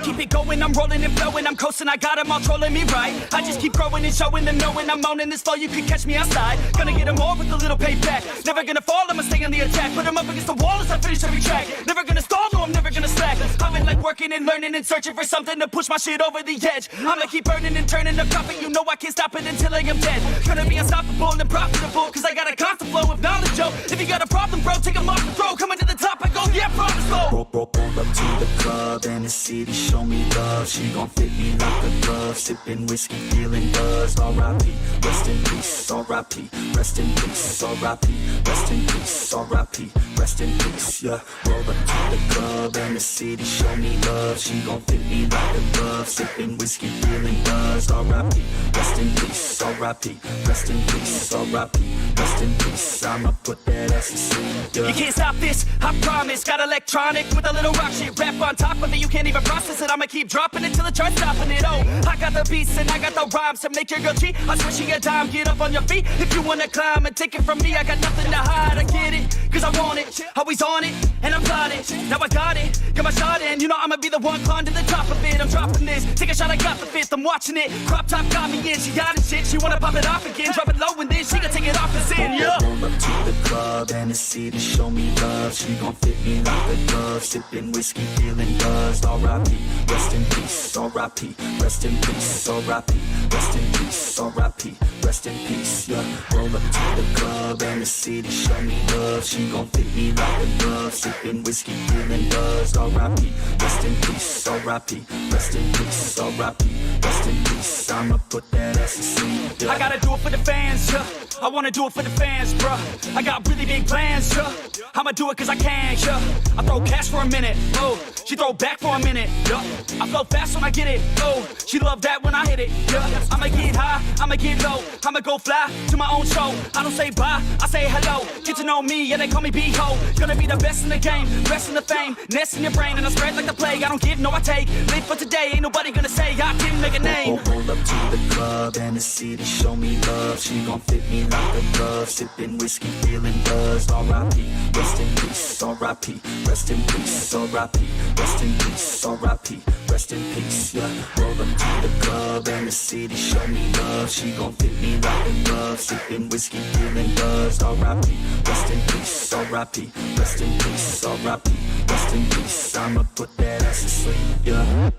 keep it going, I'm rolling and flowing, I'm coasting, I got them all trolling me right. I just keep growing and showing them, knowing I'm owning this flow, you can catch me outside. Gonna get them all with a little payback. Never gonna fall, I'ma stay on the attack. Put them up against the wall as I finish every track. Never gonna stall, no, I'm never gonna slack. I've been like working and learning and searching for something to push my shit over the edge. I'ma keep burning and turning the profit, you know I can't stop it until I am dead. Gonna be unstoppable and profitable, cause I got a constant flow of knowledge, yo. If you got a problem, bro, take them off the throw. Coming to the top, I go, yeah, promise, go. Roll up to the club and the city show me love. She gon' fit me like a glove. Sipping whiskey, feeling buzz. R.I.P. Rest in peace. R.I.P. Rest in peace. R.I.P. Rest in peace. R.I.P. Rest in peace. Yeah. Roll up to the club and the city show me love. She gon' fit me like a glove. Sipping whiskey, feeling buzz. R.I.P. Rest in peace. R.I.P. Rest in peace. R.I.P. Rest in peace. I'ma put that ass to sleep. Yeah. You can't stop this, I promise. Got electronic with a little rock shit rap on top of it. You can't even process it. I'ma keep dropping it till it starts stopping it. Oh, I got the beats and I got the rhymes to make your girl cheat. I swear she a dime. Get up on your feet if you wanna climb and take it from me. I got nothing to hide. I get it, cause I want it. Always on it, and I'm plotting. Now I got it, got my shot in. You know I'ma be the one climb to the top of it. I'm dropping this, take a shot, I got the fifth. I'm watching it. Crop top got me in. She got it shit. She wanna pop it off again. Drop it low and then she gon' take it off and sin. Yeah. Roll up to the club and the city show me love. She gon' fit me like a glove. Sipping whiskey, feeling buzzed. R.I.P. Rest in peace. R.I.P. Rest in peace. R.I.P. Rest in peace. R.I.P. Rest in peace. Yeah. Roll up to the club and the city show me love. She gon' fit me like a glove. Sipping whiskey, feeling buzzed. R.I.P. Rest in peace. R.I.P. Rest in peace. R.I.P. Rest in peace. I'ma put that ass to sleep. Yeah. I gotta do it for the fans, yeah. I wanna do it for the fans, bruh. I got really big plans, yeah. I'ma do it cause I can, yeah. I throw cash for a minute, oh. She throw back for a minute, yeah. I flow fast when I get it, oh. She love that when I hit it, yeah. I'ma get high, I'ma get low. I'ma go fly to my own show. I don't say bye, I say hello. Get to know me, yeah, they call me B-Ho. Gonna be the best in the game, rest in the fame. Nest in your brain and I spread like the plague. I don't give, no I take. Live for today, ain't nobody gonna say I didn't make a name. Roll up to the club and the city show me love. She gon' fit me like a glove. Sipping whiskey, feeling buzzed. R.I.P. Rest in peace. R.I.P. Rest in peace. R.I.P. Rest in peace. R.I.P. Rest in peace. Yeah. Roll up to the club and the city show me love. She gon' fit me like a glove. Sipping whiskey, feeling buzzed. R.I.P. Rest in peace. R.I.P. Rest in peace. R.I.P. Rest in peace. I'ma put that ass to sleep. Yeah.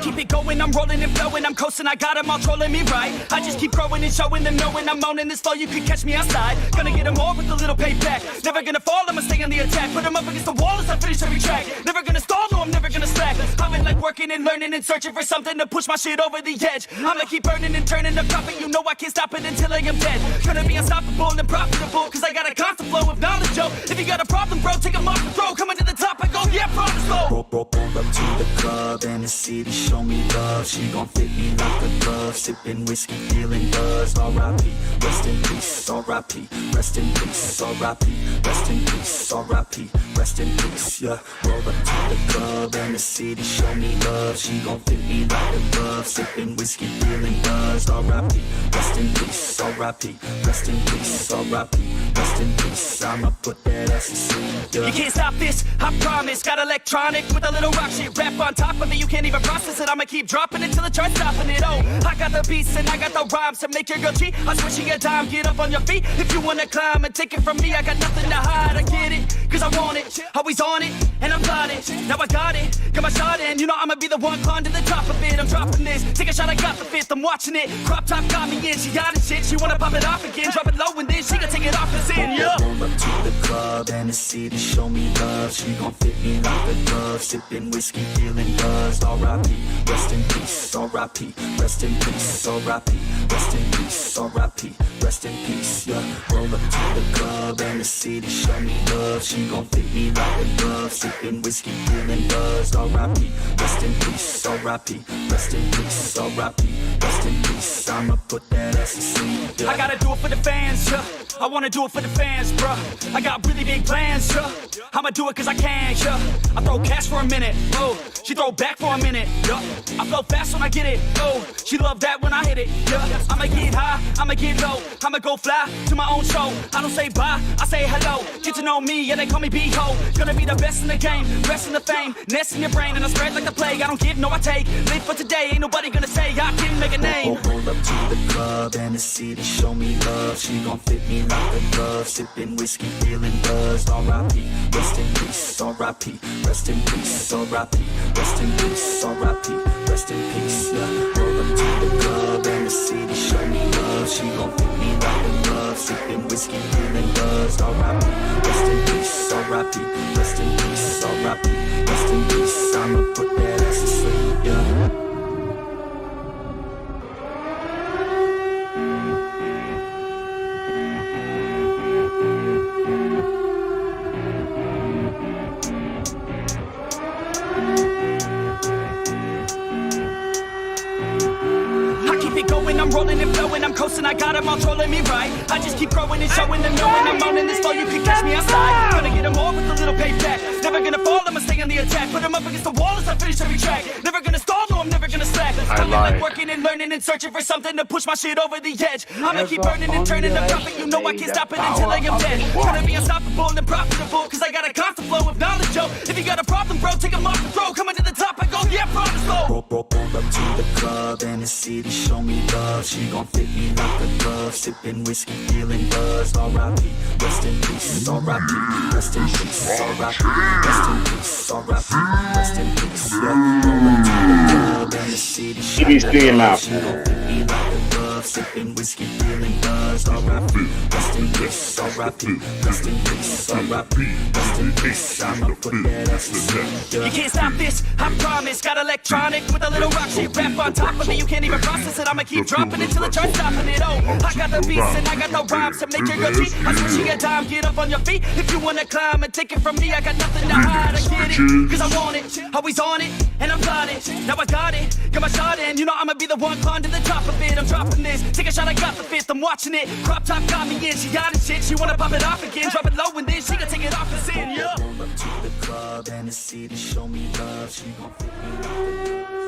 Keep it going, I'm rolling and flowing, I'm coasting, I got them all trolling me right. I just keep growing and showing them, knowing I'm owning this flow, you can catch me outside. Gonna get them all with a little payback. Never gonna fall, I'ma stay on the attack. Put them up against the wall as I finish every track. Never gonna stall, no, I'm never gonna slack. I've been like working and learning and searching for something to push my shit over the edge. I'ma keep burning and turning the profit, you know I can't stop it until I am dead. Gonna be unstoppable and profitable, cause I got a constant flow of knowledge, yo. If you got a problem, bro, take them off the throw. Coming to the top, I go, yeah, promise, go. Roll up to the club and the city show me love. She gon' fit me like a glove. Sipping whiskey, feeling buzzed. R.I.P. Rest in peace. R.I.P. Rest in peace. R.I.P. Rest in peace. R.I.P. Rest in peace. Yeah. Roll up to the club and the city show me love. She gon' fit me like a glove. Sipping whiskey, feeling buzzed. R.I.P. Rest in peace. R.I.P. Rest in peace. R.I.P. Rest in peace. I'ma put that ass to sleep. Yeah. You can't stop this, I promise. Got electronic with a little rock shit rap on top of it. You can't even process it. I'ma keep dropping it till it starts stopping it. Oh, I got the beats and I got the rhymes to make your girl cheat. I swear she a dime. Get up on your feet if you wanna climb and take it from me. I got nothing to hide. I get it, cause I want it. Always on it, and I'm plotting. Now I got it, got my shot in. You know I'ma be the one climb to the top of it. I'm dropping this, take a shot, I got the fifth. I'm watching it. Crop top got me in. She got it shit. She wanna pop it off again. Drop it low and then she gon' take it off and sin. Yeah. Roll up to the club and the city show me love. She gon' fit me like a glove. Sipping whiskey, feeling buzzed. R.I.P. Rest in peace. R.I.P. Rest in peace. R.I.P. Rest in peace. R.I.P. Rest in peace. Yeah. Roll up to the club and the city show me love. She gon' fit me like a glove. Sipping whiskey, feeling buzzed. R.I.P. Rest in peace. R.I.P. Rest in peace. R.I.P. Rest in peace. peace. I'ma put that ass to sleep. Yeah. I gotta do it for the fans, yeah. I wanna do it for the fans, bruh. I got really big plans, yeah. I'ma do it cause I can, yeah. I throw cash for a minute, oh. She throw back for a minute, yeah. I flow fast when I get it, oh. She love that when I hit it, yeah. I'ma get high, I'ma get low. I'ma go fly to my own show. I don't say bye, I say hello. Get to know me, yeah, they call me B-Ho. Gonna be the best in the game, rest in the fame. Nest in your brain and I spread like the plague. I don't give, no I take. Live for today, ain't nobody gonna say I can make a name. Roll up to the club and the city show me love. She gon' fit me like a glove. Sipping whiskey, feeling buzzed. R.I.P. Rest in peace. R.I.P. Rest in peace. R.I.P. Rest in peace. R.I.P. Rest in peace. Yeah. Roll up to the club and the city show me love. She gon' fit me like a glove. Sipping whiskey, feeling buzzed. R.I.P. Rest in peace. R.I.P. Rest in peace. R.I.P. Rest in peace. I'ma put that ass to sleep. Yeah. I'm rolling and flowing, I'm coasting, I got them all trolling me right. I just keep growing and showing them, knowing I'm owning this flow, you can catch me outside. Gonna get them all with a little payback. Never gonna fall, I'ma stay on the attack. Put them up against the wall as I finish every track. Never gonna stall, no, I'm never gonna slack. I'm like working and learning and searching for something to push my shit over the edge. I'ma keep burning and turning the profit, you know I can't stop it until I am dead. Trying to be unstoppable and profitable, cause I got a constant flow of knowledge, yo. If you got a problem, bro, take them off the throw. Coming to the top, I go, yeah, promise, slow. Roll up to the club and the city show me love. She gon' fit me like a glove. Sipping whiskey, feeling buzzed. R.I.P. Rest in peace. R.I.P. Rest in peace. R.I.P. Rest in peace. R.I.P. Rest in peace. Yeah. Roll up to the club and the city show me love. She gon' fit me like a glove. Sipping whiskey, feeling buzzed. R.I.P. Rest in peace. R.I.P. Rest in peace. R.I.P. Rest in peace. I'ma put that ass to sleep. You can't stop this, I promise. Got electronic with a little rock shit rap on top of me. You can't even process it. I'ma keep dropping it till it starts stopping it. Oh, I got the beats and I got the rhymes to make your girl cheat. I swear she a dime, get up on your feet. If you wanna climb and take it from me, I got nothing to hide. I get it, cause I want it. Always on it, and I'm plotting. Now I got it, got my shot in. You know I'ma be the one climb to the top of it. I'm dropping this, take a shot, I got the fifth. I'm watching it, crop top got me in. She got it shit, she wanna pop it off again. Drop it low and then she can take it off and sin, yeah. Roll up to the club and the city show me love. She gon' fit me like a glove.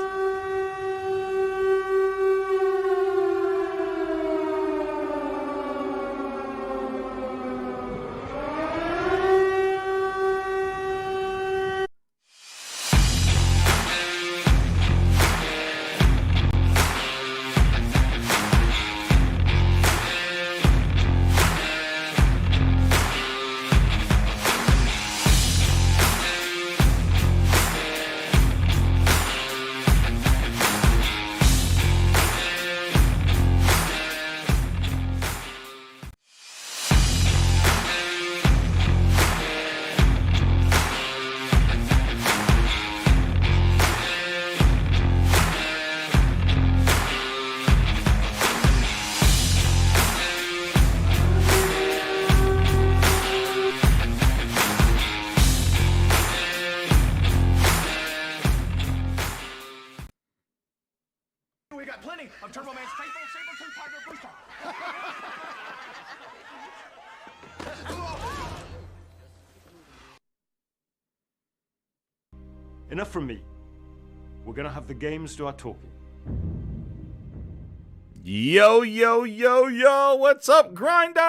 We got plenty of Turbo Man's faithful saber-tooth tiger booster. Enough from me. We're gonna have the games do our talking. Yo, yo, yo, yo, what's up, grinders?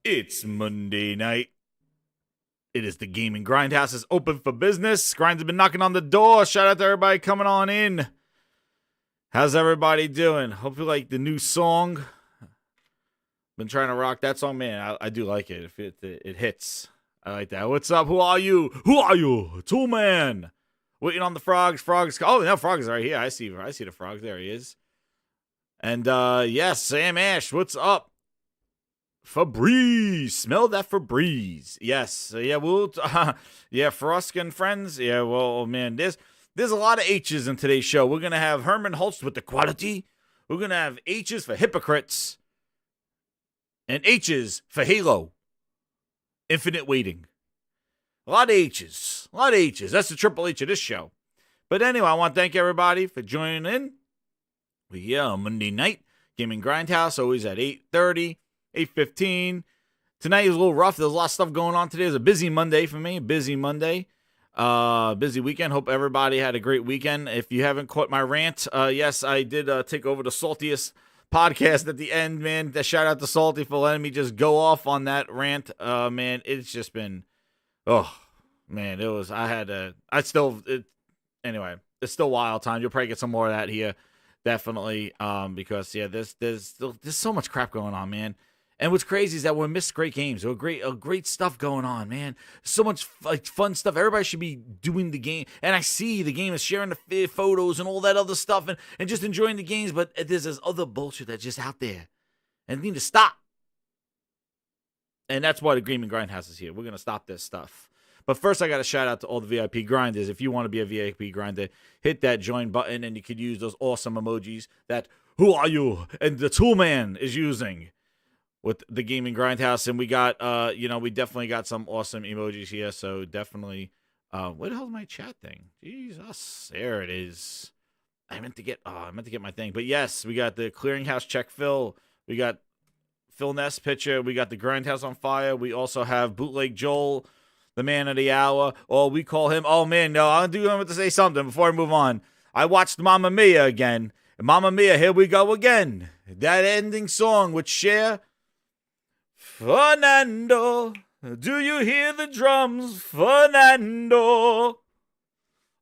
It's Monday night. It is the Gaming Grindhouse is open for business. Grinds have been knocking on the door. Shout out to everybody coming on in. How's everybody doing? Hope you like the new song. Been trying to rock that song, man. I do like it. If it hits, I like that. What's up? Who are you? Who are you? Tool Man. Waiting on the frogs. Frogs. Oh, no, frogs are right here. I see the frogs. There he is. And yes, Sam Ash. What's up? Febreze. Smell that Febreze. Yes. Yeah, we'll yeah, Frosk and friends. Yeah, well, man, there's a lot of H's in today's show. We're gonna have Herman Holtz with the quality. We're gonna have H's for hypocrites. And H's for Halo. Infinite waiting. A lot of H's. That's the Triple H of this show. But anyway, I want to thank everybody for joining in. We're here on Monday night. Gaming Grindhouse, always at 8:30, 8:15. Tonight is a little rough. There's a lot of stuff going on today. It's a busy Monday for me. Busy Monday. Busy weekend. Hope everybody had a great weekend. If you haven't caught my rant, yes, I did take over the saltiest podcast at the end, man. Shout out to Salty for letting me just go off on that rant. Man, it's just been, oh, man, anyway, it's still wild time. You'll probably get some more of that here. Definitely, because, yeah, there's so much crap going on, man. And what's crazy is that we missed great games. There were great stuff going on, man. So much fun stuff. Everybody should be doing the game. And I see the game is sharing the photos and all that other stuff and just enjoying the games. But there's this other bullshit that's just out there. And it need to stop. And that's why the Gaming Grindhouse is here. We're going to stop this stuff. But first, I got to shout out to all the VIP grinders. If you want to be a VIP grinder, hit that join button. And you could use those awesome emojis that "Who are you?" and the Tool Man is using with the Gaming Grindhouse. And we got, we definitely got some awesome emojis here. So definitely, where the hell is my chat thing? Jesus, there it is. I meant to get my thing. But yes, we got the Clearinghouse check Phil. We got Phil Ness picture. We got the Grindhouse on fire. We also have Bootleg Joel, the man of the hour. Or we call him, oh man, no, I do want to say something before I move on. I watched Mamma Mia again. And Mamma Mia, here we go again. That ending song with Cher. Fernando, do you hear the drums? Fernando.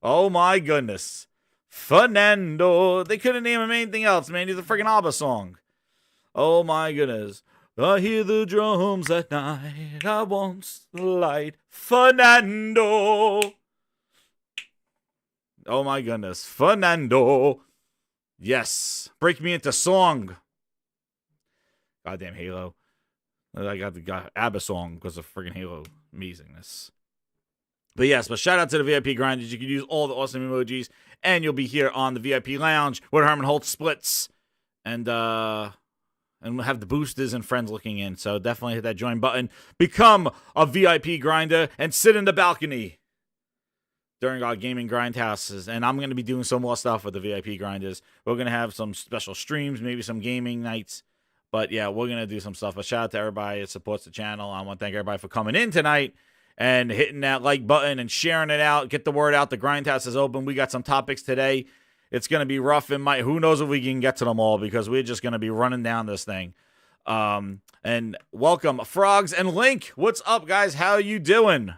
Oh my goodness. Fernando. They couldn't name him anything else, man. He's a freaking ABBA song. Oh my goodness. I hear the drums at night. I want the light. Fernando. Oh my goodness. Fernando. Yes. Break me into song. Goddamn Halo. I got the ABBA song because of freaking Halo amazingness. But yes, shout out to the VIP grinders. You can use all the awesome emojis, and you'll be here on the VIP lounge where Herman Holt splits, and we'll have the boosters and friends looking in. So definitely hit that join button, become a VIP grinder, and sit in the balcony during our Gaming Grindhouses. And I'm going to be doing some more stuff with the VIP grinders. We're going to have some special streams, maybe some gaming nights. But yeah, we're going to do some stuff. But shout out to everybody that supports the channel. I want to thank everybody for coming in tonight and hitting that like button and sharing it out. Get the word out. The Grindhouse is open. We got some topics today. It's going to be rough. Who knows if we can get to them all, because we're just going to be running down this thing. And welcome, Frogs and Link. What's up, guys? How you doing?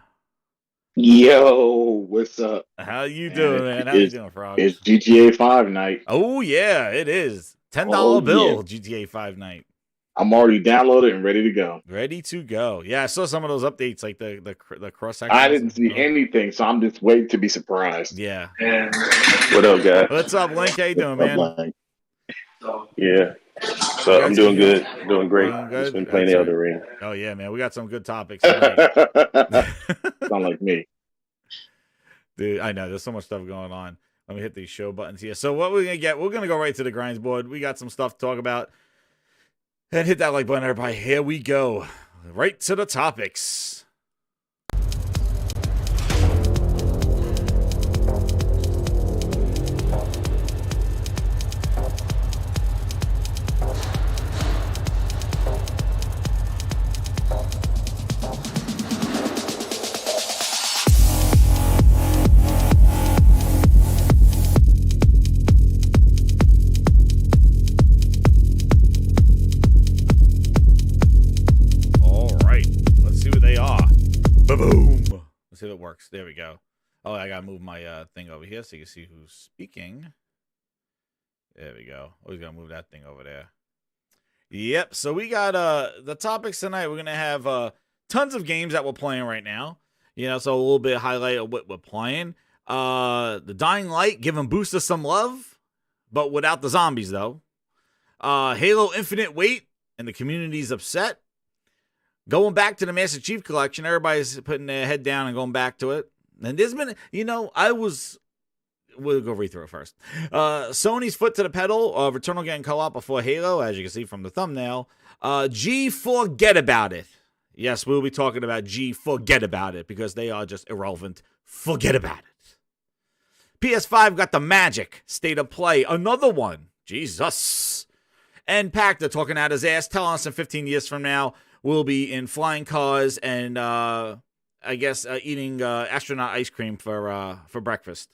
Yo, what's up? How you doing, man? How you doing, Frogs? It's GTA 5 night. Oh, yeah, it is. $10 bill, yeah. GTA 5 night. I'm already downloaded and ready to go. Ready to go. Yeah, I saw some of those updates, like the cross section. I didn't see anything, so I'm just waiting to be surprised. Yeah. And what up, guys? What's up, Link? How you doing, man? Yeah. So I'm doing good. Doing great. Just been playing the Elden Ring. Oh, yeah, man. We got some good topics tonight. Sound like me. Dude, I know. There's so much stuff going on. Let me hit these show buttons here. So what we're going to get, we're going to go right to the grinds board. We got some stuff to talk about. And hit that like button, everybody. Here we go. Right to the topics. Let's see if it works. There we go. Oh, I gotta move my thing over here so you can see who's speaking. There we go. Always gotta move that thing over there. Yep. So we got the topics tonight. We're gonna have tons of games that we're playing right now. You know, so a little bit of highlight of what we're playing. The Dying Light, giving Booster some love, but without the zombies though. Halo Infinite Wait, and the community's upset. Going back to the Master Chief Collection, everybody's putting their head down and going back to it. And there's been, you know, we'll go read through it first. Sony's foot to the pedal of Returnal getting co-op before Halo, as you can see from the thumbnail. G, forget about it. Yes, we'll be talking about G, forget about it, because they are just irrelevant. Forget about it. PS5 got the Magic State of Play, another one. Jesus. And Pacta talking out his ass, telling us in 15 years from now we'll be in flying cars and I guess eating astronaut ice cream for breakfast.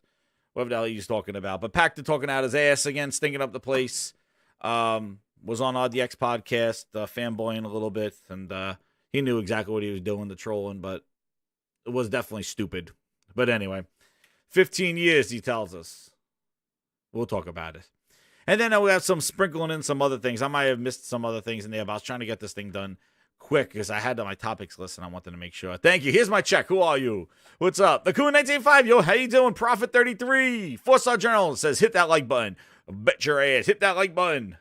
Whatever the hell he's talking about. But Pacta talking out his ass again, stinking up the place. Was on RDX podcast, fanboying a little bit, and he knew exactly what he was doing, the trolling, but it was definitely stupid. But anyway, 15 years, he tells us. We'll talk about it. And then we have some sprinkling in some other things. I might have missed some other things in there, but I was trying to get this thing done quick because I had my topics list and I wanted to make sure. Thank you. Here's my check. Who are you? What's up? The Coon 1985. Yo, how you doing? Prophet 33. 4-star journal says, hit that like button. Bet your ass. Hit that like button.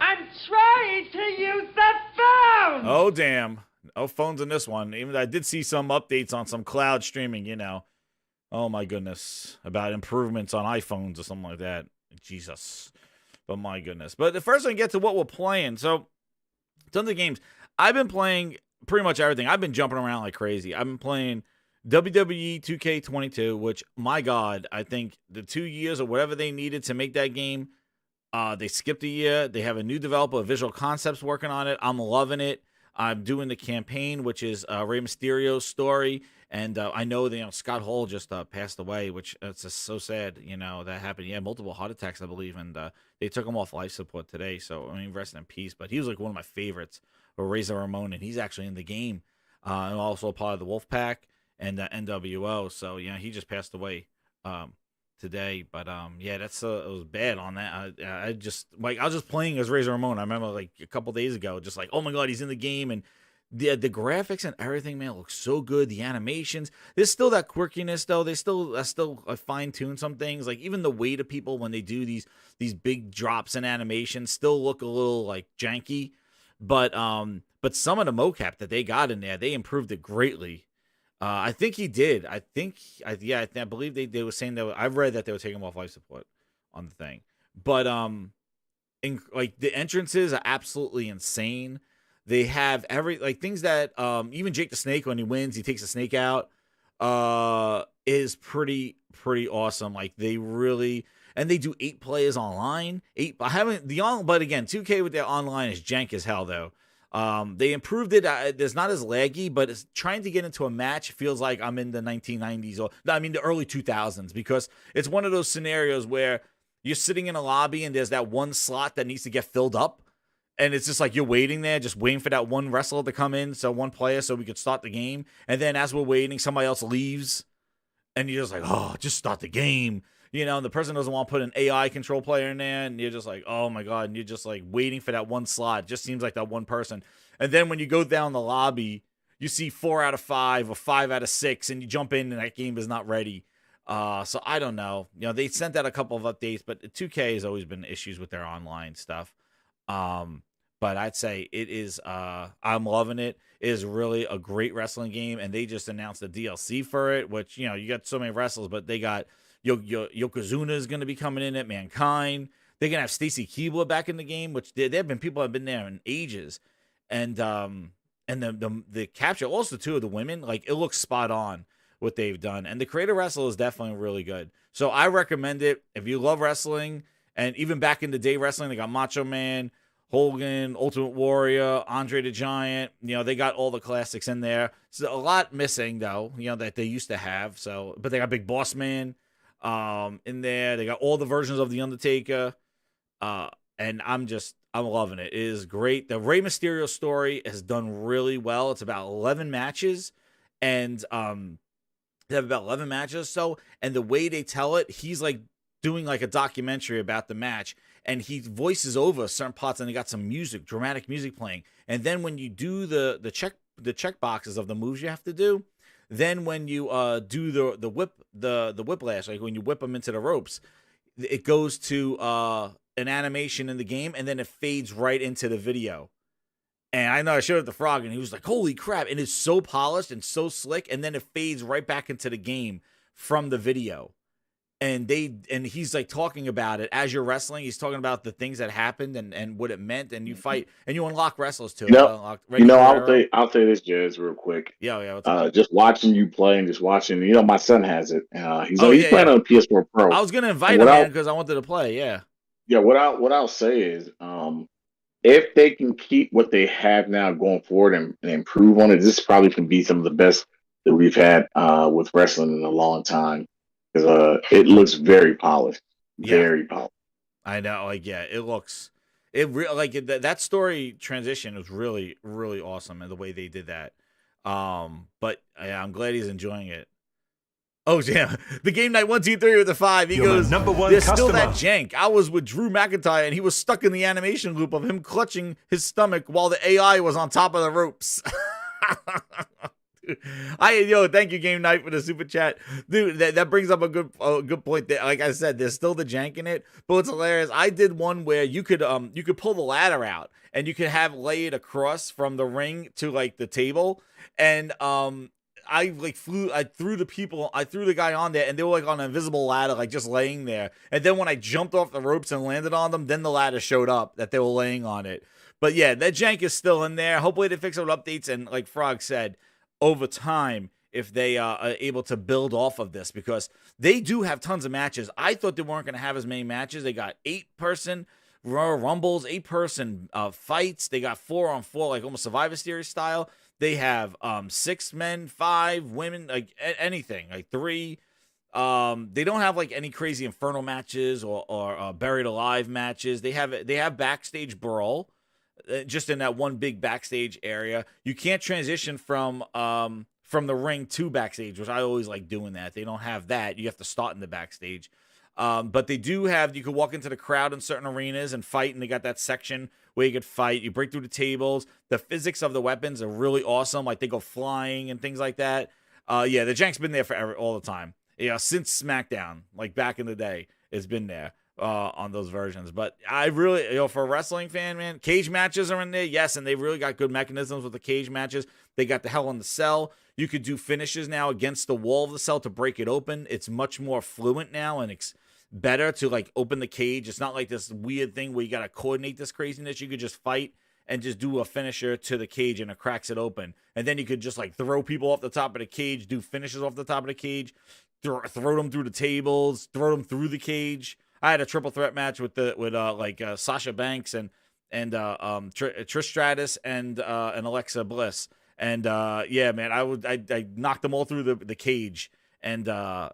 I'm trying to use the phone! Oh, damn. No phones in this one. Even though I did see some updates on some cloud streaming, you know. Oh, my goodness. About improvements on iPhones or something like that. Jesus. But my goodness. But the first thing, get to what we're playing. So, tons of games. I've been playing pretty much everything. I've been jumping around like crazy. I've been playing WWE 2K22, which, my God, I think the 2 years or whatever they needed to make that game, they skipped a year. They have a new developer, Visual Concepts, working on it. I'm loving it. I'm doing the campaign, which is Rey Mysterio's story. And I know that Scott Hall just passed away, which it's just so sad, that happened. He had multiple heart attacks, I believe, and they took him off life support today. So, I mean, rest in peace. But he was like one of my favorites, Razor Ramon, and he's actually in the game and also part of the Wolfpack and NWO. So, he just passed away today. But, that's it was bad on that. I was just playing as Razor Ramon. I remember like a couple days ago, just like, oh my God, he's in the game. And the graphics and everything, man, looks so good. The animations, there's still that quirkiness though. They still fine tune some things. Like even the weight of people when they do these big drops in animation still look a little like janky. But some of the mocap that they got in there, they improved it greatly. I think he did. I believe they were saying that. I've read that they were taking him off life support on the thing. But the entrances are absolutely insane. They have things that even Jake the Snake, when he wins, he takes the snake out. Is pretty awesome. Like they really, and they do 8 players online. But again, 2K with their online is jank as hell though. They improved it. It's not as laggy, but it's trying to get into a match feels like I'm in the 1990s the early 2000s, because it's one of those scenarios where you're sitting in a lobby and there's that one slot that needs to get filled up. And it's just like you're waiting there, just waiting for that one wrestler to come in, so one player, so we could start the game. And then as we're waiting, somebody else leaves. And you're just like, oh, just start the game. And the person doesn't want to put an AI control player in there. And you're just like, oh my God. And you're just like waiting for that one slot. It just seems like that one person. And then when you go down the lobby, you see 4 out of 5 or 5 out of 6, and you jump in and that game is not ready. So I don't know. They sent out a couple of updates, but 2K has always been issues with their online stuff. But I'd say it is, I'm loving it. It is really a great wrestling game. And they just announced the DLC for it, which, you got so many wrestlers, but they got Yokozuna is going to be coming in at Mankind. They're going to have Stacy Keibler back in the game, which there have been people that have been there in ages. And the capture, also too, of the women, like it looks spot on what they've done. And the creator wrestler is definitely really good. So I recommend it. If you love wrestling, and even back in the day wrestling, they got Macho Man, Hogan, Ultimate Warrior, Andre the Giant. They got all the classics in there. So a lot missing though, that they used to have. So, but they got Big Boss Man in there. They got all the versions of The Undertaker. And I'm loving it. It is great. The Rey Mysterio story has done really well. It's about 11 matches. And they have about 11 matches. So, and the way they tell it, he's like doing like a documentary about the match. And he voices over certain parts, and they got some music, dramatic music playing. And then when you do the check boxes of the moves you have to do, then when you do the whiplash, like when you whip them into the ropes, it goes to an animation in the game, and then it fades right into the video. And I know I showed it to Frog, and he was like, "Holy crap!" And it's so polished and so slick, and then it fades right back into the game from the video. and he's like talking about it as you're wrestling. He's talking about the things that happened and what it meant, and you fight and you unlock wrestlers too. I'll say this, Jez, real quick. Yeah. What's up? Just watching you play and just watching, my son has it. He's playing on PS4 Pro. I was gonna invite him in because I wanted to play. Yeah. Yeah. What I'll say is, if they can keep what they have now going forward and improve on it, this probably can be some of the best that we've had with wrestling in a long time. Because it looks very polished, very polished. I know, it looks that story transition was really, really awesome, and the way they did that. But I'm glad he's enjoying it. Oh yeah, the game night 1, 2, 3 with the 5. He goes, "There's still that jank. I was with Drew McIntyre, and he was stuck in the animation loop of him clutching his stomach while the AI was on top of the ropes." Thank you, Game Night, for the super chat, dude. That brings up a good point. That, like I said, there's still the jank in it, but it's hilarious. I did one where you could pull the ladder out and you could have lay it across from the ring to like the table, and I threw the guy on there, and they were like on an invisible ladder, like just laying there. And then when I jumped off the ropes and landed on them, then the ladder showed up that they were laying on it. But yeah, that jank is still in there. Hopefully they fix it with updates, and like Frog said, over time, if they are able to build off of this, because they do have tons of matches. I thought they weren't going to have as many matches. They got 8-person Royal Rumbles, 8-person fights. They got 4-on-4, like almost Survivor Series style. They have 6 men, 5 women, like anything, like 3. They don't have like any crazy Infernal matches or Buried Alive matches. They have Backstage Brawl. Just in that one big backstage area. You can't transition from the ring to backstage, which I always like doing that. They don't have that. You have to start in the backstage. But they do have, you can walk into the crowd in certain arenas and fight, and they got that section where you could fight. You break through the tables. The physics of the weapons are really awesome. Like they go flying and things like that. The jank's been there forever, all the time. Since SmackDown, like back in the day, it's been there. On those versions. But I really, for a wrestling fan, man, cage matches are in there, yes, and they really got good mechanisms with the cage matches. They got the Hell in the Cell. You could do finishes now against the wall of the cell to break it open. It's much more fluent now, and it's better to like open the cage. It's not like this weird thing where you got to coordinate this craziness. You could just fight and just do a finisher to the cage, and it cracks it open. And then you could just like throw people off the top of the cage, do finishes off the top of the cage, throw them through the tables, throw them through the cage. I had a triple threat match with Sasha Banks and Trish Stratus and Alexa Bliss, and man, I knocked them all through the cage, and I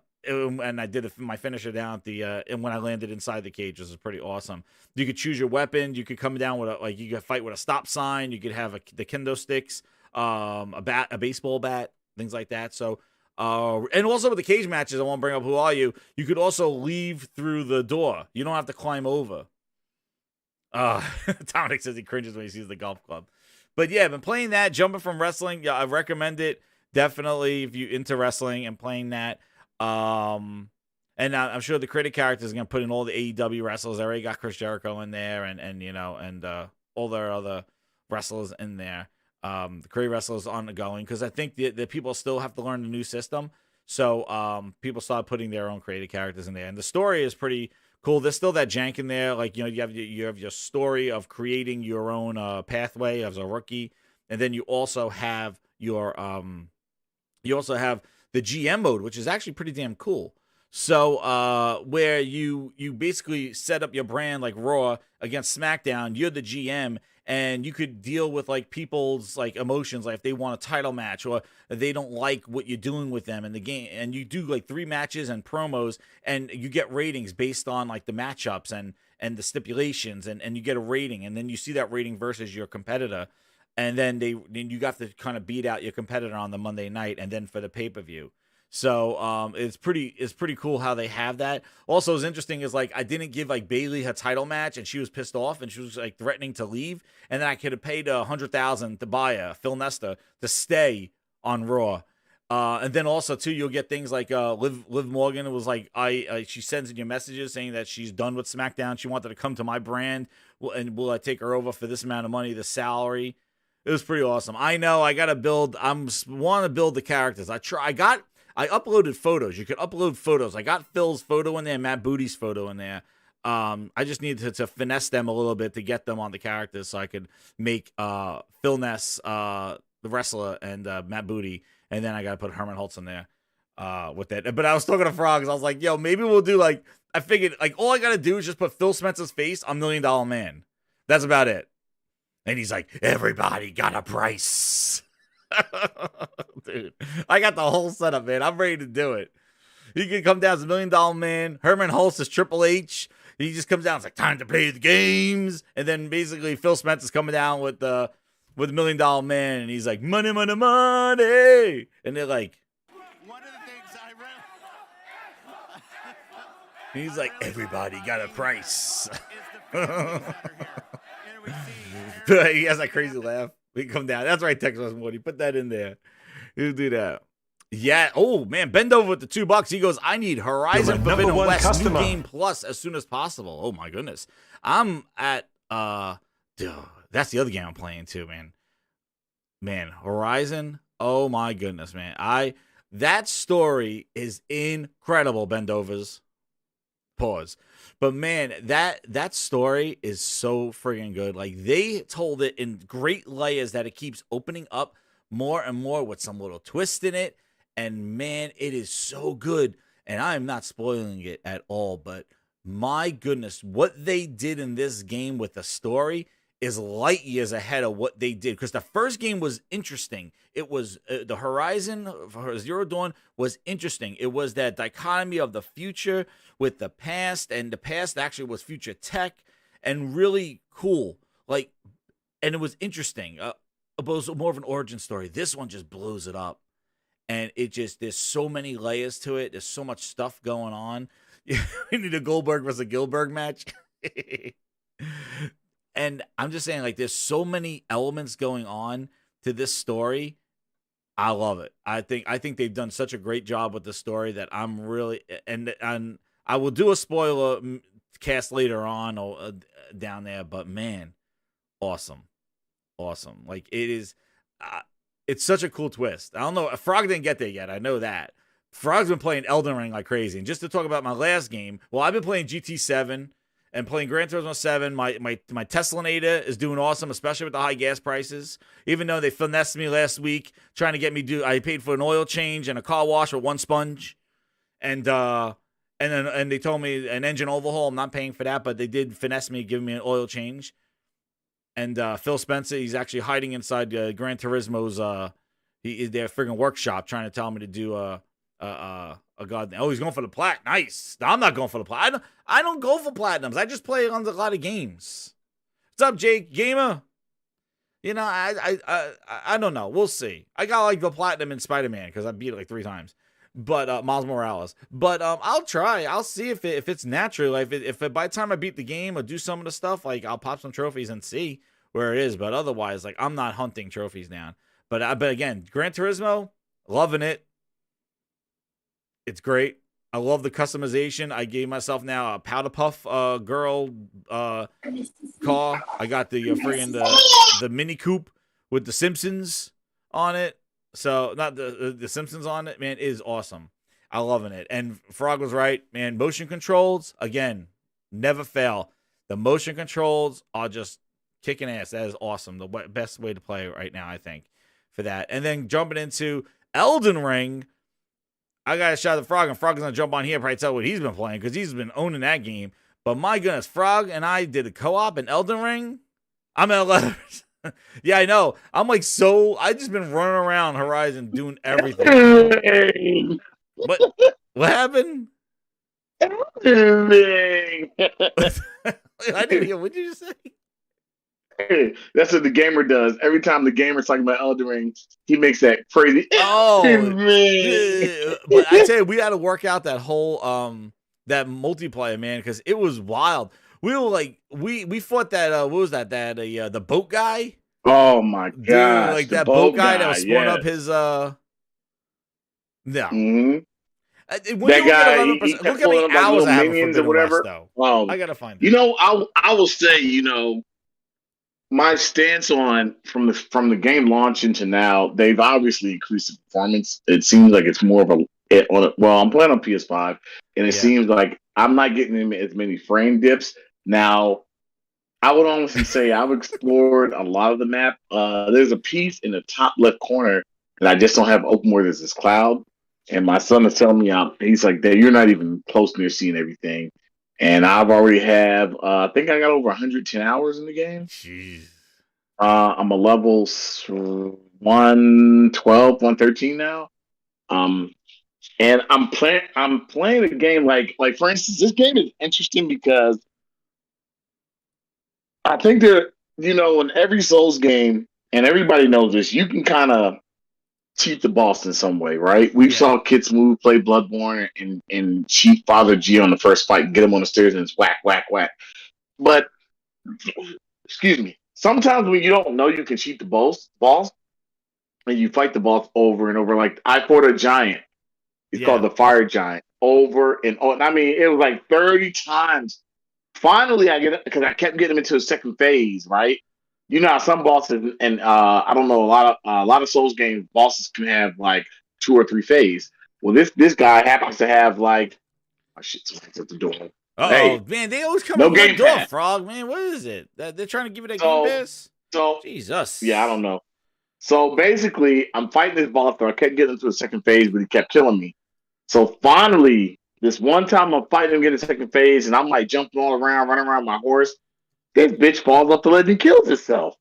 did my finisher down at the and when I landed inside the cage, this was pretty awesome. You could choose your weapon. You could come down with you could fight with a stop sign. You could have the kendo sticks, a baseball bat, things like that. So. And also with the cage matches, I won't bring up Who Are You. You could also leave through the door. You don't have to climb over. Dominic says he cringes when he sees the golf club. But yeah, I've been playing that, jumping from wrestling. Yeah, I recommend it definitely if you're into wrestling and playing that. And I'm sure the creative characters are gonna put in all the AEW wrestlers. I already got Chris Jericho in there, and all their other wrestlers in there. The creative wrestlers ongoing, because I think the people still have to learn the new system. So people start putting their own creative characters in there, and the story is pretty cool. There's still that jank in there, like you have your story of creating your own pathway as a rookie, and then you also have your the GM mode, which is actually pretty damn cool. So where you basically set up your brand like Raw against SmackDown, you're the GM. And you could deal with like people's like emotions, like if they want a title match or they don't like what you're doing with them in the game. And you do like 3 matches and promos, and you get ratings based on like the matchups and the stipulations, and you get a rating, and then you see that rating versus your competitor, and then you got to kind of beat out your competitor on the Monday night, and then for the pay-per-view. So it's pretty cool how they have that. Also, what's interesting is like I didn't give like Bayley her title match, and she was pissed off, and she was like threatening to leave, and then I could have paid $100,000 to buy Phil Nesta to stay on Raw. And then also too, you'll get things like Liv Morgan. It was like she sends in your messages saying that she's done with SmackDown. She wanted to come to my brand, and will I take her over for this amount of money, the salary. It was pretty awesome. I know I gotta build. Want to build the characters. I uploaded photos. You could upload photos. I got Phil's photo in there, Matt Booty's photo in there. I just needed to finesse them a little bit to get them on the characters so I could make Phil Ness, the wrestler, and Matt Booty, and then I got to put Herman Holtz in there with that. But I was talking to Frogs. I was like, yo, maybe we'll do like, I figured like all I got to do is just put Phil Spencer's face on $1 Million Man. That's about it. And he's like, everybody got a price. Dude, I got the whole setup, man. I'm ready to do it. He can come down as $1 Million Man. Herman Holtz is Triple H. He just comes down. It's like, time to play the games. And then basically Phil Spencer's coming down with $1 Million Man. And he's like, money, money, money. And they're like, One of the things I read and he's like, everybody got a price. is the family matter here. And we see He has that crazy laugh. We come down. That's right, Texas Woody. Put that in there. He'll do that. Yeah. Oh man, bend over with the $2. He goes, I need Horizon Forbidden West New Game Plus as soon as possible. Oh my goodness. I'm at that's the other game I'm playing too, man. Man, Horizon. Oh my goodness, man. That story is incredible, Bendovers. Pause. But man, that story is so friggin' good. Like they told it in great layers that it keeps opening up more and more with some little twist in it. And man, it is so good. And I am not spoiling it at all, but my goodness, what they did in this game with the story is light years ahead of what they did. Because the first game was interesting. It was the Horizon for Zero Dawn was interesting. It was that dichotomy of the future with the past, and the past actually was future tech, and really cool. Like, and it was interesting. It was more of an origin story. This one just blows it up. And it just, there's so many layers to it. There's so much stuff going on. We need a Goldberg versus a Gilbert match. And I'm just saying, like, there's so many elements going on to this story. I love it. I think they've done such a great job with the story that I'm really, and I will do a spoiler cast later on or down there, but man, awesome. Like it is, it's such a cool twist. I don't know. Frog didn't get there yet. I know that. Frog's been playing Elden Ring like crazy. And just to talk about my last game, well, I've been playing GT7 and playing Gran Turismo 7. My Teslanator is doing awesome, especially with the high gas prices. Even though they finessed me last week trying to get me I paid for an oil change and a car wash with one sponge. And they told me an engine overhaul. I'm not paying for that, but they did finesse me, giving me an oil change. And Phil Spencer, he's actually hiding inside Gran Turismo's their friggin' workshop, trying to tell me to do a goddamn. Oh, he's going for the plat. Nice. No, I'm not going for the plat. I don't go for platinums. I just play on a lot of games. What's up, Jake Gamer? You know, I don't know. We'll see. I got like the platinum in Spider-Man because I beat it like 3 times. But Miles Morales. But I'll try. I'll see if it's natural. Like if by the time I beat the game or do some of the stuff, like I'll pop some trophies and see where it is. But otherwise, like I'm not hunting trophies down. But again, Gran Turismo, loving it. It's great. I love the customization. I gave myself now a Powder Puff girl car. I got the friggin' the Mini Coop with the Simpsons on it. So not the Simpsons on it, man, it is awesome. I'm loving it. And Frog was right, man. Motion controls, again, never fail. The motion controls are just kicking ass. That is awesome. The best way to play right now, I think, for that. And then jumping into Elden Ring, I got to shout out Frog, and Frog's going to jump on here and probably tell what he's been playing because he's been owning that game. But my goodness, Frog and I did a co-op in Elden Ring. I'm at 11. Yeah, I know. I'm like I just been running around Horizon doing everything. What happened? Everything. I didn't hear. What did you say? That's what the gamer does. Every time the gamer's talking about Elden Ring, he makes that crazy. Oh, but I tell you, we had to work out that whole that multiplayer, man, because it was wild. We were like, we fought that. What was that? The boat guy. Oh my god! Dude, like that boat guy that was scoring up his. No. Mm-hmm. That guy. Look how many hours I have minions or whatever. West, I gotta find. You know, I will say, you know, my stance on from the game launch into now, they've obviously increased the performance. It seems like it's more of I'm playing on PS5, and it Yeah. seems like I'm not getting as many frame dips now. I would honestly say I've explored a lot of the map. There's a piece in the top left corner that I just don't have open where there's this cloud. And my son is telling me, he's like, "Dad, you're not even close near seeing everything." And I've already I think I got over 110 hours in the game. Jeez. I'm a level 112, 113 now. Um, and I'm playing a game like for instance, this game is interesting because I think in every Souls game, and everybody knows this, you can kind of cheat the boss in some way, right? We Yeah. saw Kids Move play Bloodborne and cheat Father G on the first fight, get him on the stairs, and it's whack, whack, whack. But excuse me, sometimes when you don't know you can cheat the boss, and you fight the boss over and over, like I fought a giant. He's Yeah. called the Fire Giant over and over. I mean, it was like 30 times. Finally, I get it because I kept getting him into a second phase, right? You know how some bosses and I don't know a lot of Souls games bosses can have like 2 or 3 phase. Well, this guy happens to have like oh shit, someone's at the door. Oh Hey, man, they always come no with one game door, pad. Frog. Man, what is it? They're trying to give it a game So pass? so Jesus. yeah, I don't know. So basically, I'm fighting this boss, so I kept getting into a second phase, but he kept killing me. So finally, this one time I'm fighting him, getting second phase, and I'm like jumping all around, running around my horse. This bitch falls off the ledge and kills herself.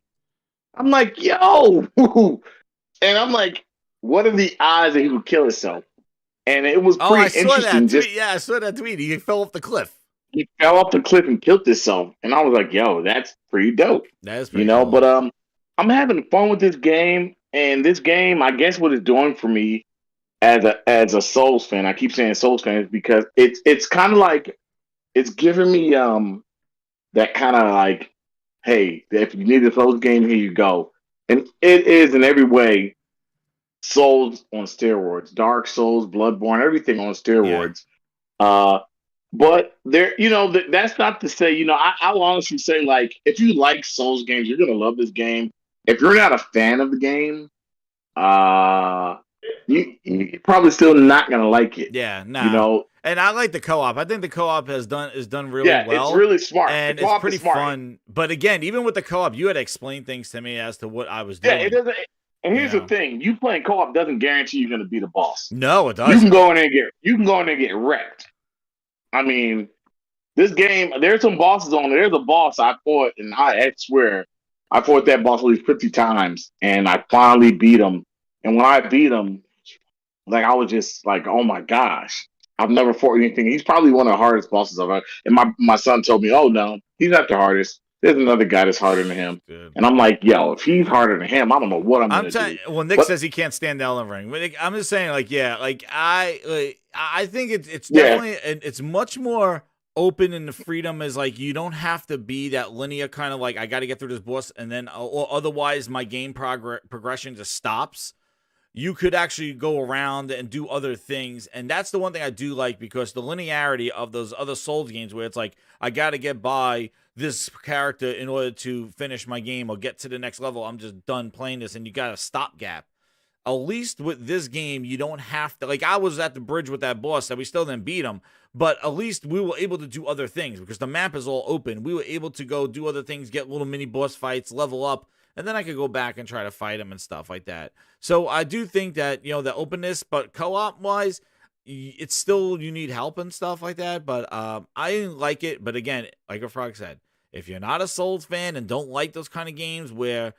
I'm like, yo, and I'm like, what are the odds that he would kill himself? And it was Oh, I pretty saw that interesting. tweet. Just Yeah, I saw that tweet. He fell off the cliff. he fell off the cliff and killed himself, and I was like, yo, that's pretty dope, That is pretty you know. cool. But I'm having fun with this game, and this game, I guess, what it's doing for me as a Souls fan, I keep saying Souls fan, is because it's kind of like it's giving me that kind of like, hey, if you need a Souls game, here you go. And it is in every way Souls on steroids, Dark Souls, Bloodborne, everything on Yeah. steroids. Uh, but that's not to say, I'll honestly say, like, if you like Souls games, you're gonna love this game. If you're not a fan of the game, uh, you're probably still not gonna like it. Yeah, You nah. know, And I like the co-op. I think the co-op is done really yeah, it's well. really smart. The And it's co-op pretty is smart. fun. But again, even with the co-op, you had to explain things to me as to what I was Yeah, doing. it doesn't. And here's You the know? thing: you playing co-op doesn't guarantee you're gonna beat a boss. No, it You can doesn't. go in there and get wrecked. I mean, this game, there's some bosses on there. There's a boss I fought, and I swear, I fought that boss at least 50 times, and I finally beat him. And when I beat him, like I was just like, oh my gosh, I've never fought anything. He's probably one of the hardest bosses I've ever. And my son told me, oh no, he's not the hardest. There's another guy that's harder than him. Good. And I'm like, yo, if he's harder than him, I don't know what I'm gonna telling. do. Well, Nick But says he can't stand Elden Ring. But I'm just saying, like, yeah, I think it's Yeah. definitely it's much more open, and the freedom is like you don't have to be that linear kind of like I got to get through this boss and then or otherwise my game progression just stops. You could actually go around and do other things, and that's the one thing I do like, because the linearity of those other Souls games where it's like I got to get by this character in order to finish my game or get to the next level. I'm just done playing this, and you got a stopgap. At least with this game, you don't have to, like, I was at the bridge with that boss that we still didn't beat him, but at least we were able to do other things because the map is all open. We were able to go do other things, get little mini boss fights, level up, and then I could go back and try to fight him and stuff like that. So I do think that, the openness, but co-op wise, it's still, you need help and stuff like that. But I didn't like it. But again, like a Frog said, if you're not a Souls fan and don't like those kind of games where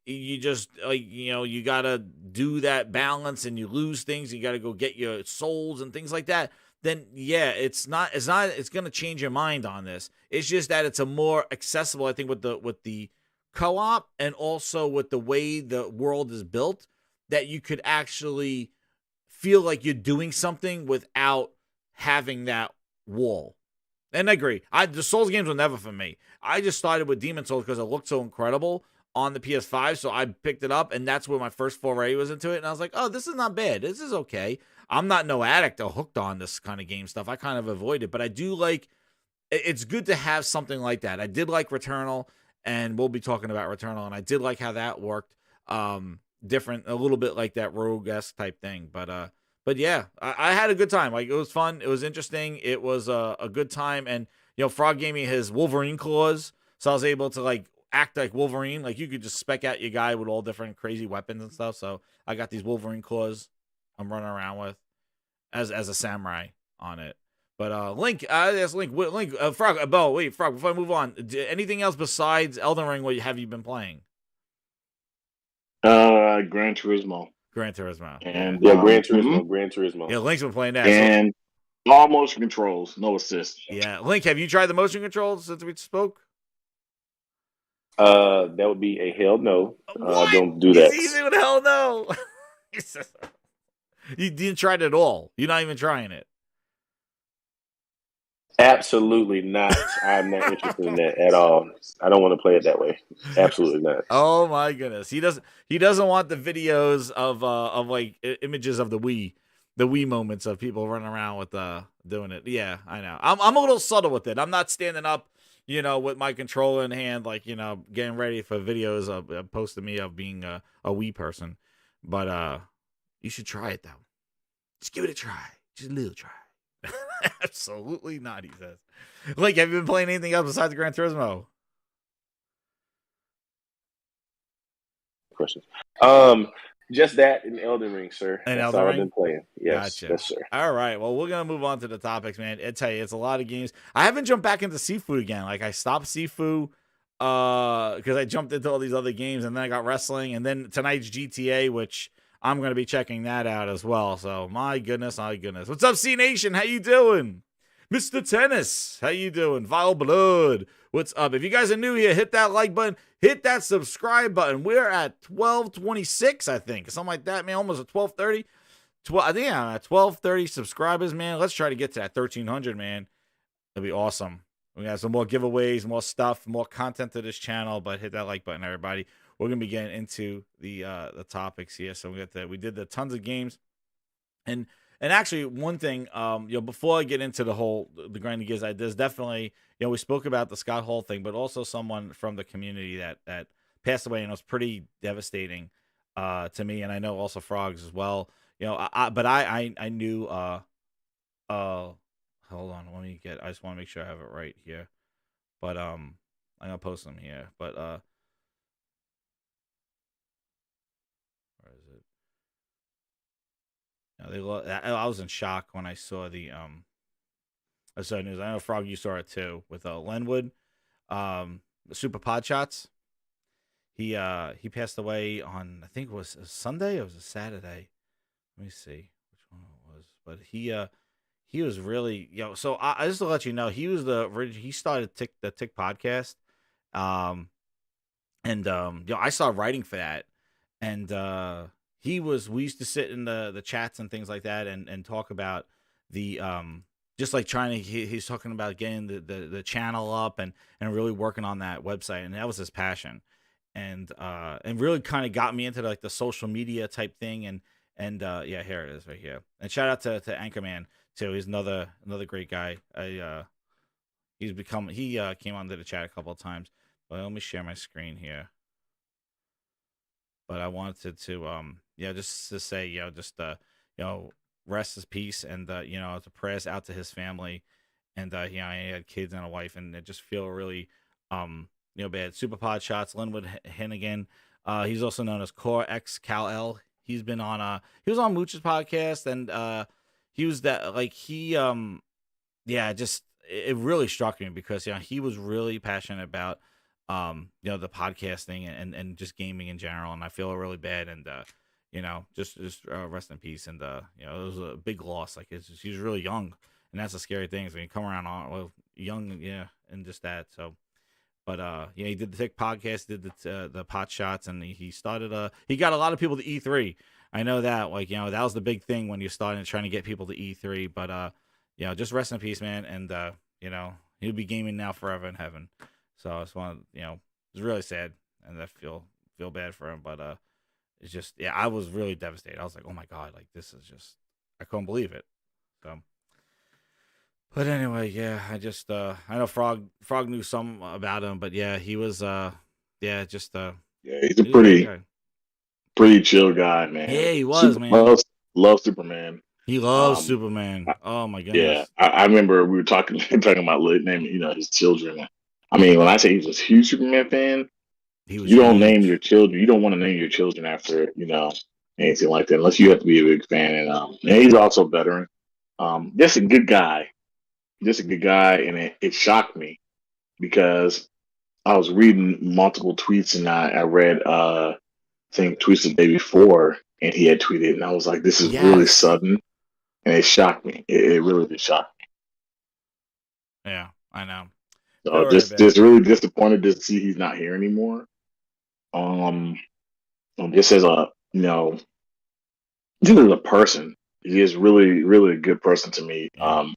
you just you gotta do that balance and you lose things, you gotta go get your souls and things like that, then yeah, it's gonna change your mind on this. It's just that it's a more accessible, I think, with the co-op, and also with the way the world is built, that you could actually feel like you're doing something without having that wall. And I agree. The Souls games were never for me. I just started with Demon Souls because it looked so incredible on the PS5, so I picked it up, and that's where my first foray was into it. And I was like, oh, this is not bad. This is okay. I'm not no addict or hooked on this kind of game stuff. I kind of avoid it, but I do like. It's good to have something like that. I did like Returnal, and we'll be talking about Returnal, and I did like how that worked. Different, a little bit like that Rogue-esque type thing, but but yeah, I had a good time. Like, it was fun. It was interesting. It was a good time. And, Frog gave me his Wolverine claws. So I was able to, like, act like Wolverine. Like, you could just spec out your guy with all different crazy weapons and stuff. So I got these Wolverine claws I'm running around with as a samurai on it. But Link, Frog, Frog, before I move on, anything else besides Elden Ring, what have you been playing? Gran Turismo. Gran Turismo. And Gran Turismo. Yeah, Link's been playing that. And all motion controls, no assist. Yeah, Link, have you tried the motion controls since we spoke? That would be a hell no. What? Don't do that. He's easy with hell no. You didn't try it at all. You're not even trying it. Absolutely not. I'm not interested in that at all. I don't want to play it that way. Absolutely not. Oh my goodness. He doesn't want the videos of like images of the Wii moments of people running around with doing it. Yeah, I know. I'm a little subtle with it. I'm not standing up, with my controller in hand, like, getting ready for videos of posting me of being a Wii person. But you should try it though. Just give it a try. Just a little try. Absolutely not, he says. Like, have you been playing anything else besides Gran Turismo? Questions. Just that in Elden Ring, sir. And That's Elden all Ring? I've been playing. Yes, Gotcha. yes, sir. All right. Well, we're gonna move on to the topics, man. I tell you, it's a lot of games. I haven't jumped back into Sifu again. Like, I stopped Sifu because I jumped into all these other games, and then I got wrestling, and then tonight's GTA, which I'm gonna be checking that out as well. So my goodness. What's up, C Nation? How you doing? Mr. Tennis, how you doing? Vile Blood, what's up? If you guys are new here, hit that like button, hit that subscribe button. We're at 1226, I think, something like that, man. Almost at 1230. I think I'm at 1230 subscribers, man. Let's try to get to that 1300, man. It'll be awesome. We got some more giveaways, more stuff, more content to this channel. But hit that like button, everybody. We're gonna be getting into the topics here. So we did the tons of games, and actually one thing, before I get into the grinding gears, there's definitely, we spoke about the Scott Hall thing, but also someone from the community that passed away, and it was pretty devastating to me, and I know also Frogs as well. I knew. Hold on, I just want to make sure I have it right here, but I'm gonna post them here, but where is it? I was in shock when I saw the news. I know Frog, you saw it too with Lenwood, Super Pod Shots. He passed away on, I think it was a Sunday or it was a Saturday. Let me see which one it was, but he was really, so I just to let you know, he started the Tick podcast, I started writing for that, and we used to sit in the chats and things like that and talk about the just like he's talking about getting the channel up and really working on that website, and that was his passion, and really kind of got me into like the social media type thing, and yeah, here it is right here. And shout out to Anchorman too. He's another great guy. He came onto the chat a couple of times, but let me share my screen here. But I wanted to just to say, rest his peace, and the prayers out to his family, and he had kids and a wife, and it just feel really bad. Super Pod Shots, Linwood Hennigan. He's also known as Core X Cal L. He's been on he was on Mooch's podcast, and he was that, like, it really struck me because he was really passionate about the podcasting and just gaming in general, and I feel really bad, and just rest in peace, and it was a big loss. Like, he was really young, and that's the scary thing is when you come around young, and just that. So, but he did the Tick podcast, did the pot shots, and he started he got a lot of people to E3. I know that, like, that was the big thing when you started trying to get people to E3, but just rest in peace, man, and he'll be gaming now forever in heaven. So I just want to, it's really sad, and I feel bad for him, but it's just, I was really devastated. I was like, oh my God, like, this is just, I couldn't believe it. So, but anyway, I just, I know Frog knew some about him, but he was, he's a pretty chill guy, man. Yeah, he was, man. Love Superman. He loves Um, Superman. Oh my yeah, goodness. I remember we were talking talking about naming, his children. I mean, when I say he's a huge Superman fan, He was you don't name your huge. children. You don't want to name your children after anything like that, unless you have to be a big fan. And he's also a veteran. Just a good guy. Just a good guy, and it shocked me because I was reading multiple tweets, and I read I think tweets the day before, and he had tweeted, and I was like, "This is really Yes. sudden," and it shocked me. It really did shock me. Yeah, I know. So Very just bad. really disappointed to see he's not here anymore. Um, just as a just as a person, he is really really a good person to me. Yeah.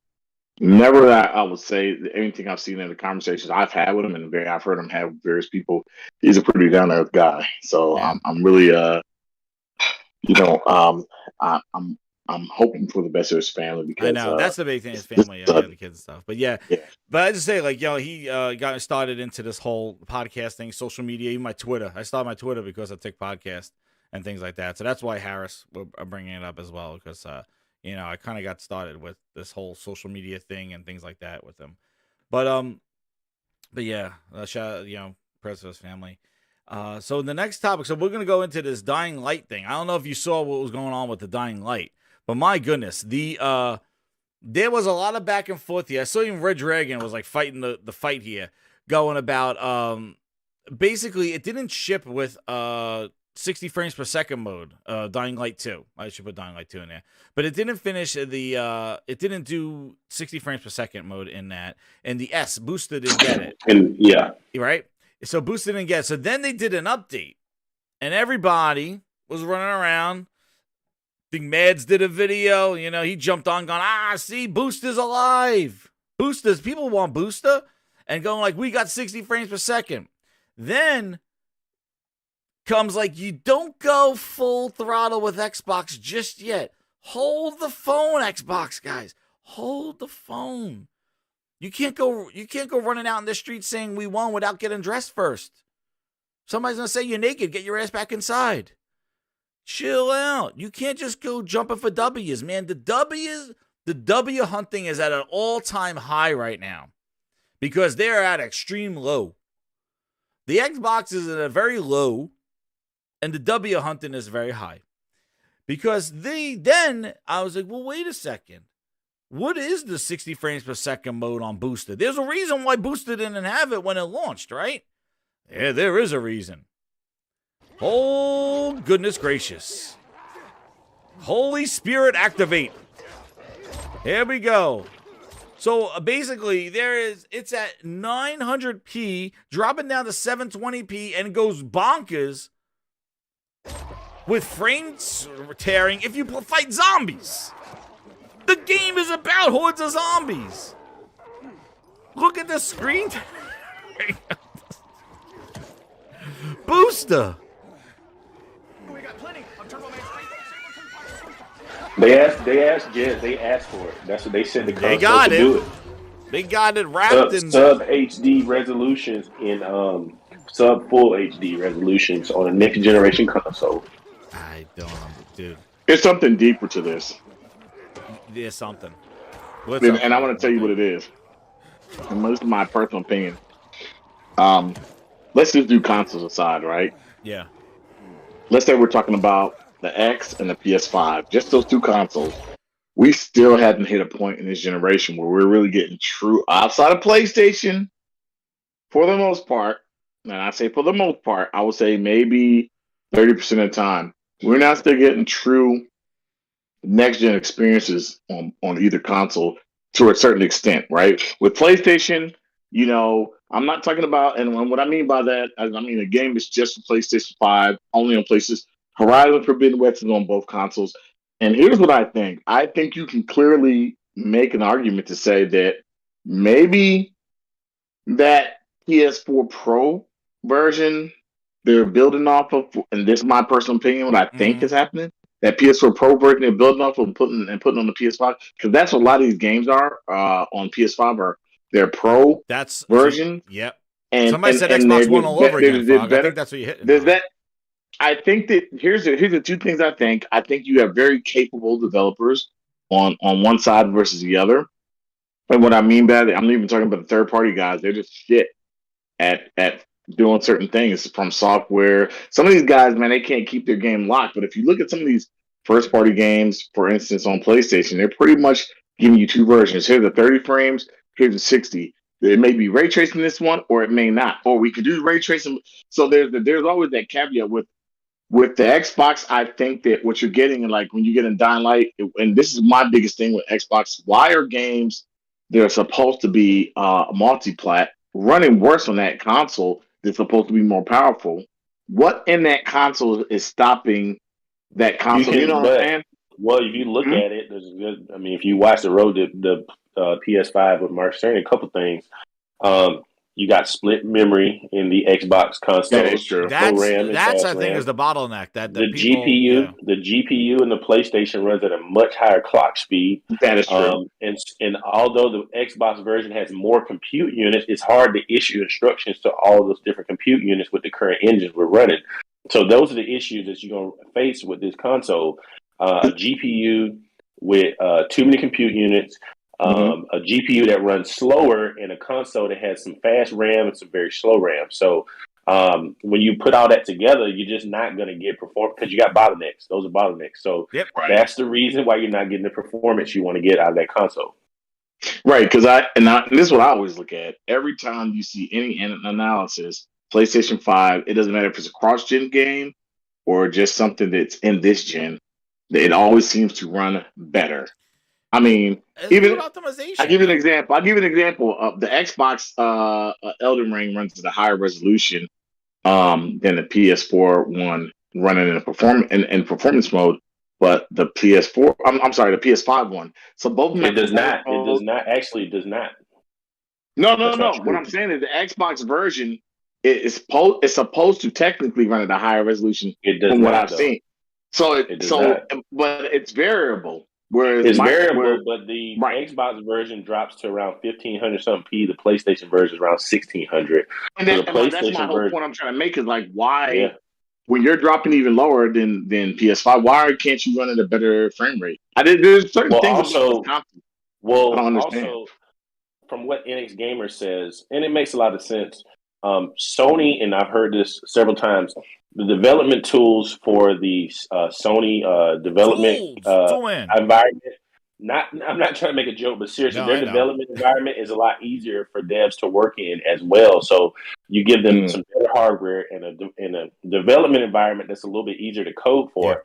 Never that I would say that anything I've seen in the conversations I've had with him, and I've heard him have with various people. He's a pretty down to earth guy. So Yeah. I'm really you know um I'm hoping for the best of his family I because know. That's the big thing, his this family, yeah, the kids and stuff. But yeah. yeah. But I just say, like, he got started into this whole podcasting, social media, even my Twitter. I started my Twitter because I take podcast and things like that. So that's why Harris, I'm bringing it up as well, because, I kind of got started with this whole social media thing and things like that with him. But yeah, shout out, prayers to his family. So the next topic, so we're going to go into this dying light thing. I don't know if you saw what was going on with the dying light, but my goodness, there was a lot of back and forth here. I saw even Red Dragon was like fighting the fight here, going about basically it didn't ship with 60 frames per second mode, Dying Light 2. I should put Dying Light 2 in there. But it didn't finish it didn't do 60 frames per second mode in that. And the S Booster didn't get it. And yeah, Right? So Booster didn't get it. So then they did an update. And everybody was running around. I think Mads did a video. He jumped on going, see, Booster's alive. People want Booster. And going like, we got 60 frames per second. Then comes like, you don't go full throttle with Xbox just yet. Hold the phone, Xbox guys. Hold the phone. You can't go running out in the street saying we won without getting dressed first. Somebody's going to say you're naked. Get your ass back inside. Chill out. You can't just go jumping for W's, man. The W hunting is at an all-time high right now because they're at extreme low. The Xbox is at a very low, and the W hunting is very high. Because then I was like, well, wait a second. What is the 60 frames per second mode on Booster? There's a reason why Booster didn't have it when it launched, right? Yeah, there is a reason. Oh, goodness gracious. Holy Spirit, activate. Here we go. So basically, it's at 900p, dropping down to 720p, and goes bonkers with frames tearing if you fight zombies. The game is about hordes of zombies. Look at the screen. Booster. We got plenty of Turbo Man's faithful saber-tooth tigers. they asked for it. That's what they said. They got it. Do it. They got it wrapped in Sub HD resolutions in sub full HD resolutions on a next generation console. I don't know, dude. There's something deeper to this. There's something. And I want to tell you what it is. And this is my personal opinion. Let's just do consoles aside, right? Yeah. Let's say we're talking about the X and the PS5. Just those two consoles. We still haven't hit a point in this generation where we're really getting true outside of PlayStation. For the most part, and I say for the most part, I would say maybe 30% of the time, we're not still getting true next gen experiences on either console to a certain extent, right? With PlayStation, I'm not talking about, and what I mean by that, I mean a game is just for PlayStation 5, only on PlayStation. Horizon Forbidden West is on both consoles. And here's what I think. I think you can clearly make an argument to say that maybe that PS4 Pro version they're building off of, and this is my personal opinion, what I think is happening, that PS4 Pro version they're building off of and putting on the PS5, because that's what a lot of these games are on PS5 are their Pro version. Yep. And somebody said Xbox One all over again. I think that's what you're hitting. There's that. I think that here's the two things I think. I think you have very capable developers on one side versus the other. And what I mean by that, I'm not even talking about the third party guys. They're just shit at doing certain things from software. Some of these guys, man, they can't keep their game locked. But if you look at some of these first party games, for instance, on PlayStation, they're pretty much giving you two versions. Here's the 30 frames, here's the 60. It may be ray tracing this one, or it may not. Or we could do ray tracing. So there's always that caveat with the Xbox. I think that what you're getting, like when you get in Dying Light, and this is my biggest thing with Xbox, why are games that are supposed to be multi-plat running worse on that console that's supposed to be more powerful? What in that console is stopping that console? You know what I'm saying? Well, if you look at it, there's a good. I mean, if you watch the road to the PS5 with Mark Cerny, a couple things. You got split memory in the Xbox console. That is true. That's I think is the bottleneck. That the GPU and the PlayStation runs at a much higher clock speed. That is true. And although the Xbox version has more compute units, it's hard to issue instructions to all those different compute units with the current engines we're running. So those are the issues that you're going to face with this console. A GPU with too many compute units. A GPU that runs slower, and a console that has some fast RAM and some very slow RAM. So when you put all that together, you're just not going to get performance because you got bottlenecks. Those are bottlenecks. So that's the reason why you're not getting the performance you want to get out of that console. Right, because this is what I always look at. Every time you see any analysis, PlayStation 5, it doesn't matter if it's a cross-gen game or just something that's in this gen, it always seems to run better. I mean, even optimization. I'll give you an example of the Xbox Elden Ring runs at a higher resolution than the PS4 one running in performance mode, but the PS4 I'm sorry, the PS5 one. So both of them does not. It does not. No. What I'm saying is the Xbox version is supposed to technically run at a higher resolution from what I've seen. But it's variable. Whereas it's variable, but the Xbox version drops to around 1500 something p. The PlayStation version is around 1600. And that's my whole point I'm trying to make is like why when you're dropping even lower than PS5, why can't you run at a better frame rate? There's certain things. I don't understand. Also, from what NX Gamer says, and it makes a lot of sense. Sony, and I've heard this several times, the development tools for the Sony development environment. I'm not trying to make a joke, but seriously, their development environment is a lot easier for devs to work in as well. So you give them some better hardware and a development environment that's a little bit easier to code for. Yeah.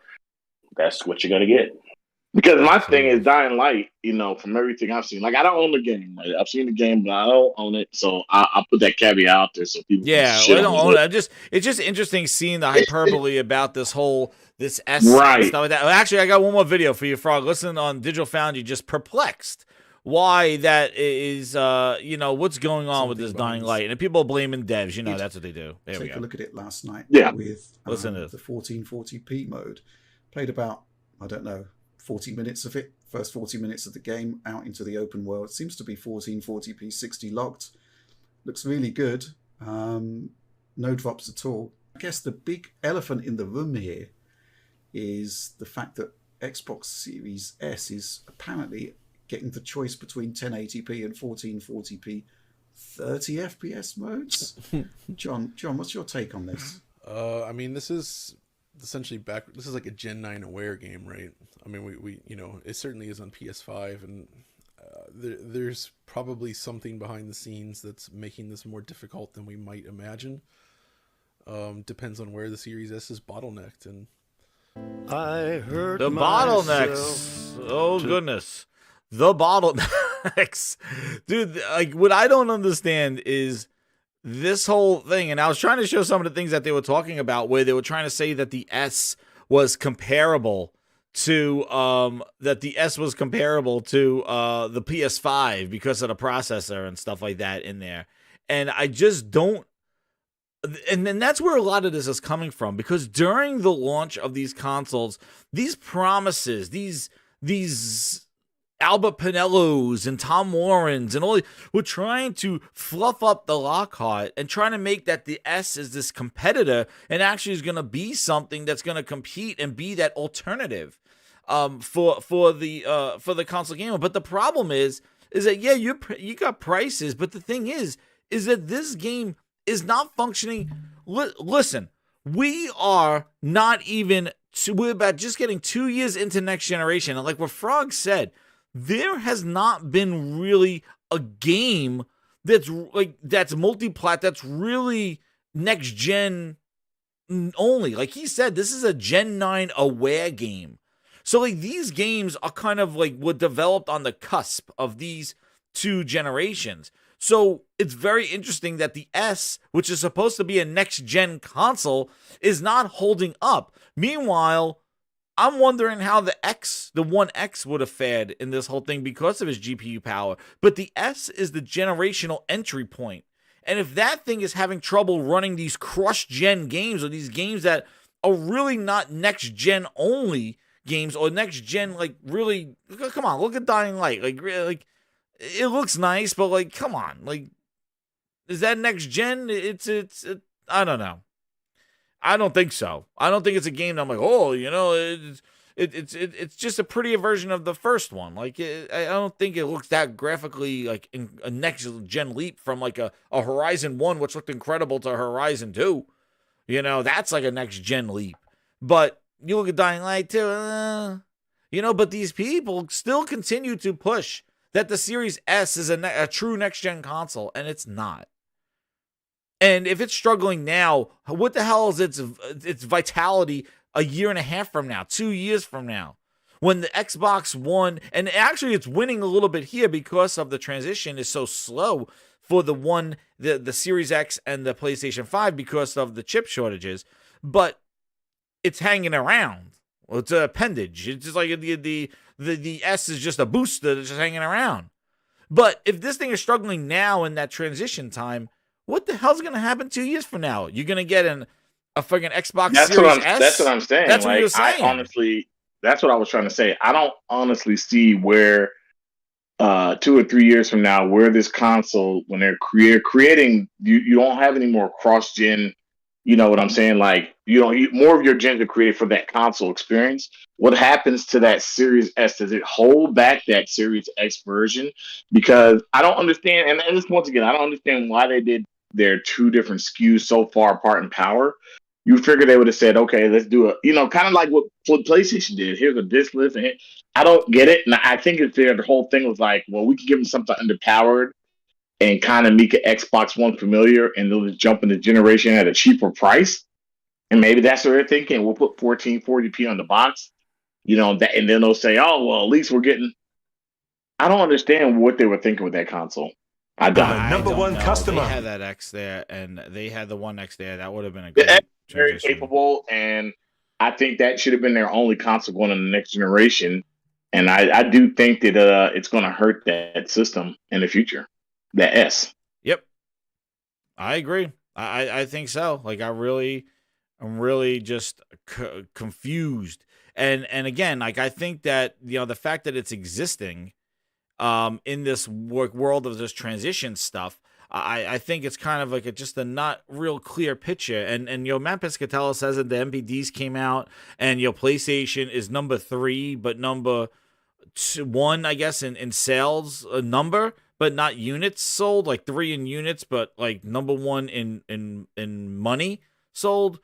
That's what you're going to get. Because my thing is Dying Light, from everything I've seen. Like, I don't own the game. Right? I've seen the game, but I don't own it. So I'll put that caveat out there so people I don't own it. It's just interesting seeing the hyperbole about this S and stuff like that. Actually, I got one more video for you, Frog. Listen on Digital Foundry, just perplexed why that is, what's going on with this Dying Light. And people are blaming devs. That's what they do. There we go. Take a look at it last night with Listen to the 1440p mode. Played about, 40 minutes of it, first 40 minutes of the game out into the open world. It seems to be 1440p 60 locked. Looks really good. No drops at all. I guess the big elephant in the room here is the fact that Xbox Series S is apparently getting the choice between 1080p and 1440p 30 FPS modes. John, what's your take on this? This is essentially this is like a Gen 9 aware game, right? We it certainly is on PS5, and there's probably something behind the scenes that's making this more difficult than we might imagine. Depends on where the Series S is bottlenecked, and I heard the bottlenecks. Oh goodness, the bottlenecks, dude. Like, what I don't understand is this whole thing, and I was trying to show some of the things that they were talking about, where they were trying to say that the S was comparable to the PS5 because of the processor and stuff like that in there, and I just don't. And then that's where a lot of this is coming from, because during the launch of these consoles, these promises, these Albert Pinellos and Tom Warrens and all, we're trying to fluff up the Lockhart and trying to make that the S is this competitor and actually is going to be something that's going to compete and be that alternative. for the console gamer. But the problem is that yeah, you got prices, but the thing is that this game is not functioning. Listen, we are not even. We're about just getting 2 years into next generation, and like what Frog said, there has not been really a game that's multi-plat, that's really next gen only. Like he said, this is a Gen 9 aware game. So like these games are kind of like were developed on the cusp of these two generations. So it's very interesting that the S, which is supposed to be a next gen console, is not holding up. Meanwhile, I'm wondering how the One X would have fared in this whole thing because of his GPU power. But the S is the generational entry point. And if that thing is having trouble running these cross-gen games, or these games that are really not next-gen only games, or next-gen, like, really, come on, look at Dying Light. Like, really, like, it looks nice, but, like, come on. Like, is that next-gen? I don't know. I don't think so. I don't think it's a game that I'm like, oh, you know, it's just a prettier version of the first one. Like, I don't think it looks that graphically like a next gen leap from like a Horizon 1, which looked incredible, to Horizon 2. You know, that's like a next gen leap. But you look at Dying Light 2, you know, but these people still continue to push that the Series S is a true next gen console, and it's not. And if it's struggling now, what the hell is its vitality a year and a half from now, 2 years from now, when the Xbox One, and actually it's winning a little bit here because of the transition is so slow for the Series X and the PlayStation 5 because of the chip shortages, but it's hanging around. Well, it's an appendage. It's just like the S is just a booster that's just hanging around. But if this thing is struggling now in that transition time, what the hell's going to happen 2 years from now? You're going to get a friggin' Xbox Series S? That's what I'm saying. That's what you're saying. That's what I was trying to say. I don't honestly see where 2 or 3 years from now, where this console, when they're creating, you don't have any more cross-gen, you know what I'm saying? Like, more of your gens are created for that console experience. What happens to that Series S? Does it hold back that Series X version? Because I don't understand, and just once again, I don't understand why they did their two different SKUs so far apart in power. You figure they would have said, okay, let's do kind of like what PlayStation did. Here's a disc list. And I don't get it. And I think the whole thing was like, well, we can give them something underpowered and kind of make an Xbox One familiar, and they'll just jump in the generation at a cheaper price. And maybe that's what they're thinking. We'll put 1440p on the box, you know, that, and then they'll say, oh, well, at least we're getting. I don't understand what they were thinking with that console. I don't. Number one customer. They had that X there, and they had the One X there. That would have been a good very transition. capable, and I think that should have been their only console going in the next generation. And I do think that it's going to hurt that system in the future. The S. Yep, I agree. I think so. Like I'm really just confused. And again, like I think that the fact that it's existing in this world of this transition stuff, I think it's kind of like just a not real clear picture. And Matt Piscatella says that the MPDs came out, and PlayStation is number 3, but number 1, I guess, in sales number, but not units sold. Like 3 in units, but like number 1 in money sold,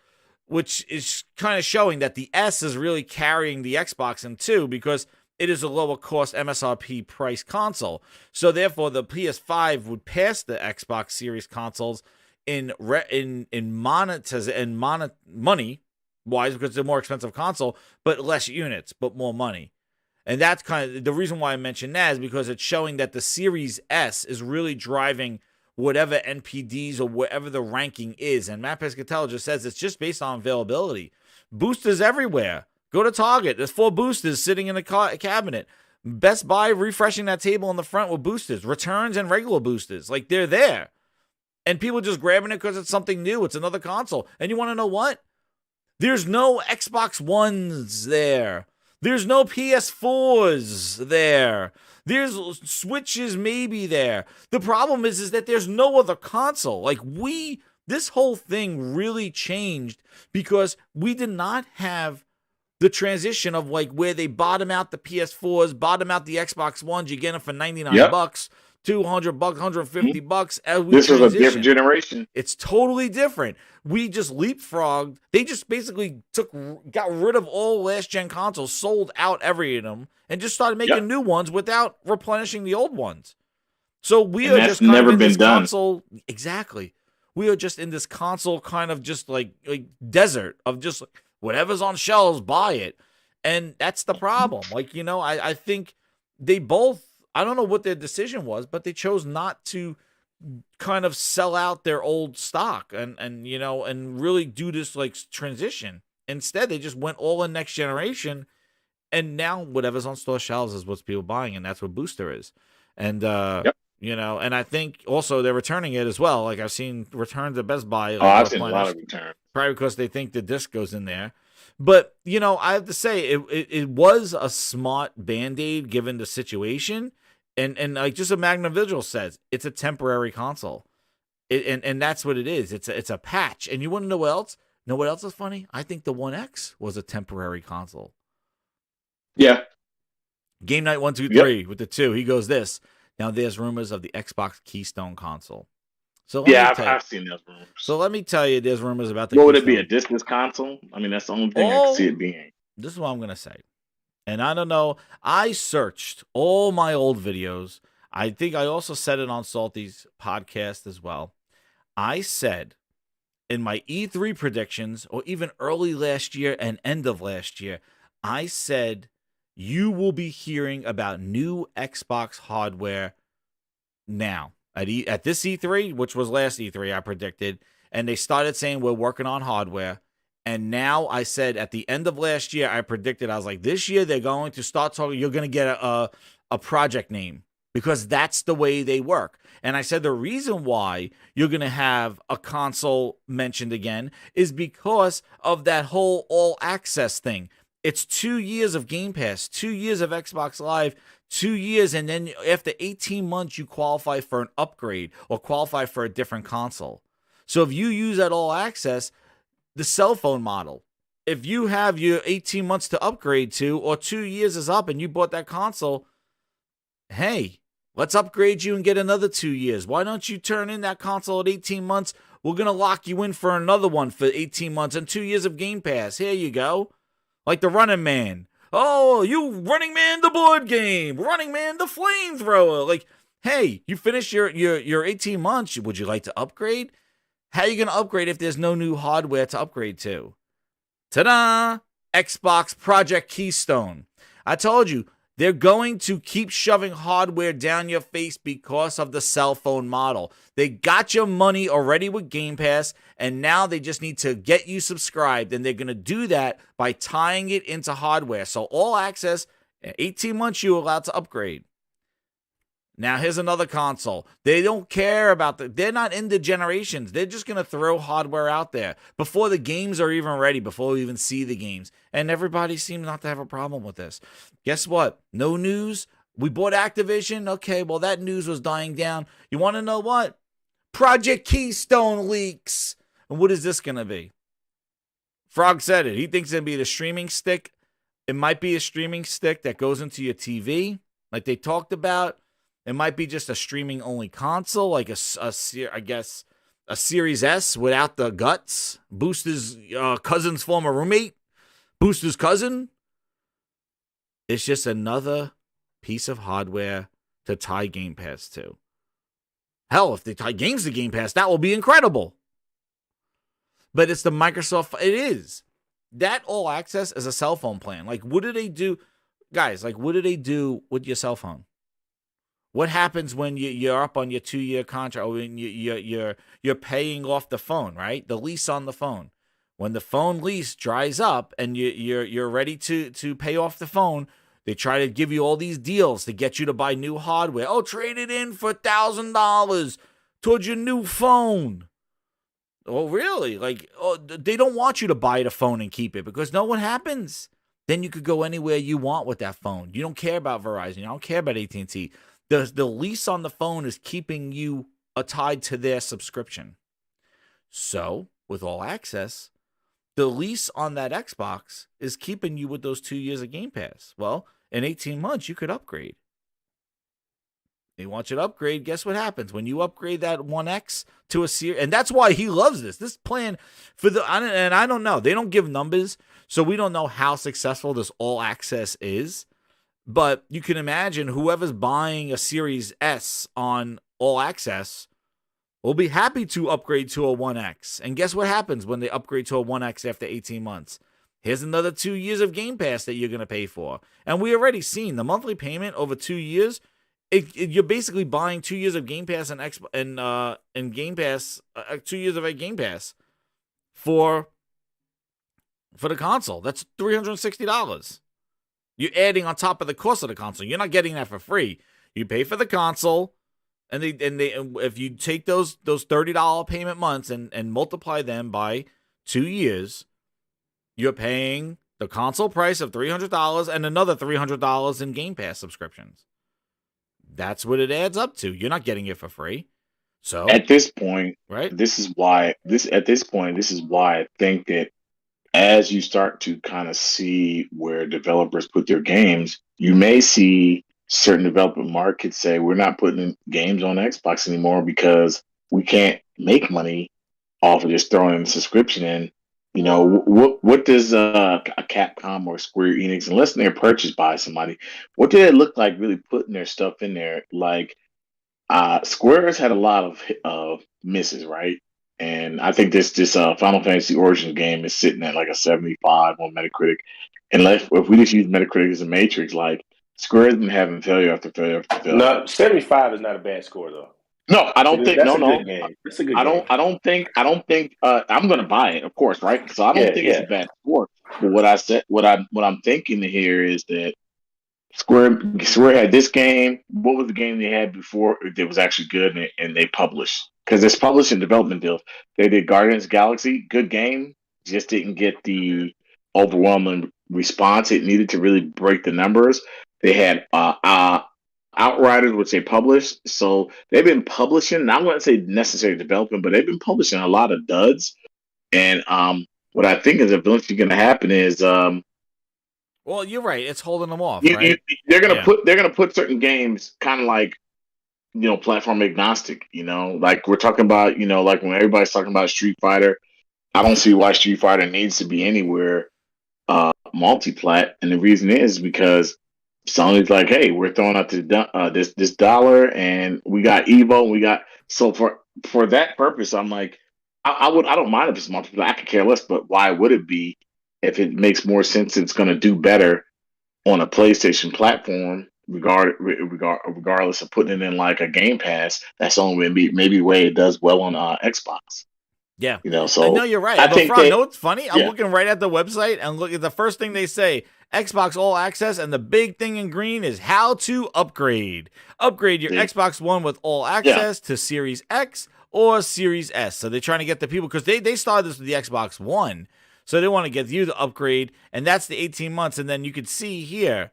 which is kind of showing that the S is really carrying the Xbox in 2 because it is a lower cost MSRP price console. So therefore, the PS5 would pass the Xbox Series consoles in money wise because it's a more expensive console, but less units, but more money. And that's kind of the reason why I mentioned that, is because it's showing that the Series S is really driving whatever NPDs or whatever the ranking is. And Matt Piscatella just says it's just based on availability. Boosters everywhere. Go to Target. There's 4 boosters sitting in a cabinet. Best Buy refreshing that table in the front with boosters. Returns and regular boosters. Like, they're there. And people just grabbing it because it's something new. It's another console. And you want to know what? There's no Xbox Ones there. There's no PS4s there. There's Switches maybe there. The problem is that there's no other console. Like, this whole thing really changed because we did not have the transition of like where they bottom out the PS4s, bottom out the Xbox Ones, you get them for $99, $200, $150 as we This was a transition. different generation. It's totally different. We just leapfrogged. They just basically got rid of all last gen consoles, sold out every of them, and just started making new ones without replenishing the old ones. So we are just kind of in this console. Exactly. We are just in this console kind of just like desert of just whatever's on shelves, buy it. And that's the problem. Like, you know, I think they both, I don't know what their decision was, but they chose not to kind of sell out their old stock and you know, and really do this like transition. Instead, they just went all in next generation, and now whatever's on store shelves is what's people buying, and that's what Booster is. And you know, and I think also they're returning it as well. Like I've seen returns at Best Buy. I've seen a lot of returns. Probably because they think the disc goes in there. But, you know, I have to say it was a smart Band-Aid given the situation. And like just a Magnum Visual says, it's a temporary console. And that's what it is. It's a patch. And you want to know what else? Know what else is funny? I think the One X was a temporary console. Yeah. Game Night 123 with the 2. He goes this. Now there's rumors of the Xbox Keystone console. So I've seen those rumors. So let me tell you, there's rumors about the. What would it be? A discless console? I mean, that's the only thing I can see it being. This is what I'm gonna say, and I don't know. I searched all my old videos. I think I also said it on Salty's podcast as well. I said in my E3 predictions, or even early last year and end of last year, I said you will be hearing about new Xbox hardware now. At this E3, which was last E3, I predicted, and they started saying we're working on hardware. And now I said at the end of last year, I predicted, I was like, this year they're going to start talking, you're going to get a project name because that's the way they work. And I said the reason why you're going to have a console mentioned again is because of that whole all access thing. It's 2 years of Game Pass, 2 years of Xbox Live, 2 years, and then after 18 months, you qualify for an upgrade or qualify for a different console. So if you use that all access, the cell phone model, if you have your 18 months to upgrade to, or 2 years is up and you bought that console, hey, let's upgrade you and get another 2 years. Why don't you turn in that console at 18 months? We're going to lock you in for another one for 18 months and 2 years of Game Pass. Here you go. Like the Running Man. Oh, you Running Man the board game. Running Man the flamethrower. Like, hey, you finished your 18 months. Would you like to upgrade? How are you going to upgrade if there's no new hardware to upgrade to? Ta-da! Xbox Project Keystone. I told you, they're going to keep shoving hardware down your face because of the cell phone model. They got your money already with Game Pass, and now they just need to get you subscribed, and they're going to do that by tying it into hardware. So all access, 18 months you're allowed to upgrade. Now here's another console. They don't care about they're not into generations. They're just going to throw hardware out there before the games are even ready, before we even see the games. And everybody seems not to have a problem with this. Guess what? No news. We bought Activision. Okay, well, that news was dying down. You want to know what? Project Keystone leaks. And what is this going to be? Frog said it. He thinks it's going to be the streaming stick. It might be a streaming stick that goes into your TV, like they talked about. It might be just a streaming-only console, like I guess a Series S without the guts. Booster's cousin's former roommate. Booster's cousin. It's just another piece of hardware to tie Game Pass to. Hell, if they tie games to Game Pass, that will be incredible. But it's the Microsoft. It is. That all access is a cell phone plan. Like, what do they do? Guys, like, what do they do with your cell phone? What happens when you're up on your 2-year contract, or when you're paying off the phone, right? The lease on the phone. When the phone lease dries up and you're ready to pay off the phone, they try to give you all these deals to get you to buy new hardware. Oh, trade it in for $1,000 towards your new phone. Oh, really? Like, oh, they don't want you to buy the phone and keep it because know what happens? Then you could go anywhere you want with that phone. You don't care about Verizon. You don't care about AT&T. The lease on the phone is keeping you tied to their subscription. So, with all access, the lease on that Xbox is keeping you with those 2 years of Game Pass. Well, in 18 months, you could upgrade. They want you to upgrade. Guess what happens when you upgrade that One X to a series? And that's why he loves this. This plan for and I don't know. They don't give numbers, so we don't know how successful this all access is. But you can imagine whoever's buying a Series S on all access will be happy to upgrade to a One X. And guess what happens when they upgrade to a One X after 18 months? Here's another 2 years of Game Pass that you're going to pay for. And we already seen the monthly payment over 2 years. You're basically buying 2 years of Game Pass and Game Pass, 2 years of a Game Pass for the console. That's $360. You're adding on top of the cost of the console. You're not getting that for free. You pay for the console, and if you take those $30 payment months and multiply them by 2 years, you're paying the console price of $300 and another $300 in Game Pass subscriptions. That's what it adds up to. You're not getting it for free. So at this point, right? This is why I think that as you start to kind of see where developers put their games, you may see certain development markets say we're not putting games on Xbox anymore because we can't make money off of just throwing a subscription in. You know, what does a Capcom or Square Enix, unless they're purchased by somebody, what did it look like really putting their stuff in there? Like, Square's had a lot of misses, right? And I think this Final Fantasy Origins game is sitting at like a 75 on Metacritic. And if we just use Metacritic as a matrix, like Square's been having failure after failure after failure. No, 75 is not a bad score though. No, I don't think. That's No, a no. good game. That's a good I game. don't think. I'm going to buy it, of course, right? So I don't think it's a bad score. But what I'm thinking here is that Square had this game. What was the game they had before that was actually good and they published? Because it's published in development deals. They did Guardians of the Galaxy, good game, just didn't get the overwhelming response it needed to really break the numbers. They had Outriders, which they published. So they've been publishing, and I wouldn't say necessarily developing, but they've been publishing a lot of duds. And what I think is eventually going to happen is, well, you're right. It's holding them off. Right? They're gonna put certain games kind of like, platform agnostic. Like we're talking about, like when everybody's talking about Street Fighter, I don't see why Street Fighter needs to be anywhere multi-plat, and the reason is because Sony's like, hey, we're throwing out this dollar, and we got Evo, and we got for that purpose. I'm like, I don't mind if it's multi-plat. I could care less, but why would it be if it makes more sense? It's going to do better on a PlayStation platform, regardless of putting it in like a Game Pass. That's only maybe the way it does well on Xbox. Yeah. So I know you're right. I think you know what's funny? I'm looking right at the website and look at the first thing they say, Xbox All Access, and the big thing in green is how to upgrade. Upgrade your Xbox One with All Access to Series X or Series S. So they're trying to get the people, because they started this with the Xbox One. So they want to get you the upgrade, and that's the 18 months. And then you could see here,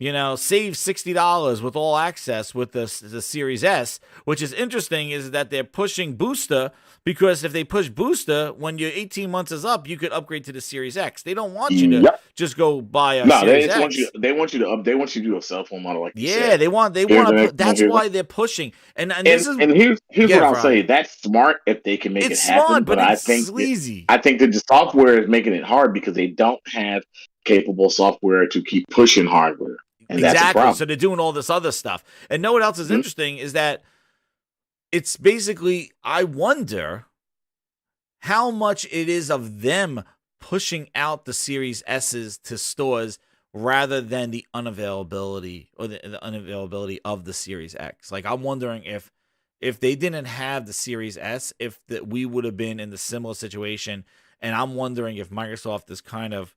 save $60 with All Access with the Series S, which is interesting is that they're pushing Booster, because if they push Booster, when your 18 months is up, you could upgrade to the Series X. They don't want you to just go buy a Series X. They want you to do a cell phone model like they want to. That's why they're pushing. And here's what I'll say. That's smart if they can make it happen. Smart, but I it's think sleazy. I think that the software is making it hard because they don't have capable software to keep pushing hardware. And exactly. That's a problem. So they're doing all this other stuff. And know what else is interesting is that it's basically, I wonder how much it is of them pushing out the Series S's to stores rather than the unavailability or the unavailability of the Series X. Like, I'm wondering if they didn't have the Series S, we would have been in the similar situation. And I'm wondering if Microsoft is kind of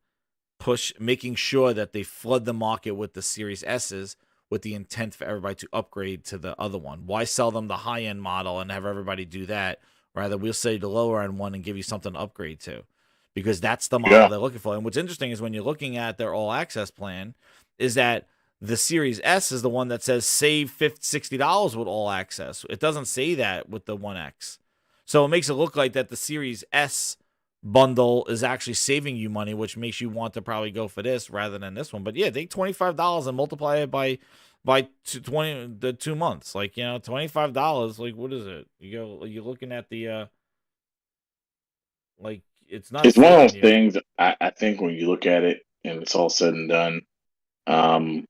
making sure that they flood the market with the Series S's with the intent for everybody to upgrade to the other one. Why sell them the high-end model and have everybody do that? Rather, we'll say the lower-end one and give you something to upgrade to, because that's the model they're looking for. And what's interesting is when you're looking at their all-access plan is that the Series S is the one that says save $60 with all access. It doesn't say that with the One X. So it makes it look like that the Series S bundle is actually saving you money, which makes you want to probably go for this rather than this one. But yeah, take $25 and multiply it by 2 months. Like, $25. Like, what is it? You're looking at the like, it's not. It's one of those things. I think when you look at it and it's all said and done, $600.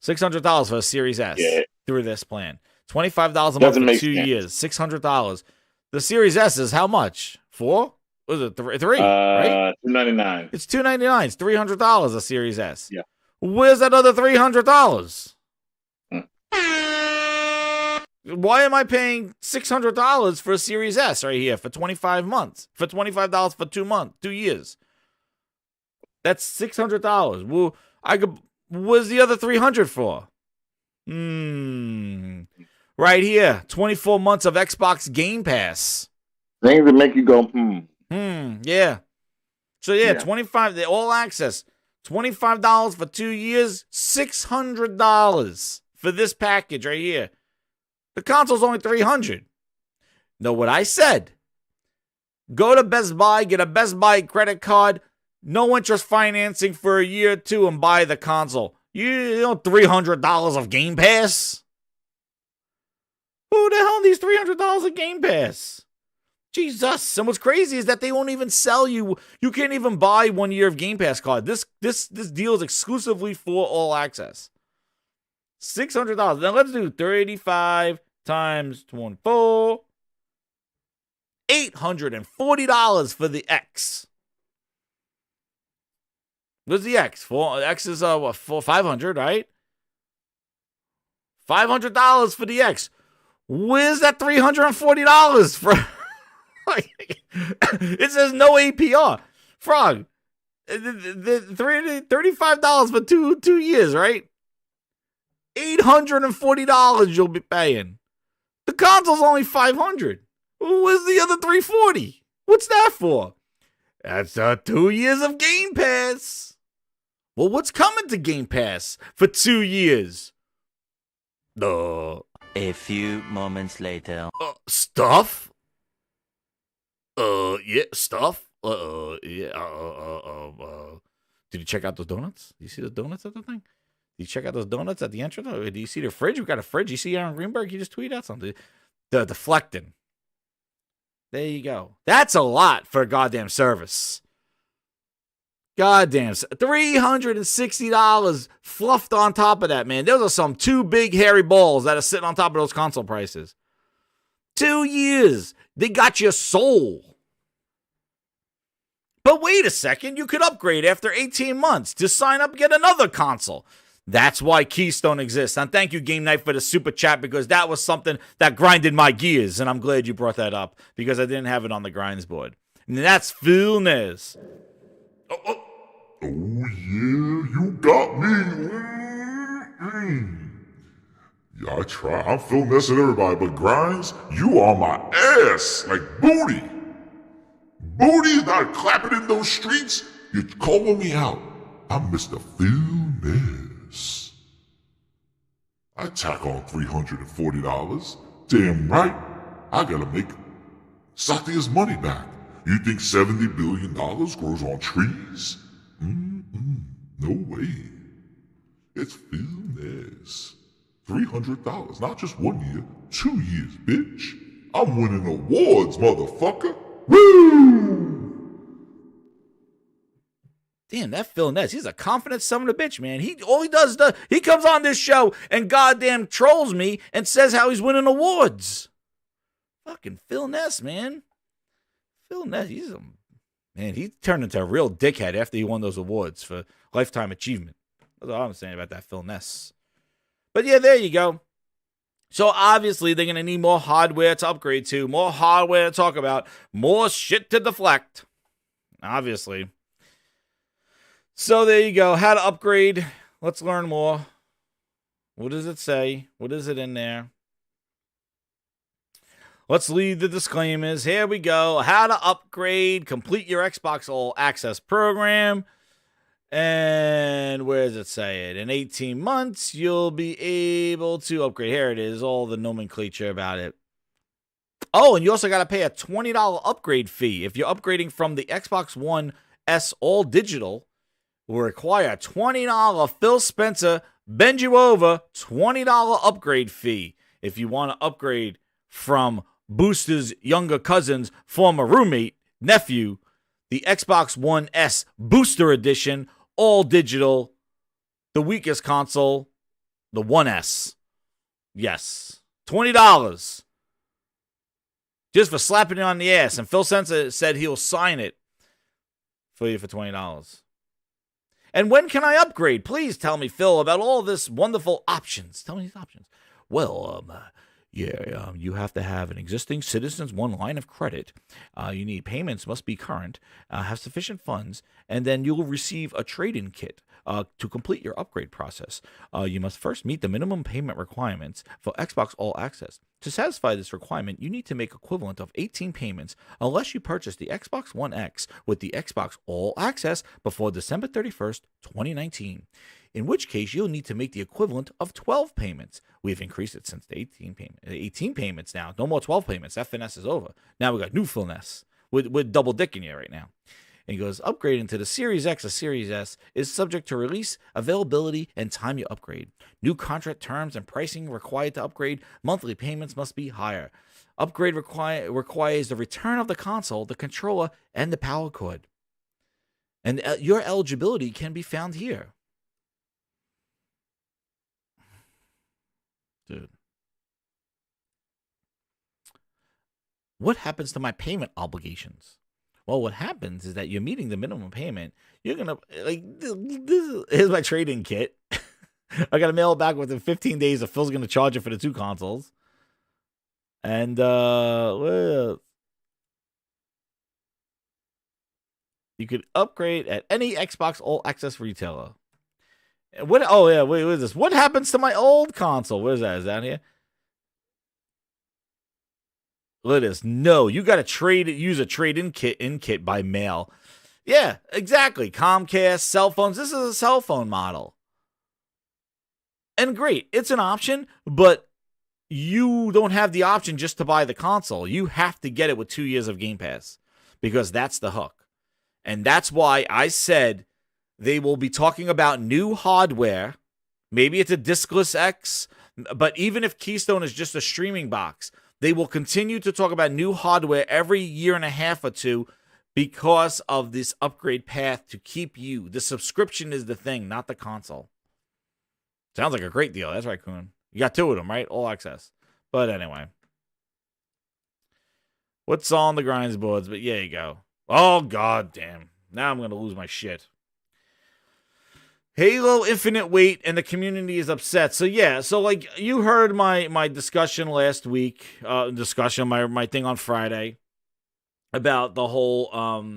$600 for a Series S through this plan. $25 a month for 2 years. $600. The Series S is how much? 4? Was it 3? Right? $299. It's $299. It's $300 a Series S. Yeah. Where's that other $300? Why am I paying $600 for a Series S right here for 25 months? For $25 for 2 years. That's $600. Well, what's the other $300 for? Right here, 24 months of Xbox Game Pass. Things that make you go, yeah. So yeah, 25, all access. $25 for 2 years, $600 for this package right here. The console's only $300. Know what I said? Go to Best Buy, get a Best Buy credit card, no interest financing for a year or two, and buy the console. You know, $300 of Game Pass? Who the hell needs $300 of Game Pass? Jesus. And what's crazy is that they won't even sell you. You can't even buy 1 year of Game Pass card. This deal is exclusively for all access. $600. Now let's do 35 times 24. $840 for the X. What's the X? X is what, 500, right? $500 for the X. Where's that $340 for? It says no APR. Frog. $35 for two years, right? $840 you'll be paying. The console's only $500. Where's the other $340? What's that for? That's 2 years of Game Pass. Well, what's coming to Game Pass for 2 years? A few moments later. Stuff? Yeah, stuff. Yeah. Did you check out those donuts? Do you see those donuts at the thing? Did you check out those donuts at the entrance? Do you see the fridge? We got a fridge. You see Aaron Greenberg? He just tweeted out something. The deflecting. There you go. That's a lot for a goddamn service. Goddamn. $360 fluffed on top of that, man. Those are some 2 big hairy balls that are sitting on top of those console prices. 2 years. They got your soul. But wait a second. You could upgrade after 18 months to sign up and get another console. That's why Keystone exists. And thank you, Game Night, for the super chat, because that was something that grinded my gears. And I'm glad you brought that up because I didn't have it on the grinds board. And that's Phil Nez. Oh yeah, you got me. Yeah, I try. I'm Phil Ness and everybody, but Grinds, you are my ass, like booty. Booty's not clapping in those streets. You're calling me out. I'm Mr. Phil Ness. I tack on $340. Damn right. I gotta make Satya's money back. You think $70 billion grows on trees? No way. It's Phil Ness. $300, not just 1 year, 2 years, bitch. I'm winning awards, motherfucker. Woo! Damn, that Phil Ness, he's a confident son of a bitch, man. All he does, he comes on this show and goddamn trolls me and says how he's winning awards. Fucking Phil Ness, man. Phil Ness, he turned into a real dickhead after he won those awards for Lifetime Achievement. That's all I'm saying about that Phil Ness. But yeah, there you go. So obviously they're going to need more hardware to upgrade to, more hardware to talk about, more shit to deflect. Obviously. So there you go. How to upgrade. Let's learn more. What does it say? What is it in there? Let's leave the disclaimers. Here we go. How to upgrade. Complete your Xbox All Access program. And where does it say it? In 18 months, you'll be able to upgrade. Here it is. All the nomenclature about it. Oh, and you also got to pay a $20 upgrade fee. If you're upgrading from the Xbox One S all digital, will require a $20 Phil Spencer bend you over $20 upgrade fee. If you want to upgrade from Booster's younger cousin's former roommate, nephew, the Xbox One S Booster Edition, all digital, the weakest console, the One S. Yes, $20. Just for slapping it on the ass. And Phil Spencer said he'll sign it for you for $20. And when can I upgrade? Please tell me, Phil, about all this wonderful options. Tell me these options. Well, you have to have an existing Citizens One line of credit. You need payments must be current, have sufficient funds, and then you'll receive a trade-in kit to complete your upgrade process. You must first meet the minimum payment requirements for Xbox All Access. To satisfy this requirement, you need to make equivalent of 18 payments unless you purchase the Xbox One X with the Xbox All Access before December 31st, 2019. In which case, you'll need to make the equivalent of 12 payments. We've increased it since the 18 payments now. No more 12 payments. That finesse is over. Now we got new finesse. We're double dicking you right now. And he goes, upgrading to the Series X or Series S is subject to release, availability, and time you upgrade. New contract terms and pricing required to upgrade. Monthly payments must be higher. Upgrade requires the return of the console, the controller, and the power cord. And your eligibility can be found here. Dude. What happens to my payment obligations? Well, what happens is that you're meeting the minimum payment. You're going to, here's my trade-in kit. I got to mail it back within 15 days, or Phil's going to charge you for the two consoles. And, well, you could upgrade at any Xbox All Access retailer. What? Oh, yeah, wait, what is this? What happens to my old console? What is that? Is that here? Look at this. No, you got to use a trade-in kit by mail. Yeah, exactly. Comcast, cell phones. This is a cell phone model. And great, it's an option, but you don't have the option just to buy the console. You have to get it with 2 years of Game Pass because that's the hook. And that's why I said they will be talking about new hardware. Maybe it's a Diskless X, but even if Keystone is just a streaming box, they will continue to talk about new hardware every year and a half or two because of this upgrade path to keep you. The subscription is the thing, not the console. Sounds like a great deal. That's right, Kuhn. You got two of them, right? All access. But anyway. What's on the grinds boards? But yeah, you go. Oh, god damn. Now I'm going to lose my shit. Halo Infinite wait and the community is upset. So yeah, so like you heard my discussion last week, my thing on Friday about the whole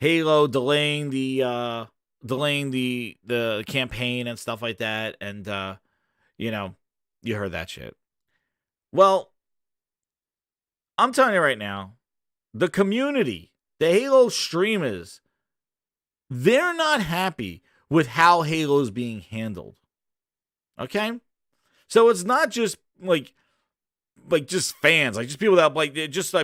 Halo delaying the campaign and stuff like that, and you heard that shit. Well, I'm telling you right now, the community, the Halo streamers, they're not happy with how Halo's being handled. Okay? So it's not just like just fans, like just people that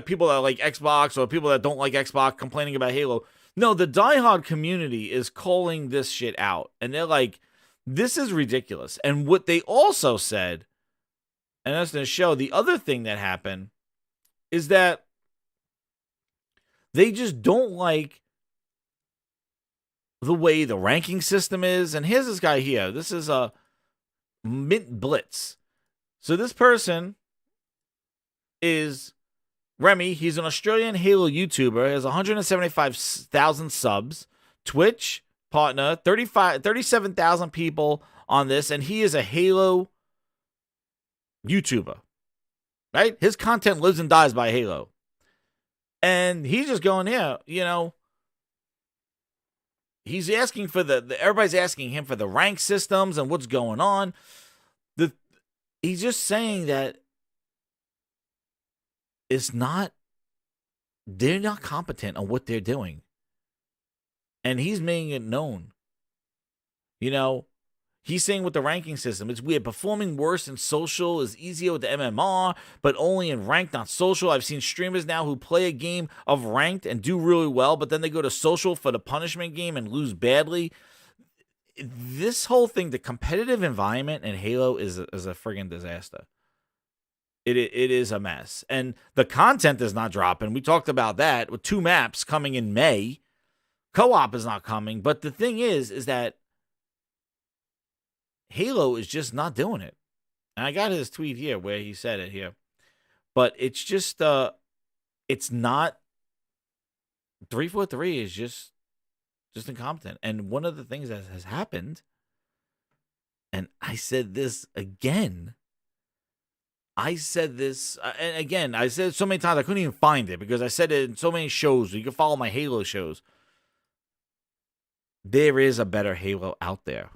people that like Xbox or people that don't like Xbox complaining about Halo. No, the diehard community is calling this shit out. And they're like, this is ridiculous. And what they also said, and that's going to show the other thing that happened, is that they just don't like the way the ranking system is. And here's this guy here. This is a Mint Blitz. So this person is Remy. He's an Australian Halo YouTuber. He has 175,000 subs. Twitch partner, 37,000 people on this. And he is a Halo YouTuber. Right? His content lives and dies by Halo. And he's just going, yeah, he's asking for everybody's asking him for the rank systems and what's going on. He's just saying that they're not competent on what they're doing. And he's making it known. He's saying with the ranking system, it's weird. Performing worse in social is easier with the MMR, but only in ranked, not social. I've seen streamers now who play a game of ranked and do really well, but then they go to social for the punishment game and lose badly. This whole thing, the competitive environment in Halo is a friggin' disaster. It is a mess. And the content is not dropping. We talked about that with 2 maps coming in May. Co-op is not coming. But the thing is that Halo is just not doing it. And I got his tweet here where he said it here. But it's just, it's not, 343 is just incompetent. And one of the things that has happened, and I said this again, and again, I said it so many times I couldn't even find it because I said it in so many shows. You can follow my Halo shows. There is a better Halo out there.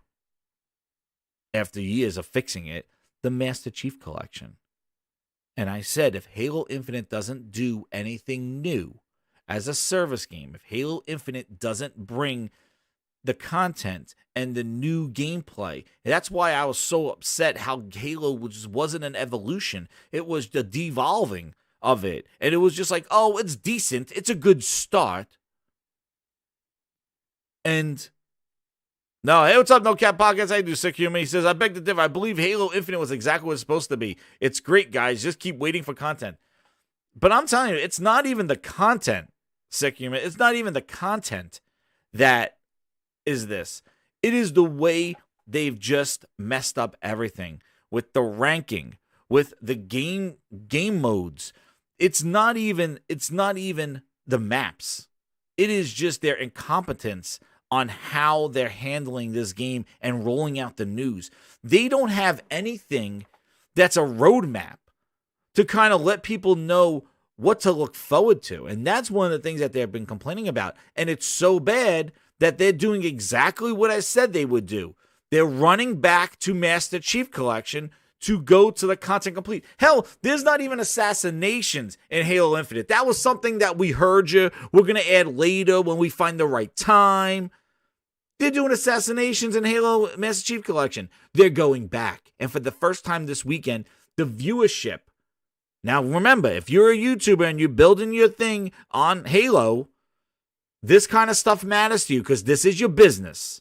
After years of fixing it, the Master Chief Collection. And I said, if Halo Infinite doesn't do anything new as a service game, if Halo Infinite doesn't bring the content and the new gameplay, that's why I was so upset how Halo just wasn't an evolution. It was the devolving of it. And it was just like, oh, it's decent. It's a good start. And no, hey, what's up, No Cap Podcast? I do Sick Human. He says, I beg to differ. I believe Halo Infinite was exactly what it's supposed to be. It's great, guys. Just keep waiting for content. But I'm telling you, it's not even the content, Sick Human. It's not even the content that is this. It is the way they've just messed up everything with the ranking, with the game modes. It's not even the maps. It is just their incompetence on how they're handling this game and rolling out the news. They don't have anything that's a roadmap to kind of let people know what to look forward to. And that's one of the things that they've been complaining about. And it's so bad that they're doing exactly what I said they would do. They're running back to Master Chief Collection to go to the content complete. Hell, there's not even assassinations in Halo Infinite. That was something that we heard you. We're going to add later when we find the right time. They're doing assassinations in Halo Master Chief Collection. They're going back. And for the first time this weekend, the viewership. Now, remember, if you're a YouTuber and you're building your thing on Halo, this kind of stuff matters to you because this is your business.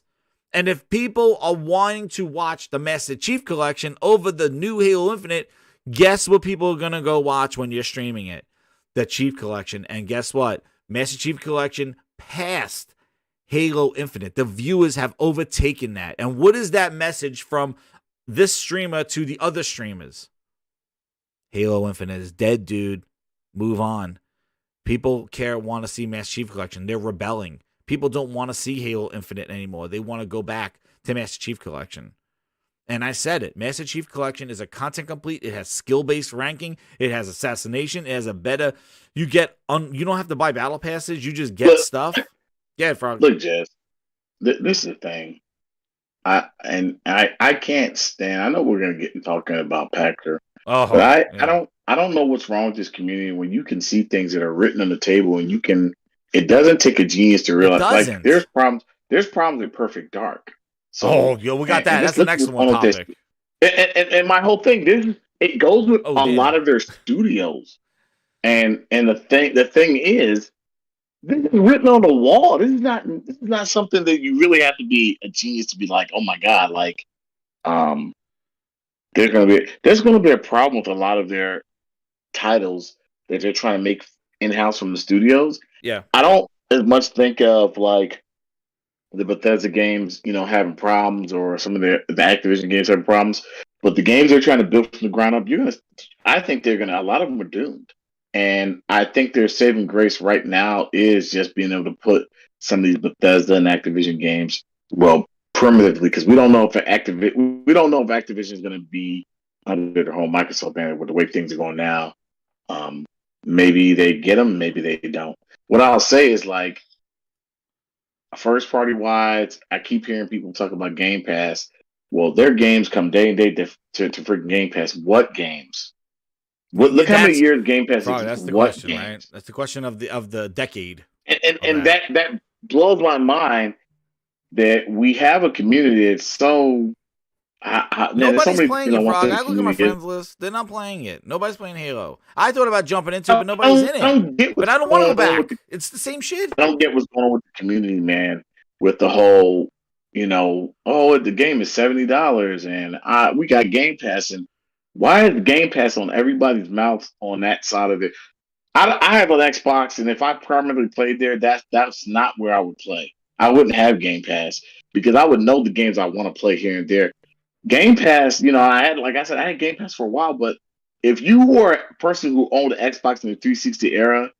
And if people are wanting to watch the Master Chief Collection over the new Halo Infinite, guess what people are going to go watch when you're streaming it? The Chief Collection. And guess what? Master Chief Collection passed Halo Infinite. The viewers have overtaken that. And what is that message from this streamer to the other streamers? Halo Infinite is dead, dude. Move on. People want to see Master Chief Collection. They're rebelling. People don't want to see Halo Infinite anymore. They want to go back to Master Chief Collection. And I said it. Master Chief Collection is a content complete. It has skill-based ranking. It has assassination. It has a better... You don't have to buy battle passes. You just get stuff. Yeah, Frog. Look, Jess, this is the thing. I can't stand. I know we're gonna get talking about Packer, but I don't know what's wrong with this community when you can see things that are written on the table and you can. It doesn't take a genius to realize. Like there's problems. There's problems with Perfect Dark. So, we got that. That's the next one topic. And my whole thing, it goes with a lot of their studios, and the thing is. This is written on the wall. This is not something that you really have to be a genius to be like, oh my god, like, there's gonna be a problem with a lot of their titles that they're trying to make in house from the studios. Yeah, I don't as much think of like the Bethesda games, having problems, or some of the Activision games having problems. But the games they're trying to build from the ground up, I think a lot of them are doomed. And I think their saving grace right now is just being able to put some of these Bethesda and Activision games, well, primitively, because we don't know if Activision is going to be under their whole Microsoft banner with the way things are going now. Maybe they get them, maybe they don't. What I'll say is like, first party wise, I keep hearing people talk about Game Pass. Well, their games come day and day to freaking Game Pass. What games? Look how many years Game Pass is. That's the question, games? Right? That's the question of the decade. And that blows my mind that we have a community that's so There's so Nobody's many playing things I it, want Frog. to I look at my communicate. friends list. They're not playing it. Nobody's playing Halo. I thought about jumping into it, but I nobody's in don't, it. I don't get But what's I don't want to go going on with back. It's the same shit. I don't get what's going on with the community, man. With the whole, oh, the game is $70 and we got Game Pass, and why is Game Pass on everybody's mouth on that side of it? I have an Xbox, and if I primarily played there, that's not where I would play. I wouldn't have Game Pass because I would know the games I want to play here and there. Game Pass, like I said, I had Game Pass for a while, but if you were a person who owned an Xbox in the 360 era,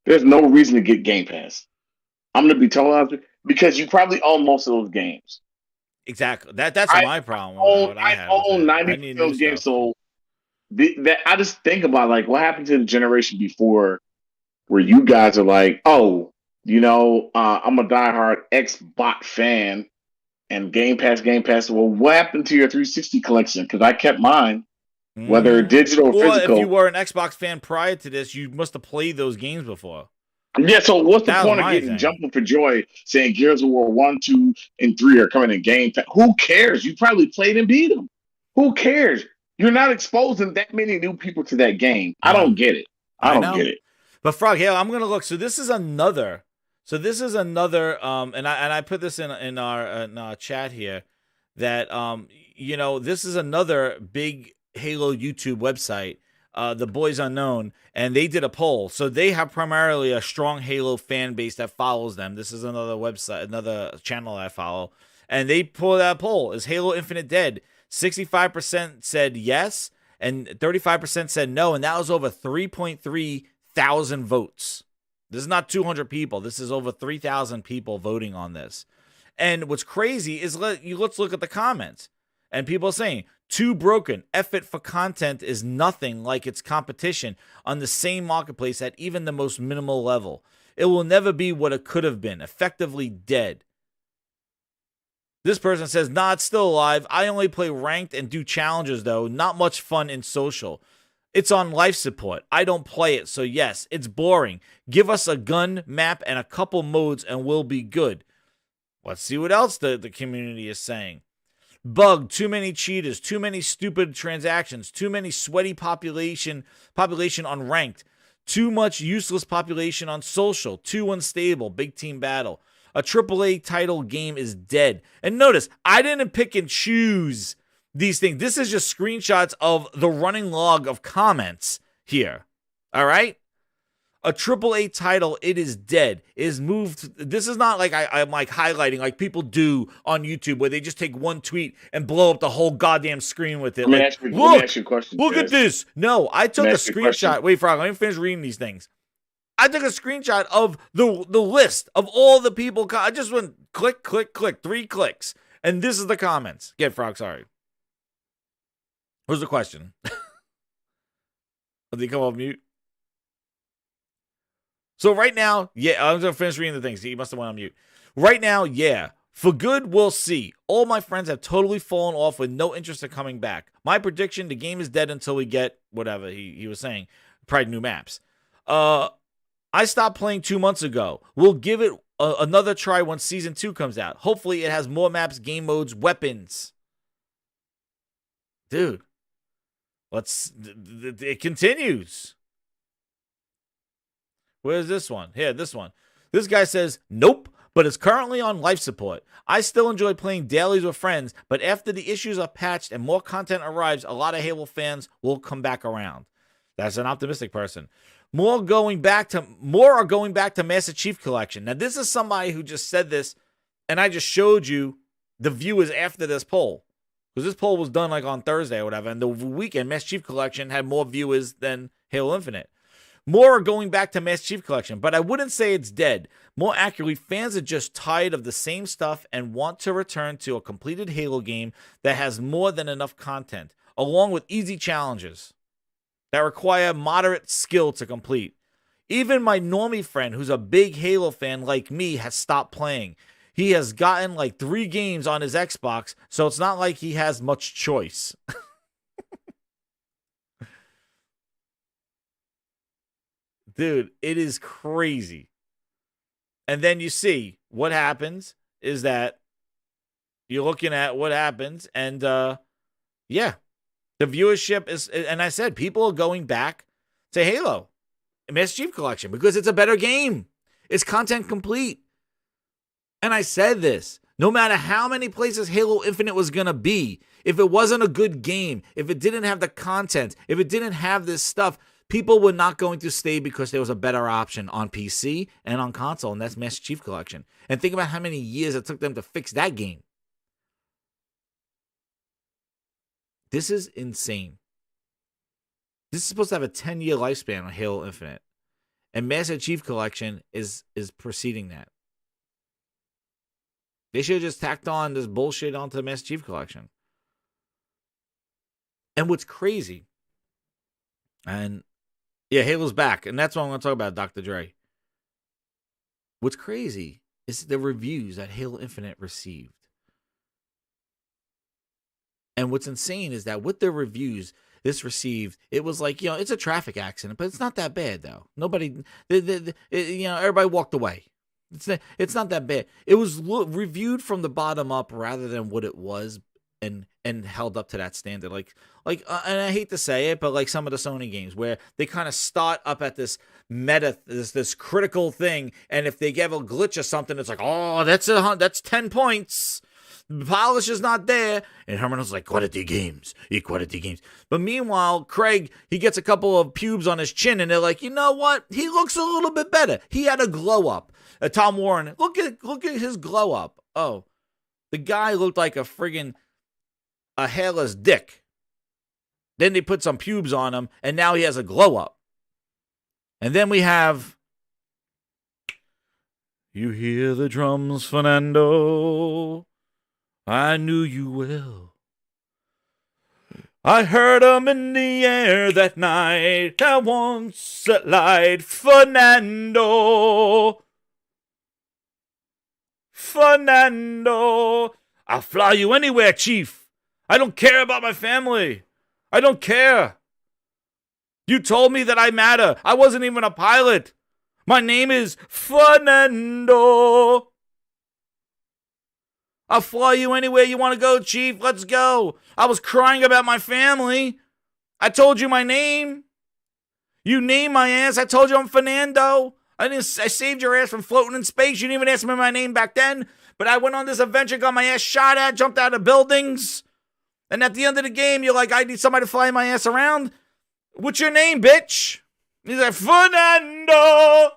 there's no reason to get Game Pass. I'm gonna be totally honest with you, because you probably own most of those games. Exactly. That's I my problem. What I I have own with it. I 90% need of new those games, stuff. so that I just think about like what happened to the generation before, where you guys are like, oh, I'm a diehard Xbox fan and Game Pass. Well, what happened to your 360 collection? Because I kept mine, whether digital or Or if you physical. were an Xbox fan prior to this, you must have played those games before. Yeah, so what's the That was point of my getting thing. jumping for joy saying Gears of War 1, 2, and 3 are coming in Game Pass? Who cares? You probably played and beat them. Who cares? You're not exposing that many new people to that game. I don't get it. I don't get it. But Frog, here I'm gonna look. So this is another. And I put this in our chat here that this is another big Halo YouTube website, the Boys Unknown, and they did a poll. So they have primarily a strong Halo fan base that follows them. This is another website, another channel I follow, and they pulled that poll: is Halo Infinite dead? 65% said yes, and 35% said no, and that was over 3.3 thousand votes. This is not 200 people. This is over 3,000 people voting on this. And what's crazy is let's look at the comments. And people are saying, too broken. Effort for content is nothing like its competition on the same marketplace at even the most minimal level. It will never be what it could have been. Effectively dead. This person says, nah, it's still alive. I only play ranked and do challenges, though. Not much fun in social. It's on life support. I don't play it, so yes, it's boring. Give us a gun, map, and a couple modes, and we'll be good. Let's see what else the community is saying. Bug, too many cheaters, too many stupid transactions, too many sweaty population on ranked, too much useless population on social, too unstable, big team battle. A AAA title game is dead. And notice, I didn't pick and choose these things. This is just screenshots of the running log of comments here. All right? A AAA title, it is dead. It is moved. This is not like I'm like highlighting like people do on YouTube where they just take one tweet and blow up the whole goddamn screen with it. Let me ask you a question. Look at this. No, I took a screenshot. Wait, Frog, let me finish reading these things. I took a screenshot of the list of all the people. I just went click, click, click, 3 clicks. And this is the comments. Get Frog, sorry. What's the question? Did he come off mute? So right now, yeah, I'm going to finish reading the things. He must have went on mute. Right now, yeah. For good, we'll see. All my friends have totally fallen off with no interest in coming back. My prediction, the game is dead until we get whatever he was saying. Probably new maps. I stopped playing 2 months ago. We'll give it another try once Season 2 comes out. Hopefully it has more maps, game modes, weapons. Dude. It continues. Where's this one? Here, this one. This guy says, nope, but it's currently on life support. I still enjoy playing dailies with friends, but after the issues are patched and more content arrives, a lot of Halo fans will come back around. That's an optimistic person. More are going back to Master Chief Collection. Now, this is somebody who just said this, and I just showed you the viewers after this poll. Because this poll was done like on Thursday or whatever, and the weekend, Master Chief Collection had more viewers than Halo Infinite. More are going back to Master Chief Collection, but I wouldn't say it's dead. More accurately, fans are just tired of the same stuff and want to return to a completed Halo game that has more than enough content, along with easy challenges that require moderate skill to complete. Even my normie friend, who's a big Halo fan like me, has stopped playing. He has gotten like 3 games on his Xbox, so it's not like he has much choice. Dude, it is crazy. And then you see what happens is that you're looking at what happens, and Yeah. The viewership is, and I said, people are going back to Halo Master Chief Collection because it's a better game. It's content complete. And I said this, no matter how many places Halo Infinite was going to be, if it wasn't a good game, if it didn't have the content, if it didn't have this stuff, people were not going to stay because there was a better option on PC and on console, and that's Master Chief Collection. And think about how many years it took them to fix that game. This is insane. This is supposed to have a 10-year lifespan on Halo Infinite. And Master Chief Collection is preceding that. They should have just tacked on this bullshit onto the Master Chief Collection. And what's crazy, and yeah, Halo's back, and that's what I'm going to talk about, Dr. Dre. What's crazy is the reviews that Halo Infinite received. And what's insane is that with the reviews this received, it was like, it's a traffic accident, but it's not that bad, though. Nobody, everybody walked away. It's not that bad. It was reviewed from the bottom up rather than what it was and held up to that standard. And I hate to say it, but like some of the Sony games where they kind of start up at this meta, this critical thing, and if they get a glitch or something, it's like, oh, that's 10 points. The polish is not there. And Herman was like, quality games. But meanwhile, Craig, he gets a couple of pubes on his chin, and they're like, you know what? He looks a little bit better. He had a glow up. Tom Warren, look at his glow up. Oh, the guy looked like a hairless dick. Then they put some pubes on him, and now he has a glow up. And then we have, you hear the drums, Fernando. I knew you well. I heard 'em in the air that night. I once at light, Fernando. I'll fly you anywhere, Chief. I don't care about my family. I don't care. You told me that I matter. I wasn't even a pilot. My name is Fernando. I'll fly you anywhere you want to go, Chief. Let's go. I was crying about my family. I told you my name. You named my ass. I told you I'm Fernando. I saved your ass from floating in space. You didn't even ask me my name back then. But I went on this adventure, got my ass shot at, jumped out of buildings. And at the end of the game, you're like, I need somebody to fly my ass around. What's your name, bitch? He's like, Fernando.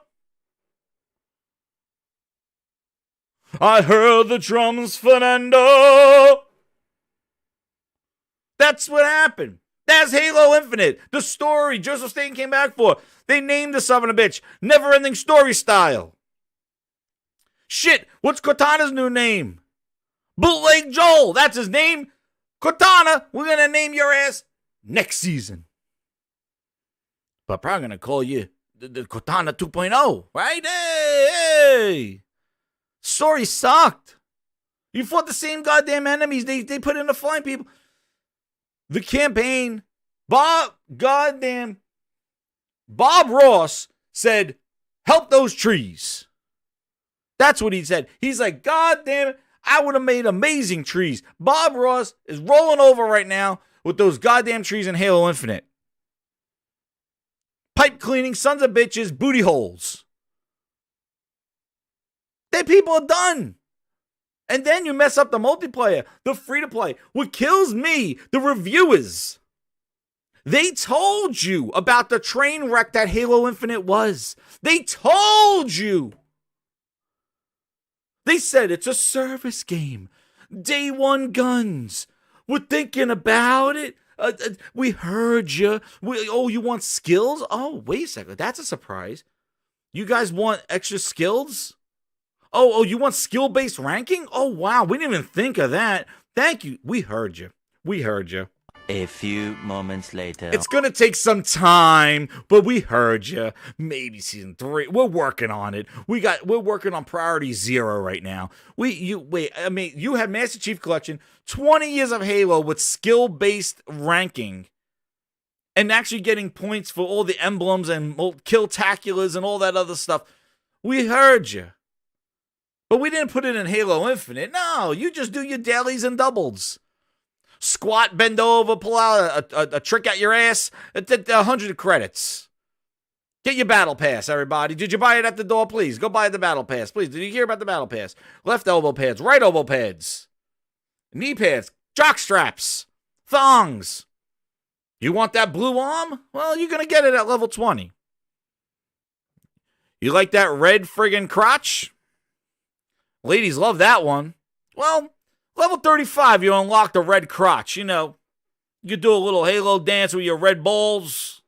I heard the drums, Fernando. That's what happened. That's Halo Infinite. The story Joseph Staten came back for. They named the son of a bitch. Never-ending story style. Shit, what's Cortana's new name? Bootleg Joel. That's his name. Cortana, we're going to name your ass next season. But probably going to call you the Cortana 2.0, right? Hey! Story sucked. You fought the same goddamn enemies they put in the flying people. The campaign, Bob Ross said, help those trees. That's what he said. He's like, God damn it, I would have made amazing trees. Bob Ross is rolling over right now with those goddamn trees in Halo Infinite. Pipe cleaning, sons of bitches, booty holes. That people are done. And then you mess up the multiplayer, the free-to-play. What kills me, the reviewers. They told you about the train wreck that Halo Infinite was. They told you. They said it's a service game. Day one guns. We're thinking about it. We heard you. You want skills? Oh, wait a second. That's a surprise. You guys want extra skills? Oh, you want skill-based ranking? Oh, wow. We didn't even think of that. Thank you. We heard you. A few moments later. It's going to take some time, but we heard you. Maybe season 3. We're working on it. We're working on priority 0 right now. You had Master Chief Collection, 20 years of Halo with skill-based ranking, and actually getting points for all the emblems and kill-taculars and all that other stuff. We heard you. But we didn't put it in Halo Infinite. No, you just do your dailies and doubles. squat, bend over, pull out a trick at your ass. 100 credits. Get your battle pass, everybody. Did you buy it at the door? Please, go buy the battle pass. Please, did you hear about the battle pass? Left elbow pads, right elbow pads, knee pads, jock straps, thongs. You want that blue arm? Well, you're going to get it at level 20. You like that red friggin' crotch? Ladies love that one. Well, level 35, you unlock the red crotch. You know, you could do a little Halo dance with your red balls.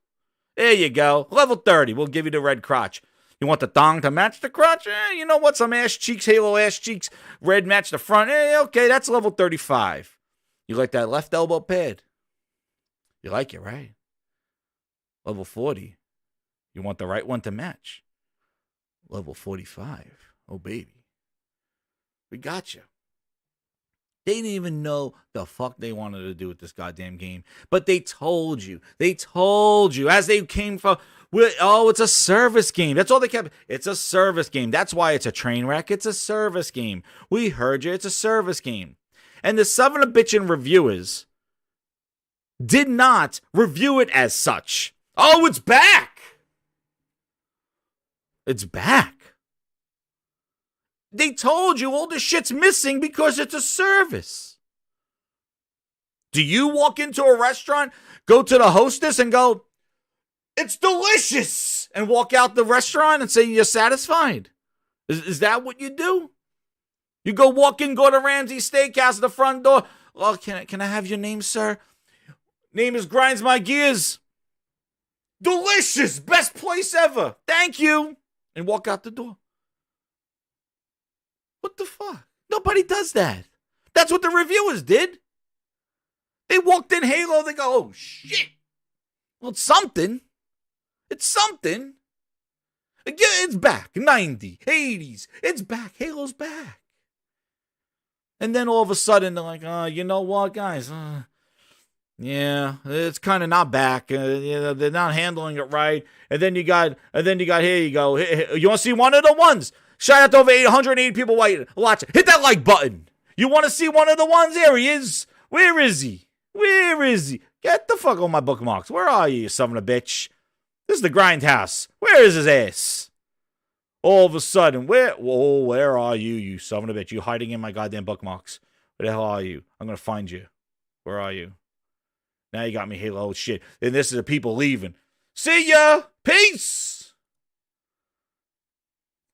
There you go. Level 30, we'll give you the red crotch. You want the thong to match the crotch? You know what? Some ass cheeks, Halo ass cheeks, red match the front. Okay, that's level 35. You like that left elbow pad? You like it, right? Level 40. You want the right one to match? Level 45. Oh, baby. We got you. They didn't even know the fuck they wanted to do with this goddamn game. But they told you. They told you as they came from, oh, it's a service game. That's all they kept. It's a service game. That's why it's a train wreck. It's a service game. We heard you. It's a service game. And the son of a bitchin' reviewers did not review it as such. Oh, it's back. It's back. They told you all the shit's missing because it's a service. Do you walk into a restaurant, go to the hostess and go, it's delicious, and walk out the restaurant and say you're satisfied? Is that what you do? You go walk in, go to Ramsey's Steakhouse at the front door. Oh, can I have your name, sir? Name is Grinds My Gears. Delicious, best place ever. Thank you. And walk out the door. What the fuck? Nobody does that. That's what the reviewers did. They walked in Halo, they go, oh shit. Well, it's something. It's something. Yeah, it's back. 90, 80s. It's back. Halo's back. And then all of a sudden they're like, you know what, guys? Yeah, it's kind of not back. They're not handling it right. And then you got, here you go. You want to see one of the ones? Shout out to over 880 people watching. Hit that like button. You want to see one of the ones? There he is. Where is he? Where is he? Get the fuck on my bookmarks. Where are you son of a bitch? This is the Grindhouse. Where is his ass? All of a sudden, where are you, you son of a bitch? You hiding in my goddamn bookmarks. Where the hell are you? I'm going to find you. Where are you? Now you got me Halo shit. And this is the people leaving. See ya. Peace.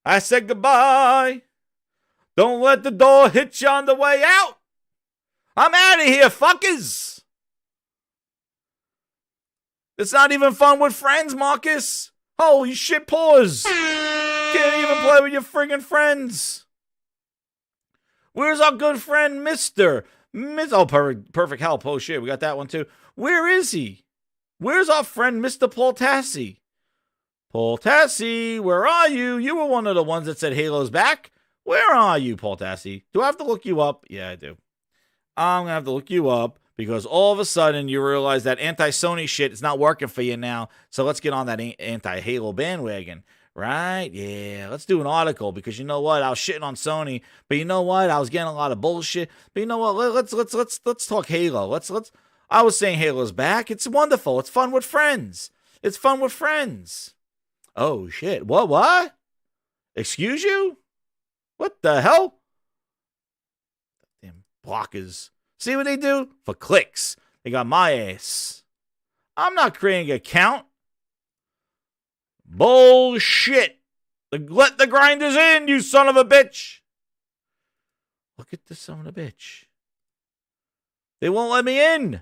I said goodbye. Don't let the door hit you on the way out. I'm out of here, fuckers. It's not even fun with friends, Marcus. Holy shit, pause. Can't even play with your friggin' friends. Where's our good friend, Mr.? Oh, perfect help. Oh, shit, we got that one, too. Where is he? Where's our friend, Mr. Paul Tassi? Paul Tassi, where are you? You were one of the ones that said Halo's back. Where are you, Paul Tassi? Do I have to look you up? Yeah, I do. I'm going to have to look you up because all of a sudden you realize that anti-Sony shit is not working for you now. So let's get on that anti-Halo bandwagon, right? Yeah, let's do an article because you know what? I was shitting on Sony, but you know what? I was getting a lot of bullshit. But you know what? Let's talk Halo. Let's. I was saying Halo's back. It's wonderful. It's fun with friends. It's fun with friends. Oh, shit. What? Excuse you? What the hell? Damn blockers. See what they do? For clicks. They got my ass. I'm not creating an account. Bullshit. Let the grinders in, you son of a bitch. Look at this son of a bitch. They won't let me in.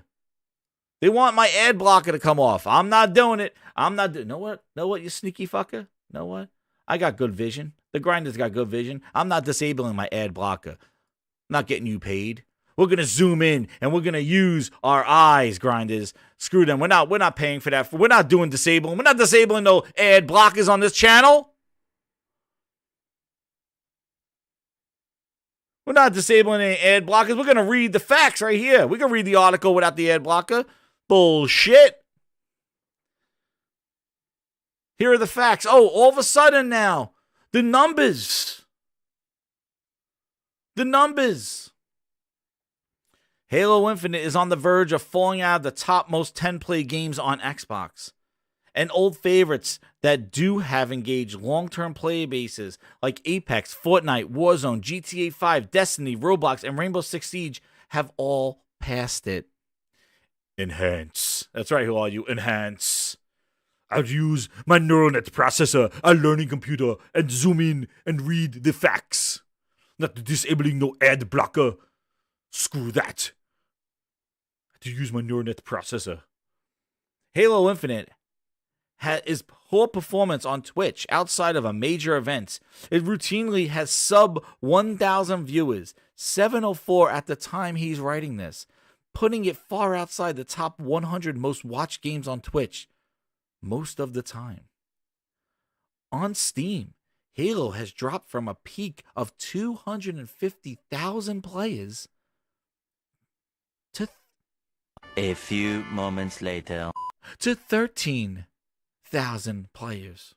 They want my ad blocker to come off. I'm not doing it. I'm not doing. Know what, you sneaky fucker? Know what? I got good vision. The grinder's got good vision. I'm not disabling my ad blocker. I'm not getting you paid. We're gonna zoom in and we're gonna use our eyes, grinders. Screw them. We're not paying for that. We're not doing disabling. We're not disabling no ad blockers on this channel. We're not disabling any ad blockers. We're gonna read the facts right here. We can read the article without the ad blocker. Bullshit. Here are the facts. Oh, all of a sudden now, the numbers. Halo Infinite is on the verge of falling out of the top most 10 play games on Xbox. And old favorites that do have engaged long-term player bases like Apex, Fortnite, Warzone, GTA 5, Destiny, Roblox, and Rainbow Six Siege have all passed it. Enhance. That's right, who are you? Enhance. I'll use my neural net processor, a learning computer, and zoom in and read the facts. Not disabling no ad blocker. Screw that. To use my neural net processor. Halo Infinite is poor performance on Twitch outside of a major event. It routinely has sub 1,000 viewers, 704 at the time he's writing this, putting it far outside the top 100 most watched games on Twitch most of the time. On Steam, Halo has dropped from a peak of 250,000 players to A few moments later. to 13,000 players.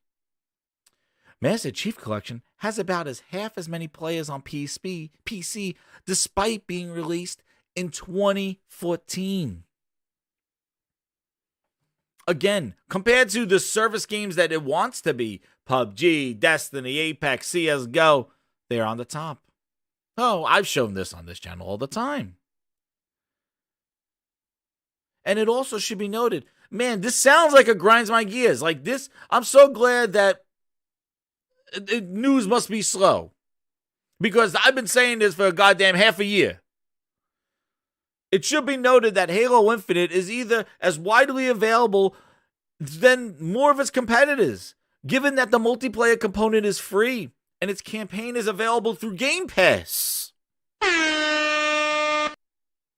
Master Chief Collection has about half as many players on PC despite being released in 2014. Again, compared to the service games that it wants to be, PUBG, Destiny, Apex, CSGO, they're on the top. Oh, I've shown this on this channel all the time. And it also should be noted, man, this sounds like it grinds my gears. Like this, I'm so glad that news must be slow. Because I've been saying this for a goddamn half a year. It should be noted that Halo Infinite is either as widely available than more of its competitors, given that the multiplayer component is free and its campaign is available through Game Pass.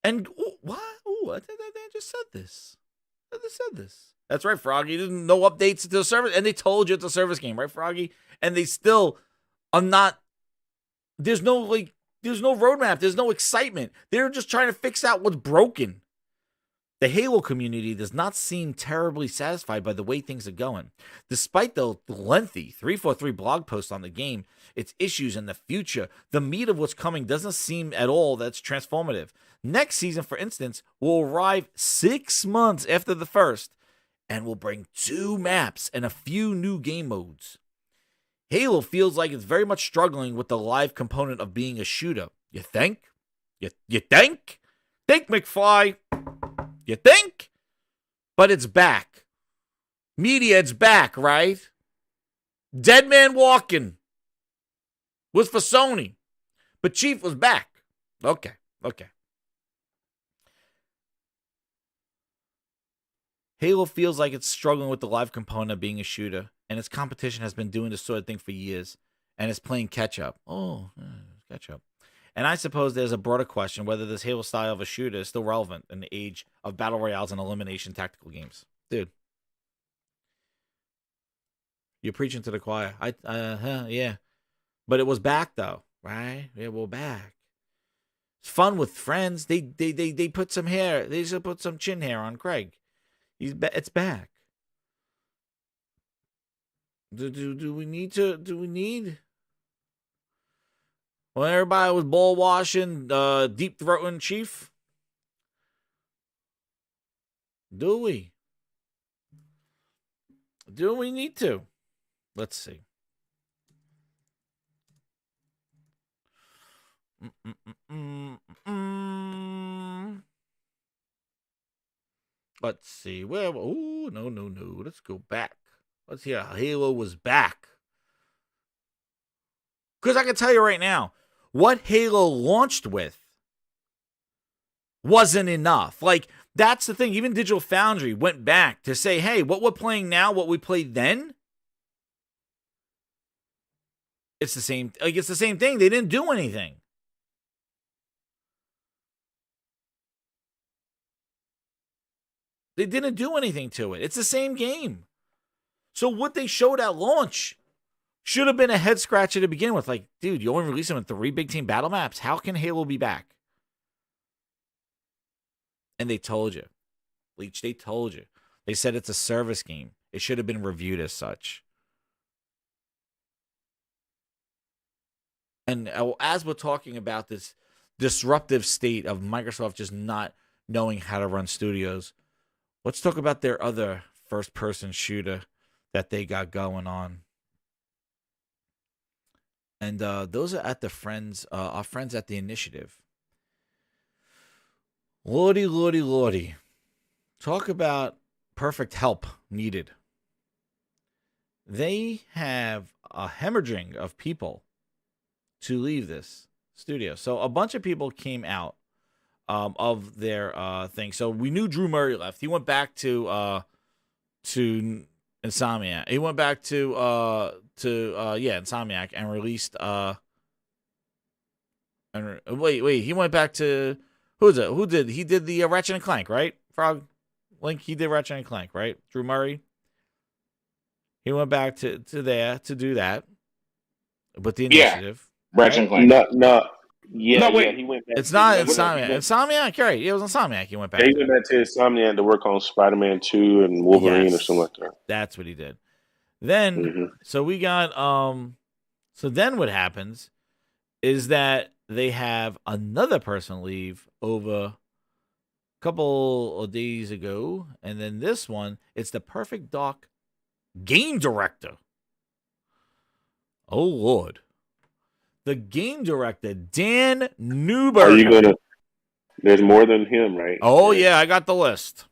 And what? I just said this. I just said this. That's right, Froggy. There's no updates to the service, and they told you it's a service game, right, Froggy? And they still are not. There's no roadmap. There's no excitement. They're just trying to fix out what's broken. The Halo community does not seem terribly satisfied by the way things are going. Despite the lengthy 343 blog post on the game, its issues and the future, the meat of what's coming doesn't seem at all that's transformative. Next season, for instance, will arrive 6 months after the first and will bring 2 maps and a few new game modes. Halo feels like it's very much struggling with the live component of being a shooter. You think? You think? Think, McFly. You think? But it's back. Media, it's back, right? Dead Man Walking was for Sony, but Chief was back. Okay. Halo feels like it's struggling with the live component of being a shooter, and its competition has been doing this sort of thing for years, and it's playing catch-up. Catch-up. And I suppose there's a broader question whether this Halo style of a shooter is still relevant in the age of battle royales and elimination tactical games. Dude. You're preaching to the choir. Yeah. But it was back, though, right? Yeah, we're back. It's fun with friends. They put some hair. They just put some chin hair on Craig. It's back. Do we need? When everybody was ball washing, deep throating Chief? Do we? Do we need to? Let's see. Let's see. Well, oh, no. Let's go back. Let's hear how Halo was back. Because I can tell you right now, what Halo launched with wasn't enough. Like, that's the thing. Even Digital Foundry went back to say, hey, what we're playing now, what we played then, it's the same. Like, it's the same thing. They didn't do anything. They didn't do anything to it. It's the same game. So what they showed at launch should have been a head scratcher to begin with. Like, dude, you only released them in 3 big team battle maps. How can Halo be back? And they told you. Leech, they told you. They said it's a service game. It should have been reviewed as such. And as we're talking about this disruptive state of Microsoft just not knowing how to run studios, let's talk about their other first-person shooter that they got going on. And those are at our friends at the Initiative. Lordy, lordy, lordy. Talk about perfect help needed. They have a hemorrhaging of people to leave this studio. So a bunch of people came out of their thing. So we knew Drew Murray left. He went back to Insomniac. He went back to Insomniac and released he went back to he did the Ratchet and Clank, right? Frog Link, he did Ratchet and Clank, right? Drew Murray. He went back to there to do that. But the Initiative. Ratchet and Clank. He went back. It's not Insomniac. Insomniac, you're right. It was Insomniac. He went back. He went back to Insomniac to work on Spider-Man 2 and Wolverine or something like that. That's what he did. Then, so we got, so then what happens is that they have another person leave over a couple of days ago. And then this one, it's the Perfect Dark game director. Oh, Lord. The game director, Dan Newberger. Are you going to? There's more than him, right? Oh, yeah, I got the list.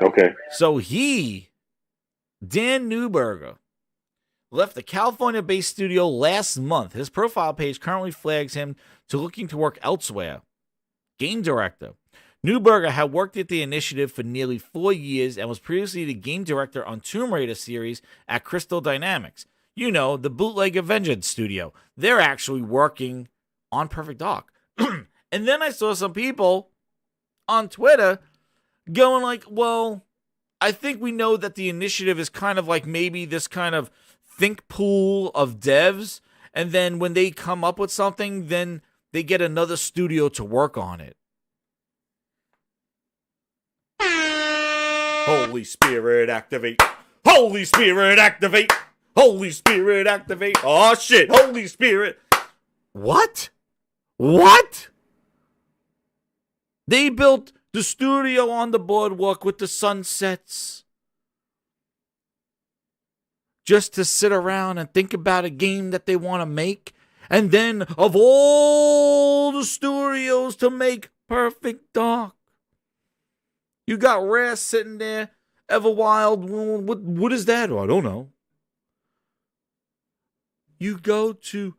Okay. So Dan Newberger, left the California-based studio last month. His profile page currently flags him to looking to work elsewhere. Game director. Newberger had worked at the Initiative for nearly 4 years and was previously the game director on Tomb Raider series at Crystal Dynamics. You know, the bootleg Avengers studio. They're actually working on Perfect Dark. And then I saw some people on Twitter going like, well, I think we know that the Initiative is kind of like maybe this kind of think pool of devs. And then when they come up with something, then they get another studio to work on it. Holy Spirit, activate. Holy Spirit, activate. Holy Spirit, activate. Oh, shit. Holy Spirit. What? What? They built the studio on the boardwalk with the sunsets just to sit around and think about a game that they want to make. And then, of all the studios to make Perfect Dark, you got Rare sitting there, Everwild. What is that? Oh, I don't know. You go to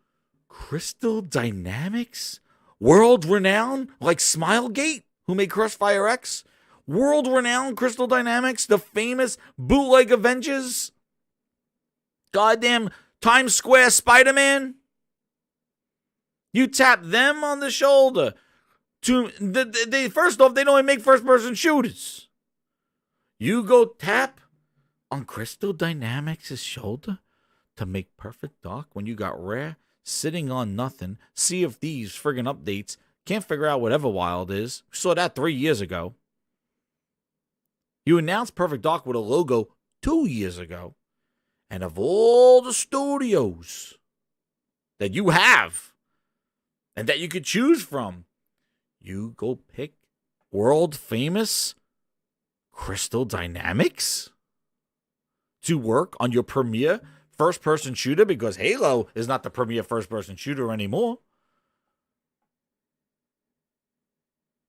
Crystal Dynamics, world renowned, like Smilegate, who made Crossfire X, world renowned Crystal Dynamics, the famous bootleg Avengers, goddamn Times Square Spider-Man. You tap them on the shoulder. They first off, they don't even make first-person shooters. You go tap on Crystal Dynamics' shoulder to make Perfect Dark when you got Rare sitting on nothing. Sea of Thieves friggin' updates. Can't figure out what Everwild is. We saw that 3 years ago. You announced Perfect Dark with a logo 2 years ago. And of all the studios that you have and that you could choose from, you go pick world famous Crystal Dynamics to work on your premier first-person shooter, because Halo is not the premier first-person shooter anymore.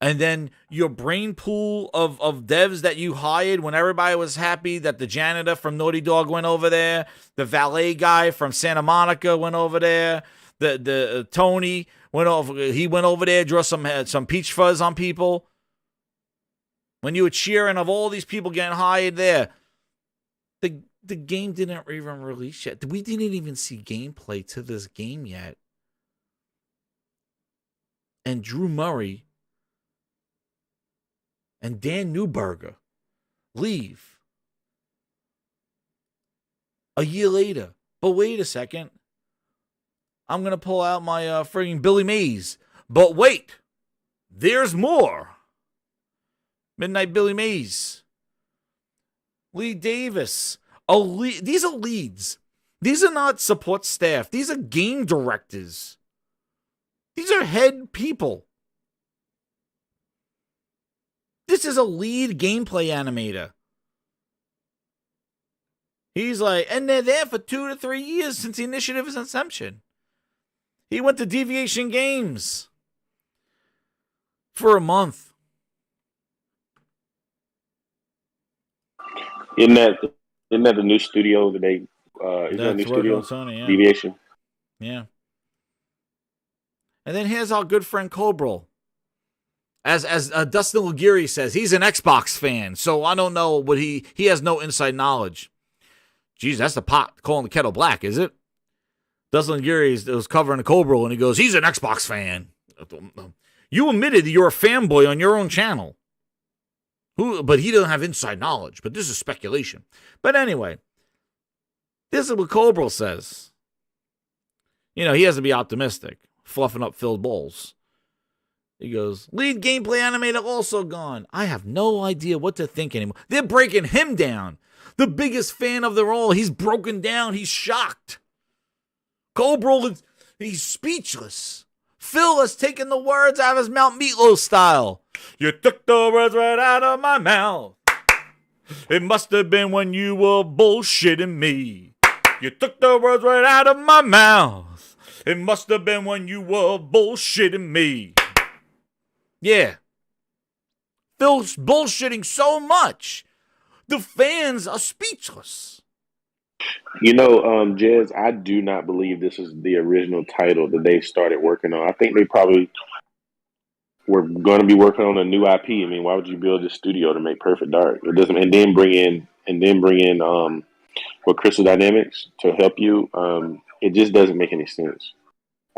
And then your brain pool of devs that you hired when everybody was happy that the janitor from Naughty Dog went over there, the valet guy from Santa Monica went over there, the Tony went over. He went over there, drew some peach fuzz on people. When you were cheering of all these people getting hired there, the game didn't even release yet. We didn't even see gameplay to this game yet. And Drew Murray and Dan Newberger leave a year later. But wait a second. I'm going to pull out my frigging Billy Mays. But wait. There's more. Midnight Billy Mays. Lee Davis. These are leads. These are not support staff. These are game directors. These are head people This is a lead gameplay animator. He's like, and they're there for 2 to 3 years since the initiative's inception. He went to Deviation Games for a month. Isn't that the new studio that they? Isn't that a new That's working studio? on Sony, yeah. Deviation. Yeah. And then here's our good friend Cobrel. As Dustin Liguri says, he's an Xbox fan, so I don't know what he has no inside knowledge. Jeez, that's the pot calling the kettle black, is it? Dustin Liguri was covering the Cobrel, and he goes, he's an Xbox fan. You admitted that you're a fanboy on your own channel. But he doesn't have inside knowledge, but this is speculation. But anyway, this is what Cobrel says. You know, he has to be optimistic, fluffing up Phil Bowles. He goes, lead gameplay animator also gone. I have no idea what to think anymore. They're breaking him down. The biggest fan of them all. He's broken down. He's shocked. Cobrel, he's speechless. Phil has taken the words out of his mouth, Meatloaf style. You took the words right out of my mouth. It must have been when you were bullshitting me. You took the words right out of my mouth. It must have been when you were bullshitting me. Yeah. Phil's bullshitting so much. The fans are speechless. You know, Jez, I do not believe this is the original title that they started working on. I think they probably were going to be working on a new IP. I mean, why would you build this studio to make Perfect Dark? It doesn't, and then bring in what Crystal Dynamics to help you. It just doesn't make any sense.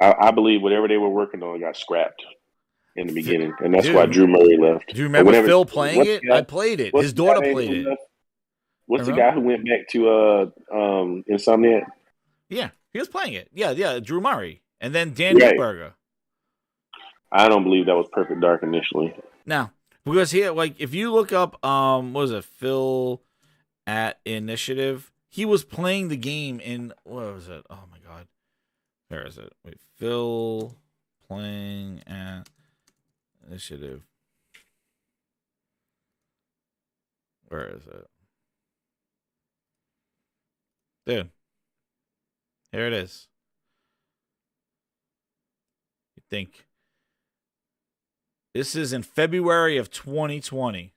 I believe whatever they were working on got scrapped in the beginning, and that's why Drew Murray left. Do you remember Phil playing it? I played it. His daughter played it. What's the guy who went back to Insomniac? Yeah, he was playing it. Yeah, Drew Murray. And then Dan Newberger. I don't believe that was Perfect Dark initially. Now, because here, like, if you look up, what was it, Phil at Initiative, he was playing the game in, what was it? Oh my God. Where is it? Wait, Phil playing at Initiative. Where is it? Dude. Here it is. You think. This is in February of 2020.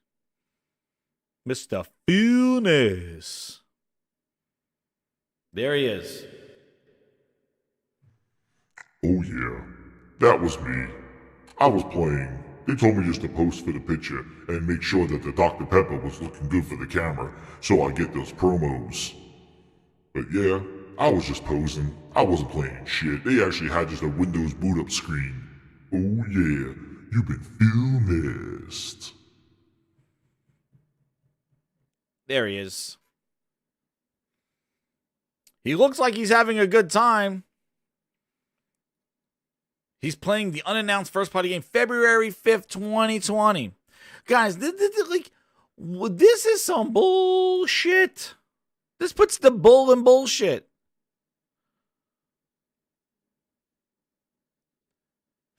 Mr. Feelness. There he is. Oh yeah, that was me. I was playing. They told me just to post for the picture and make sure that the Dr. Pepper was looking good for the camera so I get those promos. But yeah, I was just posing. I wasn't playing shit. They actually had just a Windows boot up screen. Oh yeah, you've been filmist. There he is. He looks like he's having a good time. He's playing the unannounced first-party game February 5th, 2020. Guys, this is some bullshit. This puts the bull in bullshit.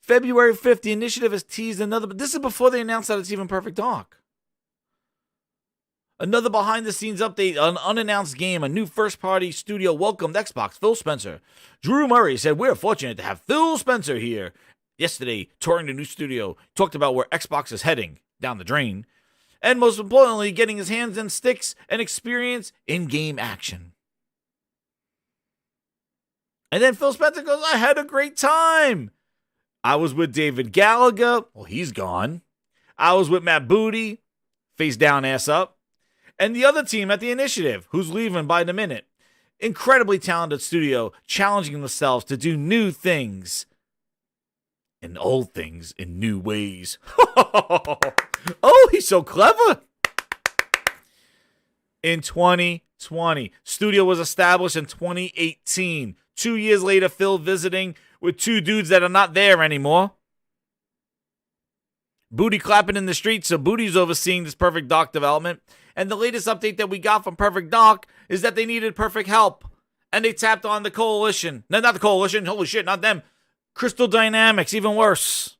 February 5th, the initiative has teased another, but this is before they announced that it's even Perfect Dark. Another behind-the-scenes update, an unannounced game, a new first-party studio welcomed Xbox, Phil Spencer. Drew Murray said, we're fortunate to have Phil Spencer here. Yesterday, touring the new studio, talked about where Xbox is heading, down the drain. And most importantly, getting his hands on sticks and experience in-game action. And then Phil Spencer goes, I had a great time. I was with David Gallagher. Well, he's gone. I was with Matt Booty, face down, ass up. And the other team at the initiative, who's leaving by the minute. Incredibly talented studio, challenging themselves to do new things. And old things in new ways. Oh, he's so clever. In 2020, studio was established in 2018. 2 years later, Phil visiting with two dudes that are not there anymore. Booty clapping in the streets, so Booty's overseeing this Perfect Dark development. And the latest update that we got from Perfect Dark is that they needed perfect help. And they tapped on the Coalition. No, not the Coalition. Holy shit, not them. Crystal Dynamics, even worse.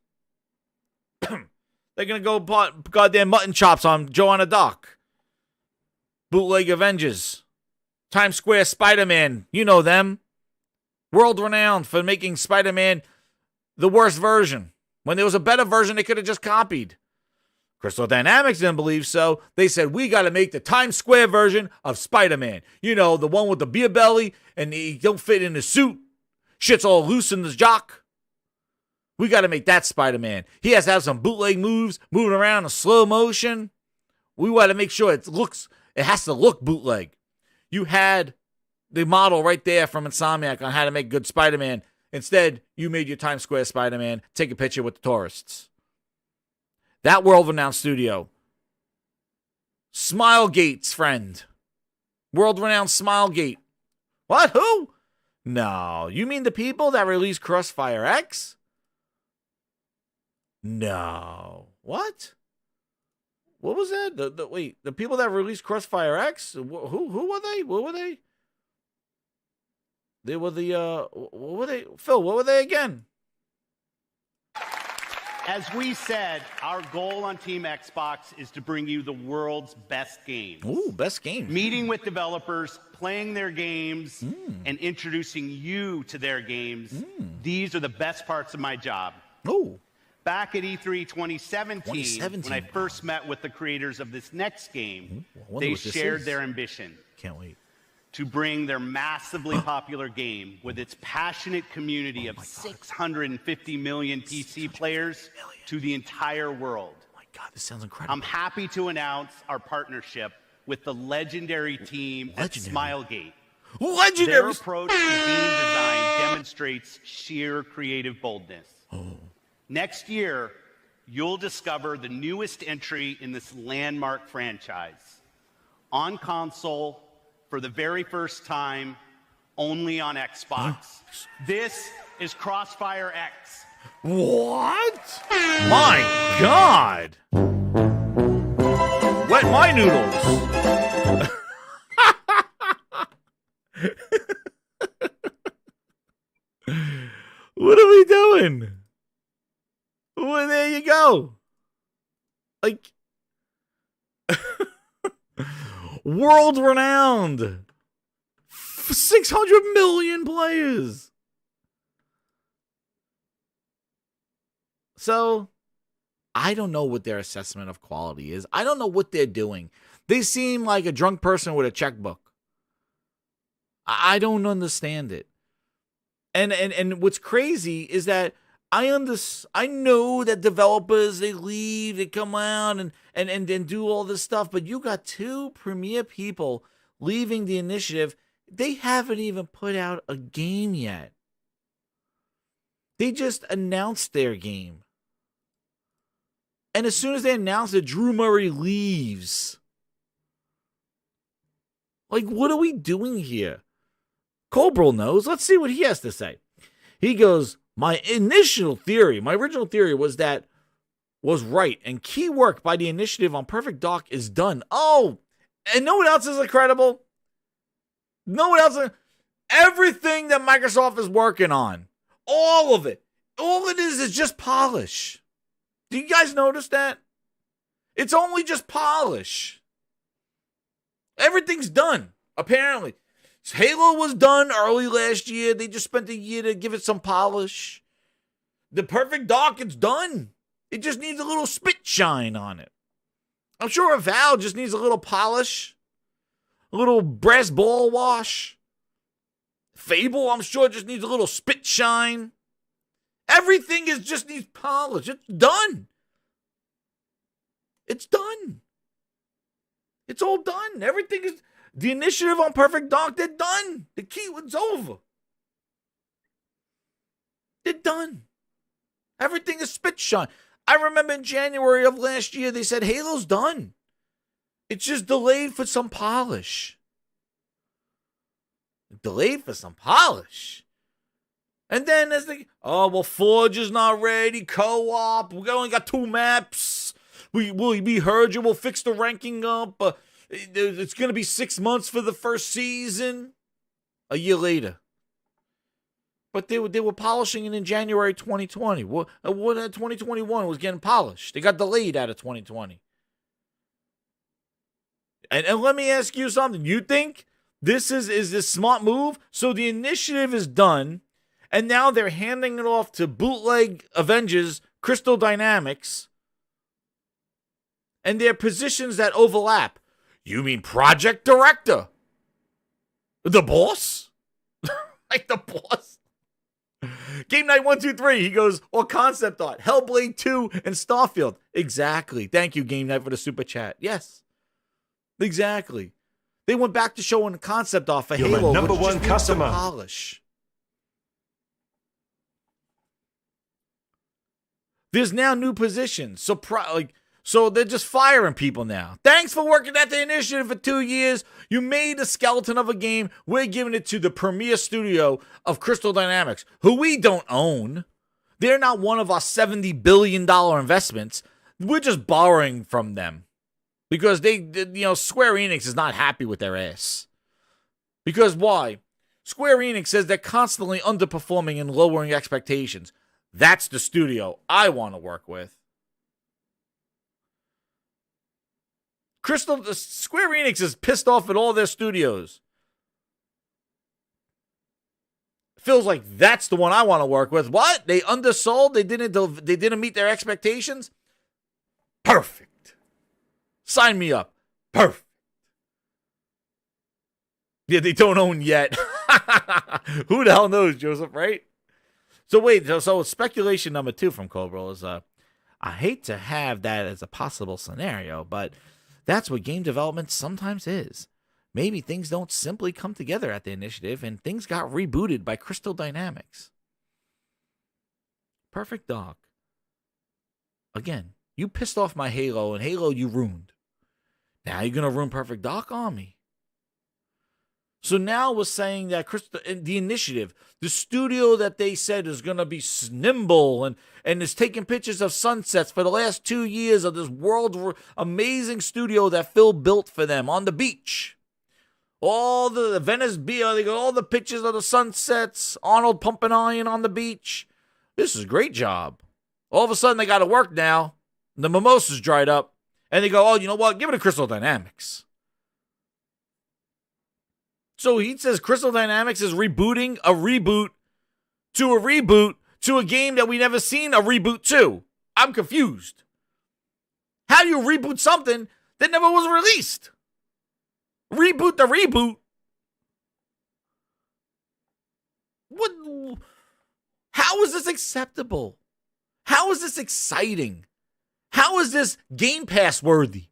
They're going to go put goddamn mutton chops on Joanna Dark. Bootleg Avengers. Times Square Spider-Man. You know them. World renowned for making Spider-Man the worst version. When there was a better version, they could have just copied. Crystal Dynamics didn't believe so. They said, we got to make the Times Square version of Spider-Man. You know, the one with the beer belly and he don't fit in the suit. Shit's all loose in the jock. We got to make that Spider-Man. He has to have some bootleg moves, moving around in slow motion. We want to make sure it has to look bootleg. You had the model right there from Insomniac on how to make good Spider-Man. Instead, you made your Times Square Spider-Man take a picture with the tourists. That world-renowned studio. Smilegate's friend. World-renowned Smilegate. What? Who? No. You mean the people that released Crossfire X? No. What? What was that? Wait, the people that released Crossfire X? Who were they? What were they? They were the, what were they? Phil, what were they again? As we said, our goal on Team Xbox is to bring you the world's best games. Ooh, best games. Meeting with developers, playing their games, and introducing you to their games. These are the best parts of my job. Oh. Back at E3 2017, when I first met with the creators of this next game, they shared their ambition. Can't wait. To bring their massively popular game with its passionate community of 650 million PC players to the entire world. Oh my God, this sounds incredible. I'm happy to announce our partnership with the legendary team at Smilegate. Legendary! Their approach to game design demonstrates sheer creative boldness. Next year, you'll discover the newest entry in this landmark franchise. On console, for the very first time, only on Xbox. This is Crossfire X. What? My God! Wet my noodles! What are we doing? Well, there you go. Like, world renowned. 600 million players. So, I don't know what their assessment of quality is. I don't know what they're doing. They seem like a drunk person with a checkbook. I don't understand it. And what's crazy is that I know that developers, they leave, they come out and do all this stuff, but you got two premier people leaving the initiative. They haven't even put out a game yet. They just announced their game. And as soon as they announce it, Drew Murray leaves. Like, what are we doing here? Cobrel knows. Let's see what he has to say. He goes, my original theory was right, and key work by the initiative on Perfect Dark is done. Oh, and know what else is incredible? Everything that Microsoft is working on, all of it, all it is just polish. Do you guys notice that? It's only just polish. Everything's done, apparently. Halo was done early last year. They just spent a year to give it some polish. The Perfect Dark, it's done. It just needs a little spit shine on it. I'm sure Avowed just needs a little polish. A little brass ball wash. Fable, I'm sure, just needs a little spit shine. Everything just needs polish. It's done. It's done. It's all done. Everything is... The initiative on Perfect Dark, they're done. The key was over. They're done. Everything is spit shine. I remember in January of last year, they said Halo's done. It's just delayed for some polish. Delayed for some polish. And then as they, Forge is not ready. Co-op. We only got 2 maps. We heard you. We'll fix the ranking up. It's going to be 6 months for the first season. A year later. But they were polishing it in January 2020. What 2021 was getting polished. They got delayed out of 2020. And let me ask you something. You think this is this smart move? So the initiative is done, and now they're handing it off to Bootleg Avengers, Crystal Dynamics, and their positions that overlap. You mean project director? The boss? Like the boss? Game Night 123, he goes, or concept art, Hellblade 2 and Starfield. Exactly. Thank you, Game Night, for the super chat. Yes. Exactly. They went back to showing the concept art for Halo. You're my number one customer. Polish. There's now new positions. So they're just firing people now. Thanks for working at the initiative for 2 years. You made a skeleton of a game. We're giving it to the premier studio of Crystal Dynamics, who we don't own. They're not one of our $70 billion investments. We're just borrowing from them. Because Square Enix is not happy with their ass. Because why? Square Enix says they're constantly underperforming and lowering expectations. That's the studio I want to work with. Square Enix is pissed off at all their studios. Feels like that's the one I want to work with. What? They undersold? They didn't meet their expectations? Perfect. Sign me up. Perfect. Yeah, they don't own yet. Who the hell knows, Joseph, right? So wait, so speculation number 2 from Cobra is, I hate to have that as a possible scenario, but that's what game development sometimes is. Maybe things don't simply come together at the initiative and things got rebooted by Crystal Dynamics. Perfect Dog. Again, you pissed off my Halo, and Halo you ruined. Now you're going to ruin Perfect Dark on me. So now we're saying that the initiative, the studio that they said is going to be nimble and is taking pictures of sunsets for the last 2 years of this world amazing studio that Phil built for them on the beach. All the Venice Beach, they got all the pictures of the sunsets, Arnold pumping iron on the beach. This is a great job. All of a sudden they got to work now. The mimosas dried up. And they go, oh, you know what? Give it to Crystal Dynamics. So he says Crystal Dynamics is rebooting a reboot to a game that we never seen a reboot to. I'm confused. How do you reboot something that never was released? Reboot the reboot? What? How is this acceptable? How is this exciting? How is this Game Pass worthy?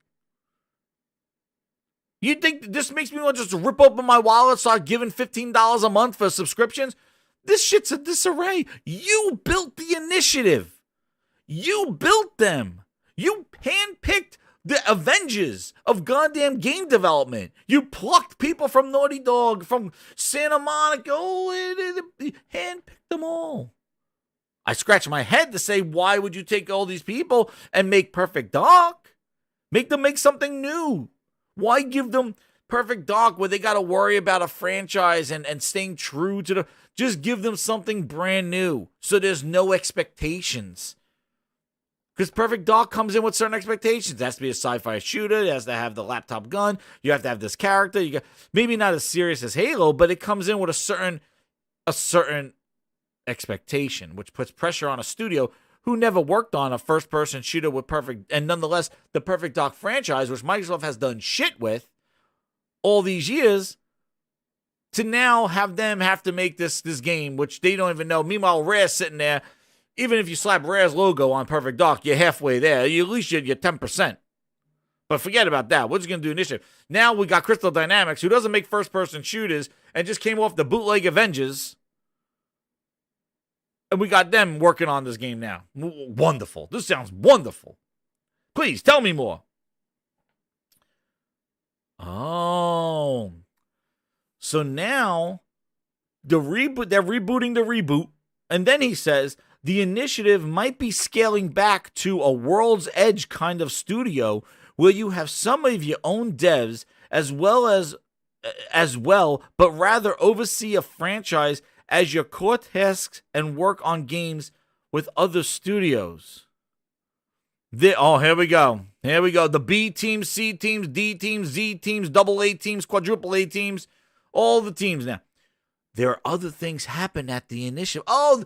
You think this makes me want to just rip open my wallet, start giving $15 a month for subscriptions? This shit's a disarray. You built the initiative. You built them. You handpicked the Avengers of goddamn game development. You plucked people from Naughty Dog, from Santa Monica. Handpicked them all. I scratch my head to say, why would you take all these people and make Perfect Dark? Make them make something new. Why give them Perfect Dark where they got to worry about a franchise and staying true to just give them something brand new so there's no expectations. Because Perfect Dark comes in with certain expectations. It has to be a sci-fi shooter. It has to have the laptop gun. You have to have this character. You got maybe not as serious as Halo, but it comes in with a certain expectation, which puts pressure on a studio who never worked on a first-person shooter with perfect, and nonetheless, the Perfect Dark franchise, which Microsoft has done shit with all these years, to now have them have to make this game, which they don't even know. Meanwhile, Rare's sitting there. Even if you slap Rare's logo on Perfect Dark, you're halfway there. At least you're 10%. But forget about that. What's going to do initiative? Now we got Crystal Dynamics, who doesn't make first-person shooters, and just came off the bootleg Avengers. And we got them working on this game now. Wonderful. This sounds wonderful. Please, tell me more. Oh. So now, they're rebooting the reboot. And then he says, the initiative might be scaling back to a World's Edge kind of studio where you have some of your own devs as well, but rather oversee a franchise as your core tasks and work on games with other studios. Here we go. Here we go. The B teams, C teams, D teams, Z teams, double A teams, quadruple A teams, all the teams now. There are other things happen at the initiative. Oh,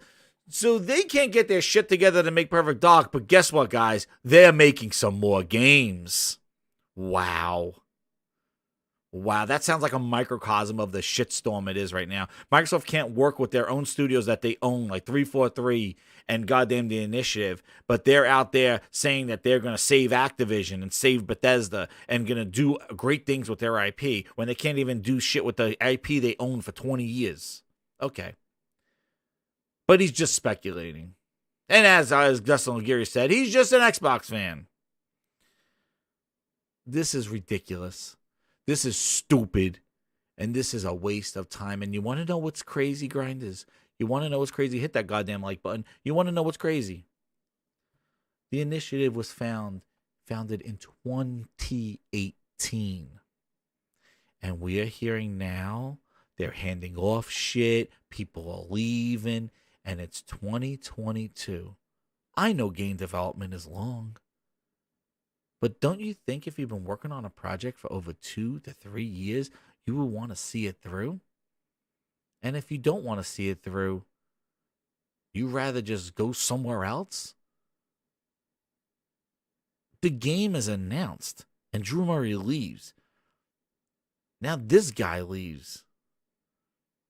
so they can't get their shit together to make Perfect Dark, but guess what, guys? They're making some more games. Wow. Wow, that sounds like a microcosm of the shitstorm it is right now. Microsoft can't work with their own studios that they own, like 343 and goddamn the Initiative, but they're out there saying that they're going to save Activision and save Bethesda and going to do great things with their IP when they can't even do shit with the IP they own for 20 years. Okay. But he's just speculating. And as Dustin Aguirre said, he's just an Xbox fan. This is ridiculous. This is stupid, and this is a waste of time. And you want to know what's crazy, Grinders? You want to know what's crazy? Hit that goddamn like button. You want to know what's crazy? The Initiative was founded in 2018. And we are hearing now they're handing off shit. People are leaving, and it's 2022. I know game development is long. But don't you think if you've been working on a project for over 2 to 3 years, you will want to see it through? And if you don't want to see it through, you rather just go somewhere else? The game is announced, and Drew Murray leaves. Now this guy leaves.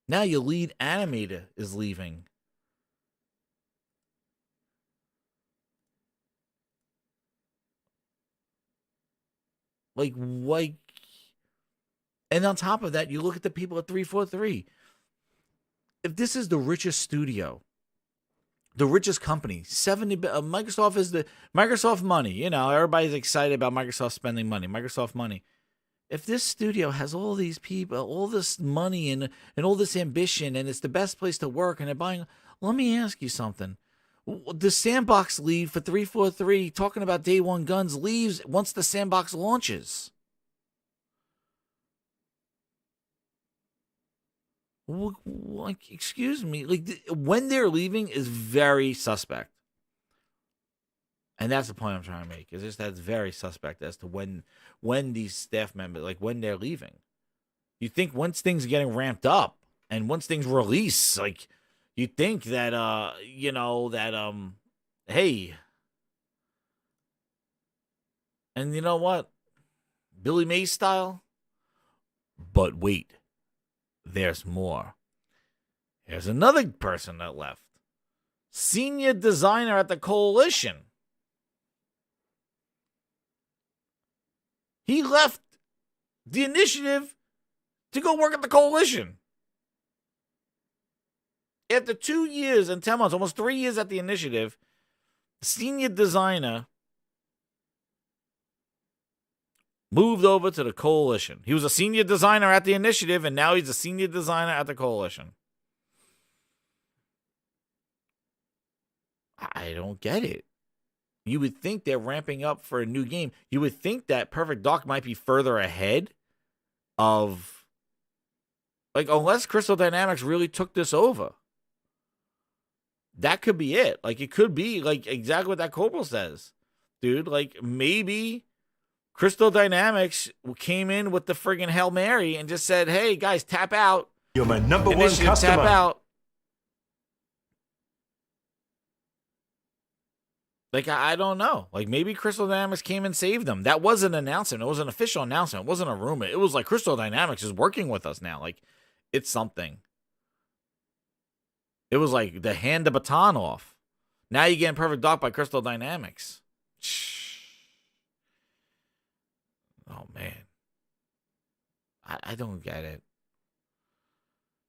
Now your lead animator is leaving. Like, and on top of that, you look at the people at 343. If this is the richest studio, the richest company, Microsoft is the Microsoft money. You know, everybody's excited about Microsoft spending money. Microsoft money. If this studio has all these people, all this money, and all this ambition, and it's the best place to work, and they're buying, let me ask you something. The Sandbox lead for 343, talking about Day One Guns, leaves once the Sandbox launches. Like, excuse me, like when they're leaving is very suspect, and that's the point I'm trying to make. Is just that's very suspect as to when these staff members, like when they're leaving. You think once things are getting ramped up and once things release, like. You think that, hey, and you know what? Billy Mays style? But wait, there's more. There's another person that left. Senior designer at the Coalition. He left the Initiative to go work at the Coalition. After 2 years and 10 months, almost 3 years at the Initiative, the senior designer moved over to the Coalition. He was a senior designer at the Initiative, and now he's a senior designer at the Coalition. I don't get it. You would think they're ramping up for a new game. You would think that Perfect Dark might be further ahead of, like, unless Crystal Dynamics really took this over. That could be it. Like, it could be, like, exactly what that Corporal says. Dude, like, maybe Crystal Dynamics came in with the friggin' Hail Mary and just said, hey, guys, tap out. You're my number Initiative, one customer. Tap out. Like, I don't know. Like, maybe Crystal Dynamics came and saved them. That was an announcement. It was an official announcement. It wasn't a rumor. It was like Crystal Dynamics is working with us now. Like, it's something. It was like the hand the baton off. Now you're getting Perfect Dark by Crystal Dynamics. Oh, man. I don't get it.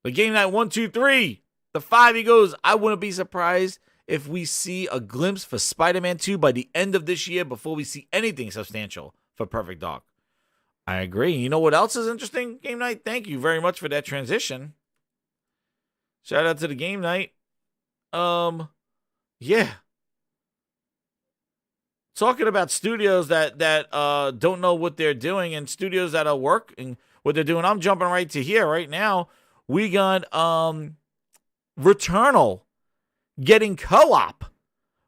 But Game Night 1, 2, 3. The 5, he goes, I wouldn't be surprised if we see a glimpse for Spider-Man 2 by the end of this year before we see anything substantial for Perfect Dark. I agree. You know what else is interesting, Game Night? Thank you very much for that transition. Shout out to the Game Night. Yeah. Talking about studios that don't know what they're doing and studios that are working what they're doing. I'm jumping right to here right now. We got Returnal getting co-op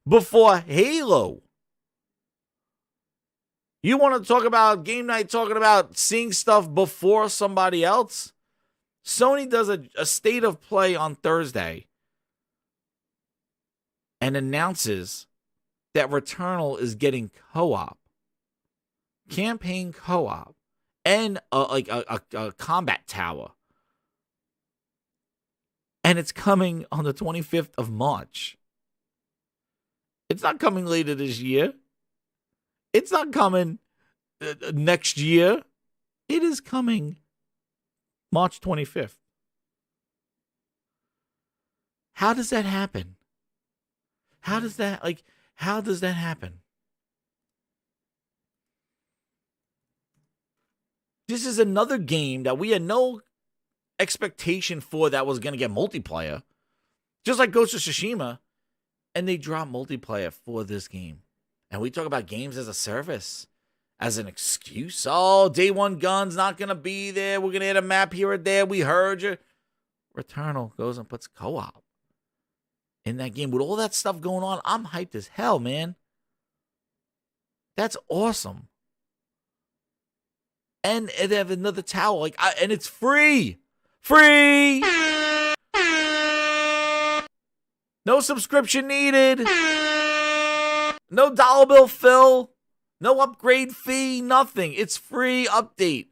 before Halo. You want to talk about game night, talking about seeing stuff before somebody else? Sony does a state of play on Thursday and announces that Returnal is getting co-op, campaign co-op, and a combat tower. And it's coming on the 25th of March. It's not coming later this year. It's not coming next year. It is coming March 25th. How does that happen? How does that happen? This is another game that we had no expectation for that was going to get multiplayer. Just like Ghost of Tsushima. And they dropped multiplayer for this game. And we talk about games as a service, as an excuse. Oh, day one gun's not going to be there. We're going to add a map here or there. We heard you. Returnal goes and puts co-op in that game. With all that stuff going on, I'm hyped as hell, man. That's awesome. And they have another tower. And it's free. Free! No subscription needed. No dollar bill fill. No upgrade fee. Nothing. It's free update.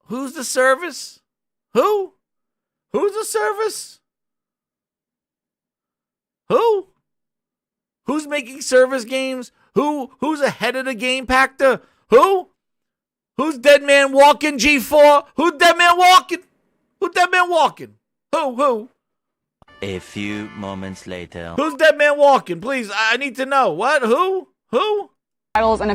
Who's the service? Who? Who's the service? Who? Who's making service games? Who's ahead of the game pactor? Who? Who's Dead Man Walking G4? Who's Dead Man Walking? Who's Dead Man Walking? Who? A few moments later. Who's Dead Man Walking? Please, I need to know. What? Who? Titles, and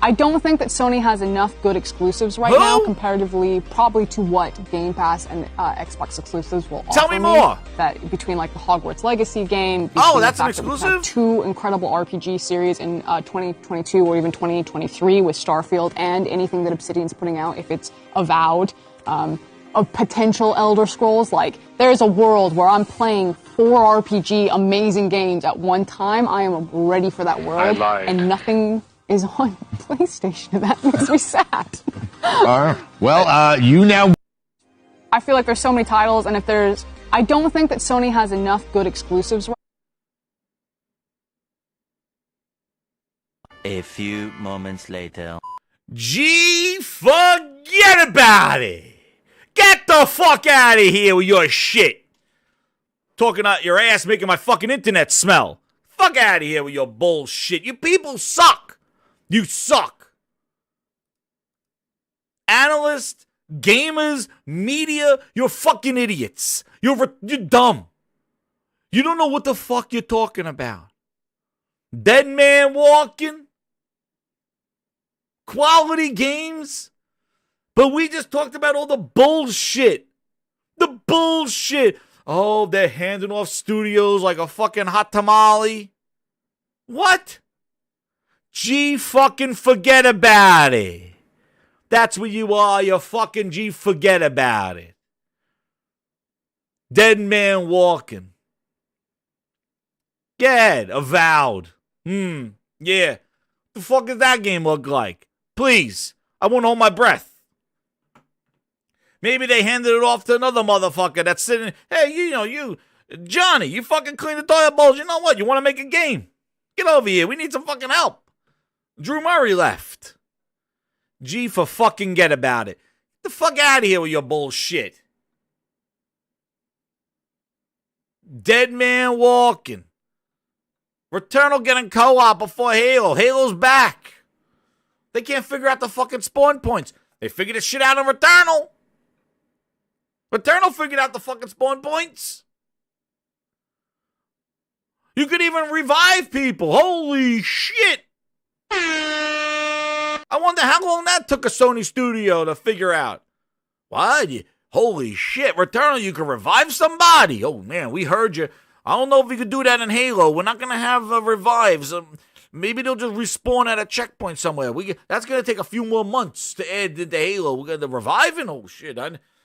I don't think that Sony has enough good exclusives right now, comparatively, probably to what Game Pass and Xbox exclusives will offer. Tell me more. That between like the Hogwarts Legacy game. That's an exclusive. Two incredible RPG series in 2022 or even 2023 with Starfield and anything that Obsidian's putting out, if it's Avowed. Of potential Elder Scrolls. Like, there's a world where I'm playing 4 RPG amazing games at one time. I am ready for that world. And nothing is on PlayStation. That makes me sad. You now... I feel like there's so many titles, and I don't think that Sony has enough good exclusives. A few moments later. Gee, forget about it. Get the fuck out of here with your shit. Talking out your ass, making my fucking internet smell. Fuck out of here with your bullshit. You people suck. You suck. Analysts, gamers, media, you're fucking idiots. You're dumb. You don't know what the fuck you're talking about. Dead Man Walking. Quality games. But we just talked about all the bullshit. The bullshit. Oh, they're handing off studios like a fucking hot tamale. What? Gee, fucking forget about it. That's what you are. You're fucking Gee, forget about it. Dead Man Walking. Go ahead. Avowed. Yeah. The fuck does that game look like? Please. I won't hold my breath. Maybe they handed it off to another motherfucker that's sitting. Hey, you, Johnny, you fucking clean the toilet bowls. You know what? You want to make a game? Get over here. We need some fucking help. Drew Murray left. Gee, for fucking get about it. Get the fuck out of here with your bullshit. Dead Man Walking. Returnal getting co-op before Halo. Halo's back. They can't figure out the fucking spawn points. They figured this shit out on Returnal. Returnal figured out the fucking spawn points. You could even revive people. Holy shit. I wonder how long that took a Sony studio to figure out. What? Holy shit. Returnal, you can revive somebody. Oh, man, we heard you. I don't know if we could do that in Halo. We're not going to have revives. Maybe they'll just respawn at a checkpoint somewhere. That's going to take a few more months to add into Halo. We're going to reviving. Oh, shit.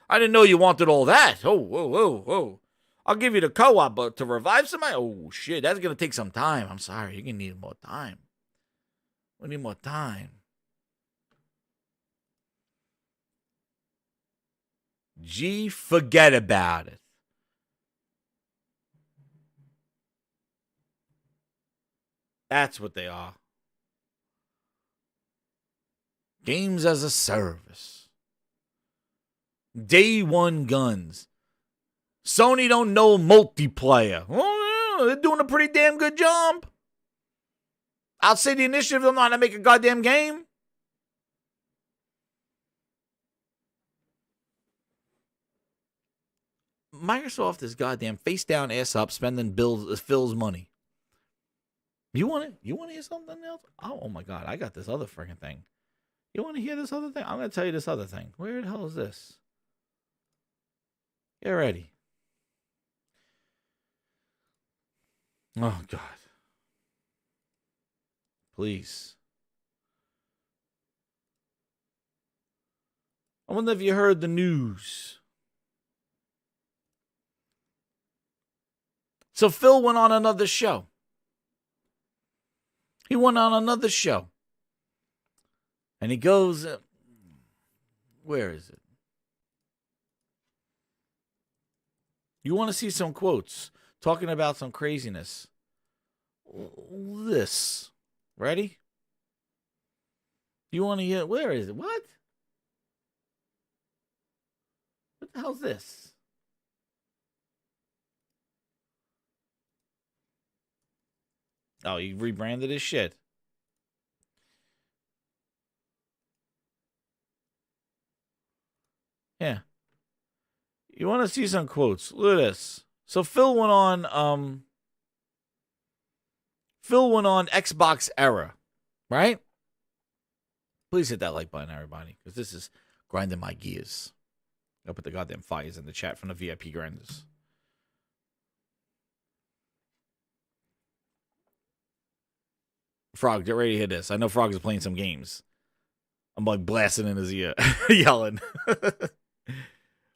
I didn't know you wanted all that. Oh, whoa, whoa, whoa. I'll give you the co-op, but to revive somebody? Oh, shit, that's going to take some time. I'm sorry. You're going to need more time. We need more time. Gee, forget about it. That's what they are. Games as a service. Day one guns. Sony don't know multiplayer. Oh, yeah, they're doing a pretty damn good job. I'll say the initiative don't know how to make a goddamn game. Microsoft is goddamn face down, ass up, spending Phil's money. You want to hear something else? Oh my God, I got this other freaking thing. You want to hear this other thing? I'm going to tell you this other thing. Where the hell is this? Get ready. Oh, God. Please. I wonder if you heard the news. So Phil went on another show. He went on another show. And he goes, where is it? You want to see some quotes talking about some craziness. This. Ready? You want to hear, where is it? What? What the hell's this? Oh, he rebranded his shit. Yeah. You want to see some quotes? Look at this. So Phil went on Xbox era, right? Please hit that like button, everybody, because this is grinding my gears. I'll put the goddamn fires in the chat from the VIP grinders. Frog, get ready to hear this. I know Frog is playing some games. I'm like blasting in his ear, yelling.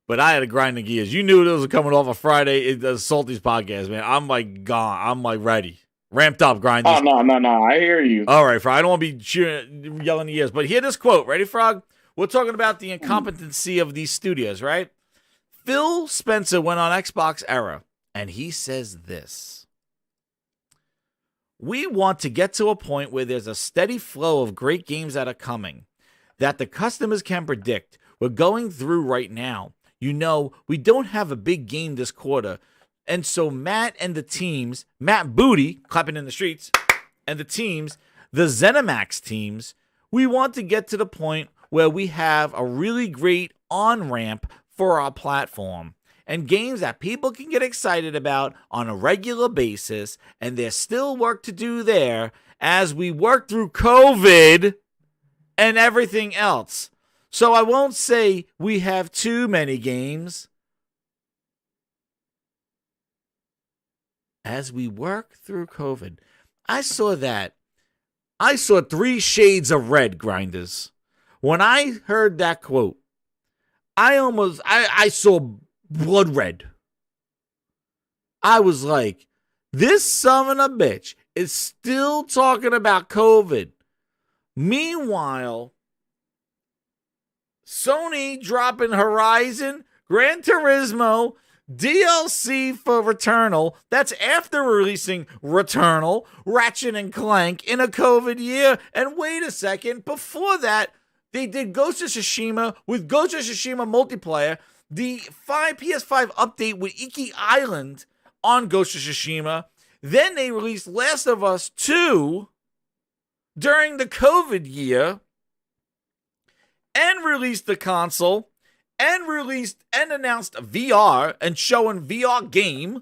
But I had to grind the gears. You knew those were coming off a Friday, the Salty's podcast, man. I'm like gone. I'm like ready. Ramped up, grinders. Oh, no. I hear you. All right, Frog. I don't want to be yelling the ears. But hear this quote. Ready, Frog? We're talking about the incompetency of these studios, right? Phil Spencer went on Xbox era, and he says this. We want to get to a point where there's a steady flow of great games that are coming, that the customers can predict. We're going through right now. You know, we don't have a big game this quarter. And so Matt and the teams, Matt Booty, clapping in the streets, and the teams, the ZeniMax teams, we want to get to the point where we have a really great on-ramp for our platform and games that people can get excited about on a regular basis. And there's still work to do there as we work through COVID and everything else. So I won't say we have too many games. As we work through COVID, I saw that. I saw 3 shades of red, grinders. When I heard that quote, I saw blood red. I was like, this son of a bitch is still talking about COVID. Meanwhile, Sony dropping Horizon, Gran Turismo, DLC for Returnal. That's after releasing Returnal, Ratchet and Clank in a COVID year. And wait a second, before that, they did Ghost of Tsushima with Ghost of Tsushima multiplayer, the PS5 update with Iki Island on Ghost of Tsushima. Then they released Last of Us 2 during the COVID year and released the console and released and announced VR and showing VR game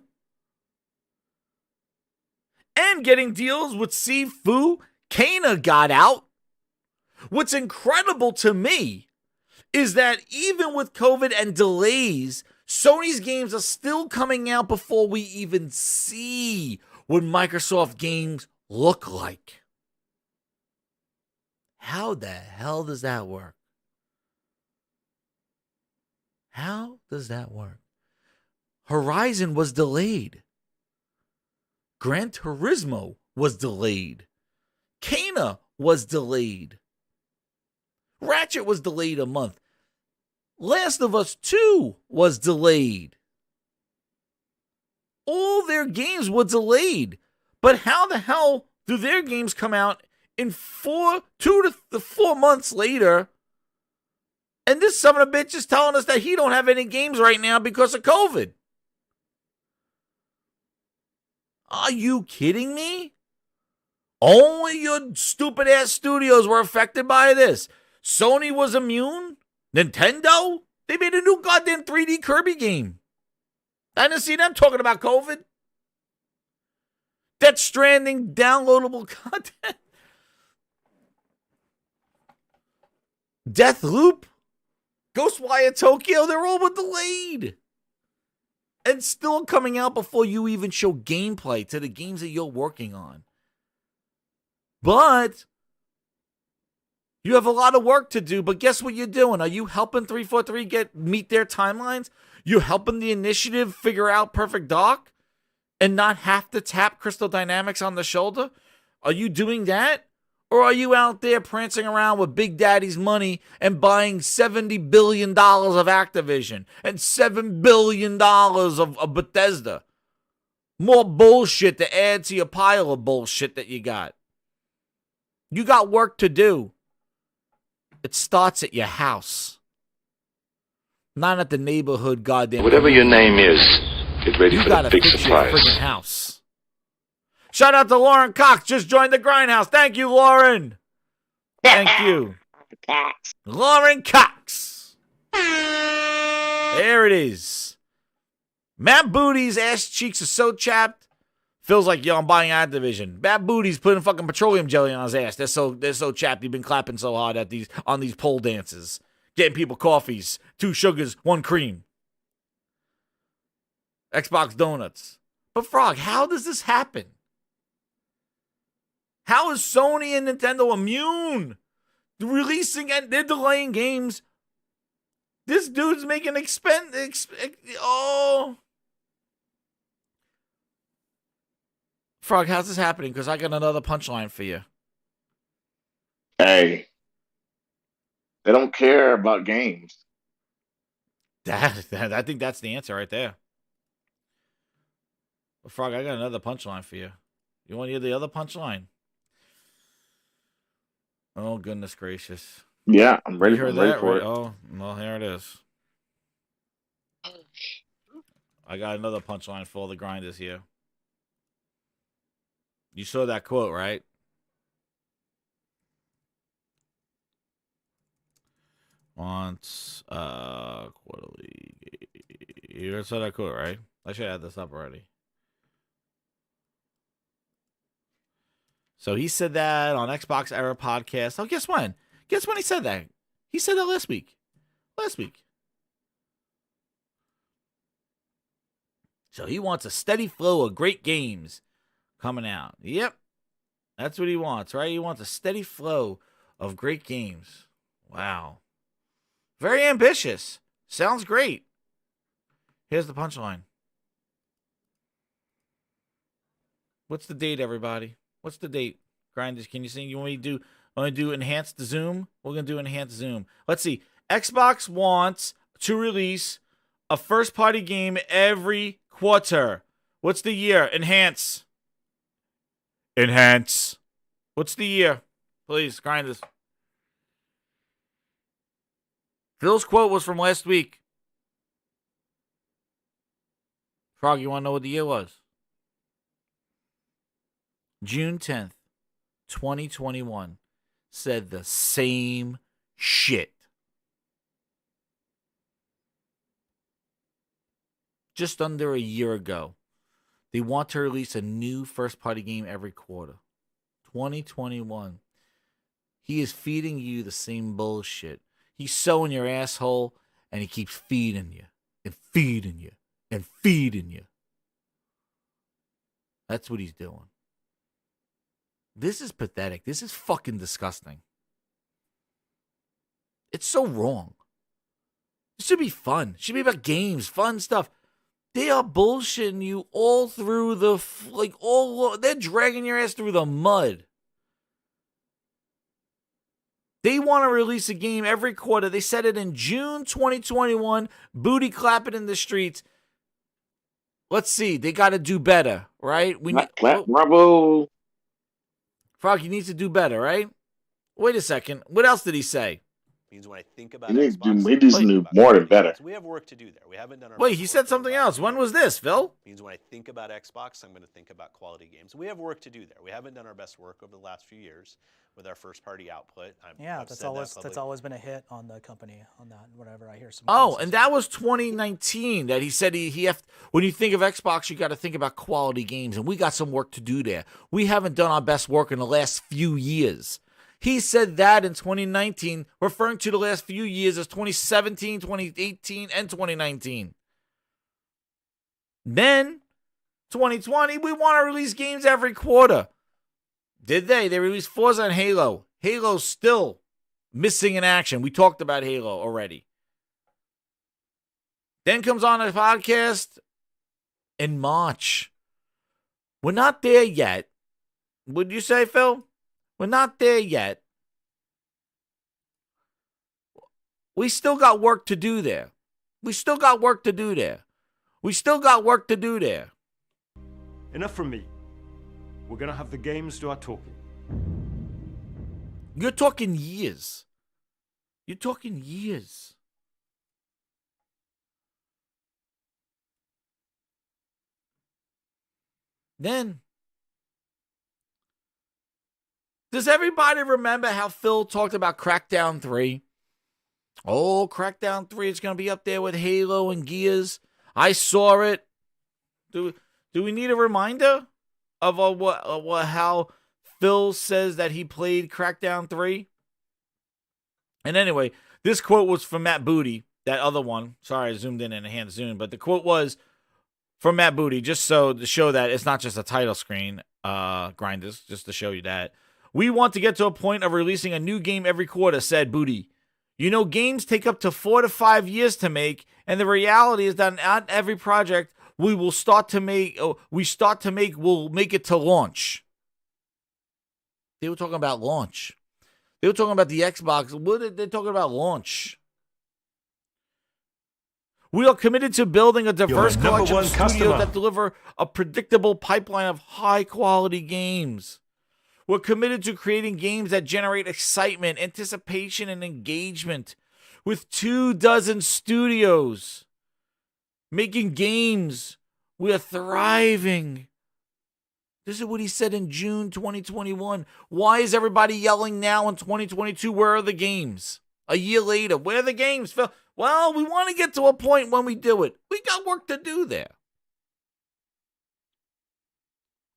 and getting deals with Sifu. Kana got out. What's incredible to me is that even with COVID and delays, Sony's games are still coming out before we even see what Microsoft games look like. How the hell does that work? How does that work? Horizon was delayed. Gran Turismo was delayed. Kana was delayed. Ratchet was delayed a month. Last of Us 2 was delayed. All their games were delayed. But how the hell do their games come out in 2 to 4 months later? And this son of a bitch is telling us that he don't have any games right now because of COVID. Are you kidding me? Only your stupid ass studios were affected by this. Sony was immune. Nintendo? They made a new goddamn 3D Kirby game. I didn't see them talking about COVID. Death Stranding downloadable content. Deathloop? Ghostwire Tokyo, they're all delayed. And still coming out before you even show gameplay to the games that you're working on. But you have a lot of work to do, but guess what you're doing? Are you helping 343 meet their timelines? You helping the initiative figure out Perfect Dark and not have to tap Crystal Dynamics on the shoulder? Are you doing that? Or are you out there prancing around with Big Daddy's money and buying $70 billion of Activision and $7 billion of Bethesda? More bullshit to add to your pile of bullshit that you got. You got work to do. It starts at your house. Not at the neighborhood goddamn. Whatever your name is, get ready you for gotta the big fix your surprise. freaking house. Shout out to Lauren Cox. Just joined the Grindhouse. Thank you, Lauren. Thank you. Lauren Cox. There it is. Matt Booty's ass cheeks are so chapped. Feels like, yo, I'm buying Activision. Matt Booty's putting fucking petroleum jelly on his ass. They're so chapped. He's been clapping so hard at on these pole dances. Getting people coffees. 2 sugars, 1 cream. Xbox donuts. But Frog, how does this happen? How is Sony and Nintendo immune? They're releasing and they're delaying games. This dude's making oh. Frog, how's this happening? Because I got another punchline for you. Hey, they don't care about games. I think that's the answer right there. But Frog, I got another punchline for you. You want to hear the other punchline? Oh, goodness gracious. Yeah, I'm ready, You heard I'm ready that, for right? it. Oh, well, here it is. I got another punchline for all the grinders here. You saw that quote, right? Once, quarterly. You saw that quote, right? I should have this up already. So he said that on Xbox Era Podcast. Oh, guess when? Guess when he said that? He said that last week. Last week. So he wants a steady flow of great games coming out. Yep. That's what he wants, right? He wants a steady flow of great games. Wow. Very ambitious. Sounds great. Here's the punchline. What's the date, everybody? What's the date? Grinders, can you see? You want me to do enhanced zoom? We're going to do enhanced zoom. Let's see. Xbox wants to release a first-party game every quarter. What's the year? Enhance. Enhance. What's the year? Please, Grinders. Phil's quote was from last week. Frog, you want to know what the year was? June 10th, 2021. Said the same shit. Just under a year ago. They want to release a new first-party game every quarter. 2021. He is feeding you the same bullshit. He's sowing your asshole, and he keeps feeding you, and feeding you, and feeding you. That's what he's doing. This is pathetic. This is fucking disgusting. It's so wrong. This should be fun. It should be about games, fun stuff. They are bullshitting you all through they're dragging your ass through the mud. They want to release a game every quarter. They said it in June 2021. Booty clapping in the streets. Let's see. They got to do better, right? Bravo. Frog, he needs to do better, right? Wait a second. What else did he say? Means when I think about He needs Xbox, to do more than better. we have work to do there. We haven't done our Wait, best he work said over the something last else. few When years. was this, Phil? Means when I think about Xbox, I'm going to think about quality games. We have work to do there. We haven't done our best work over the last few years with our first party output. I've that's said always that that's always been a hit on the company on that. Whenever I hear some. Oh, and that was 2019 that he said he have, when you think of Xbox, you got to think about quality games, and we got some work to do there. We haven't done our best work in the last few years. He said that in 2019, referring to the last few years as 2017, 2018, and 2019. Then, 2020, we want to release games every quarter. Did they? They released Forza and Halo. Halo's still missing in action. We talked about Halo already. Then comes on a podcast in March. We're not there yet. Would you say, Phil? We're not there yet. We still got work to do there. We still got work to do there. We still got work to do there. Enough from me. We're going to have the games do our talking. You're talking years. You're talking years. Then, does everybody remember how Phil talked about Crackdown 3? Oh, Crackdown 3 is going to be up there with Halo and Gears. I saw it. Do we need a reminder of how Phil says that he played Crackdown 3? And anyway, this quote was from Matt Booty, that other one. Sorry, I zoomed in and hand zoomed, but the quote was from Matt Booty, just so to show that it's not just a title screen, grinders, just to show you that. We want to get to a point of releasing a new game every quarter, said Booty. You know, games take up to 4 to 5 years to make, and the reality is that not every project we will start to make, will make it to launch. They were talking about launch. They were talking about the Xbox. What are they talking about launch? We are committed to building a diverse collection of studios that deliver a predictable pipeline of high-quality games. We're committed to creating games that generate excitement, anticipation, and engagement. With 24 studios making games, we are thriving. This is what he said in June 2021. Why is everybody yelling now in 2022? Where are the games? A year later, where are the games, Phil? Well, we want to get to a point when we do it. We got work to do there.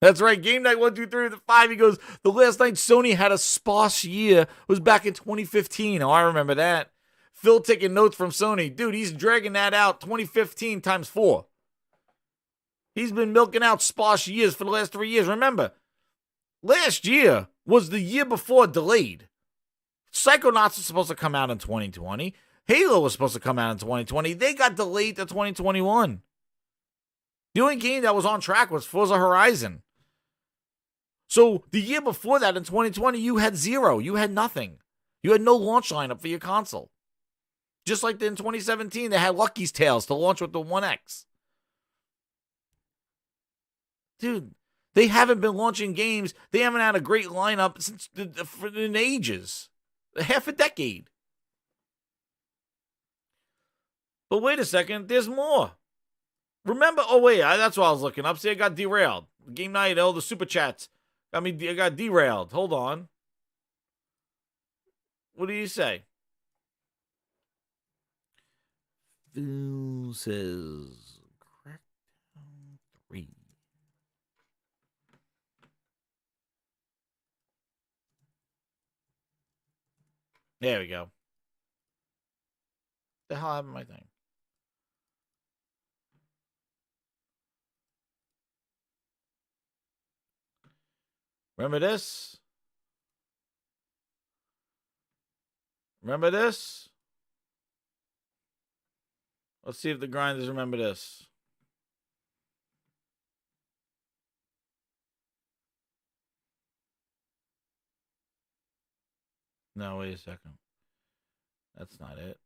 That's right. Game night 1, 2, 3, 5. He goes, the last night Sony had a sparse year was back in 2015. Oh, I remember that. Phil taking notes from Sony. Dude, he's dragging that out 2015 times 4. He's been milking out sparse years for the last 3 years. Remember, last year was the year before delayed. Psychonauts was supposed to come out in 2020. Halo was supposed to come out in 2020. They got delayed to 2021. The only game that was on track was Forza Horizon. So the year before that, in 2020, you had zero. You had nothing. You had no launch lineup for your console. Just like in 2017, they had Lucky's Tales to launch with the 1X. Dude, they haven't been launching games. They haven't had a great lineup since in ages. Half a decade. But wait a second, there's more. Remember, that's what I was looking up. See, I got derailed. Game night, all the super chats. I got derailed. Hold on. What do you say? Phil says Crackdown 3. There we go. The hell happened to my thing? Remember this? Remember this? Let's see if the grinders remember this. No, wait a second. That's not it.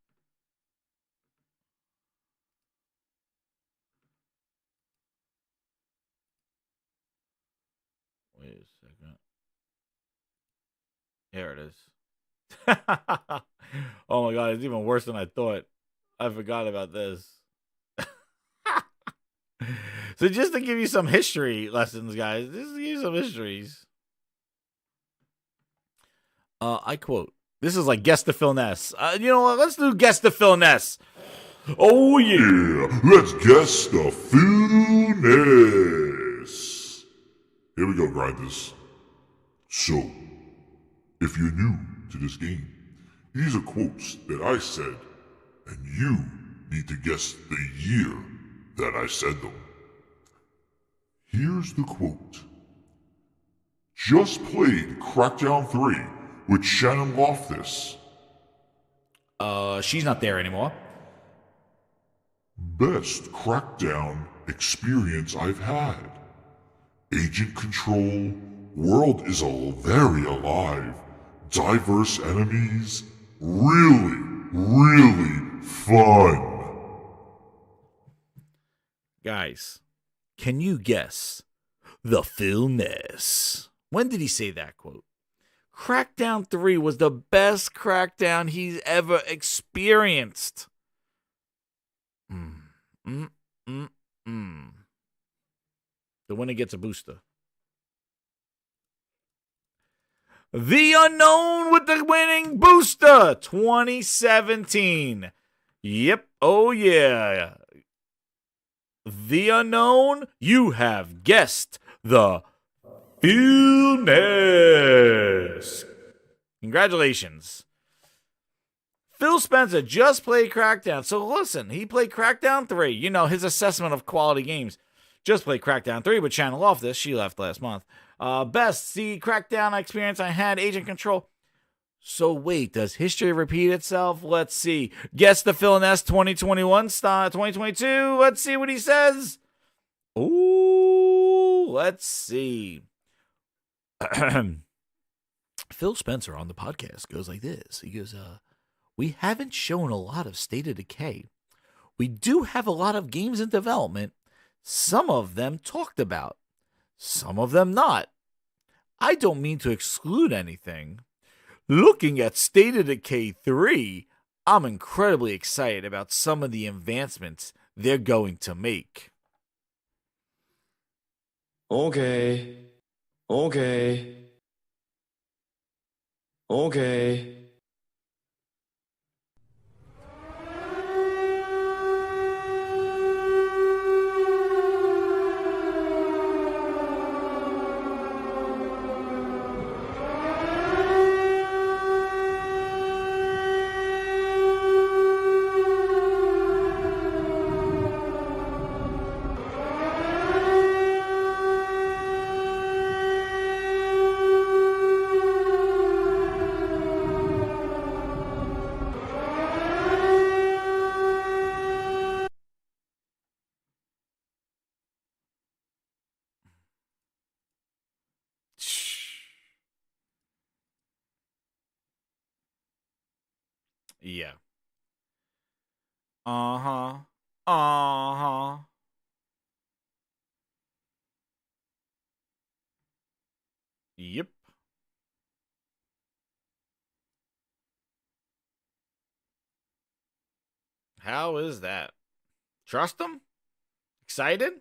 Wait a second. Here it is. Oh my god, it's even worse than I thought. I forgot about this. So just to give you some history lessons, guys. Just to give you some histories. I quote. This is like guess the Phil Ness. You know what? Let's do guess the Phil Ness. Oh yeah, let's guess the Philness. Here we go, grinders. So, if you're new to this game, these are quotes that I said, and you need to guess the year that I said them. Here's the quote. Just played Crackdown 3 with Shannon Loftus. She's not there anymore. Best Crackdown experience I've had. Agent control, world is very alive, diverse enemies, really, really fun. Guys, can you guess the Phil Ness? When did he say that quote? Crackdown 3 was the best Crackdown he's ever experienced. The winner gets a booster. The Unknown with the winning booster, 2017. Yep, oh yeah. The Unknown, you have guessed the Philness. Congratulations. Phil Spencer just played Crackdown. So listen, he played Crackdown 3. You know, his assessment of quality games. Just played Crackdown 3 with Channel Off this. She left last month. Best Crackdown experience I had, Agent Control. So wait, does history repeat itself? Let's see. Guess the Phil Ness 2021 style, 2022. Let's see what he says. Ooh, let's see. Phil Spencer on the podcast goes like this. He goes, we haven't shown a lot of State of Decay. We do have a lot of games in development. Some of them talked about. Some of them not. I don't mean to exclude anything. Looking at State of Decay 3, I'm incredibly excited about some of the advancements they're going to make. Okay. Yeah. Uh-huh. Yep. How is that? Trust him? Excited?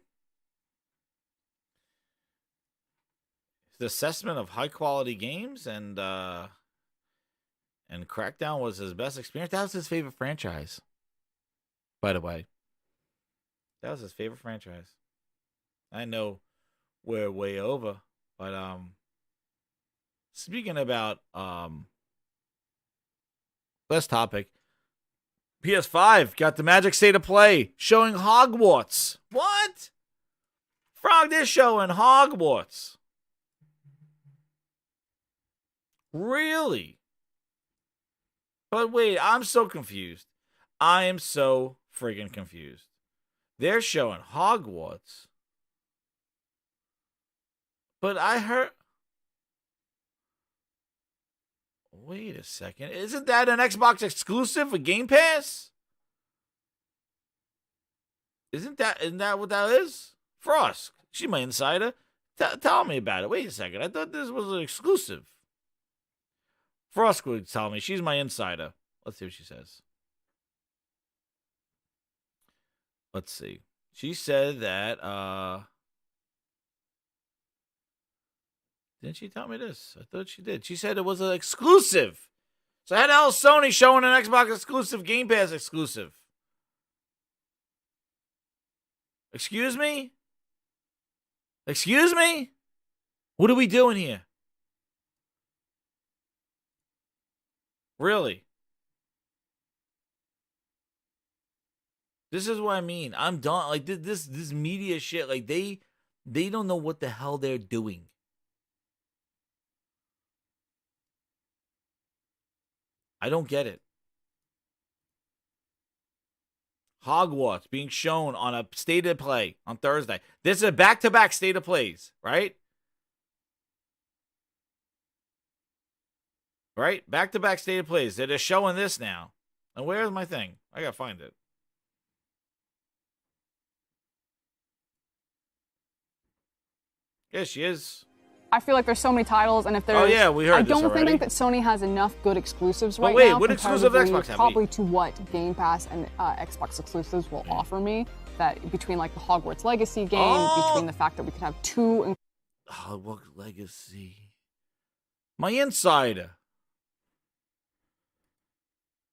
His assessment of high quality games and Crackdown was his best experience. That was his favorite franchise. By the way. That was his favorite franchise. I know we're way over, but speaking about last topic, PS5 got the Magic State of Play showing Hogwarts. What? Frog, they're showing Hogwarts. Really? But wait, I'm so confused. I am so friggin' confused. They're showing Hogwarts. But I heard... Wait a second. Isn't that an Xbox exclusive for Game Pass? Isn't that what that is? Frost. She's my insider. Tell me about it. Wait a second. I thought this was an exclusive. Frost would tell me. She's my insider. Let's see what she says. Let's see. She said that, didn't she tell me this? I thought she did. She said it was an exclusive. So how the hell is Sony showing an Xbox exclusive, Game Pass exclusive? Excuse me? Excuse me? What are we doing here? Really? This is what I mean. I'm done. Like this media shit. Like they don't know what the hell they're doing. I don't get it. Hogwarts being shown on a state of play on Thursday. This is a back-to-back state of plays, right? Right? Back-to-back state of plays. They're showing this now. And where's my thing? I gotta find it. Yeah, she is. I feel like there's so many titles, and if there's... Oh, yeah, we heard I this don't already. think that Sony has enough good exclusives right wait, now. what exclusive comparatively Xbox have probably to what Game Pass and Xbox exclusives will offer me. That between like the Hogwarts Legacy game, between the fact that we could have two... Hogwarts Legacy. My insider.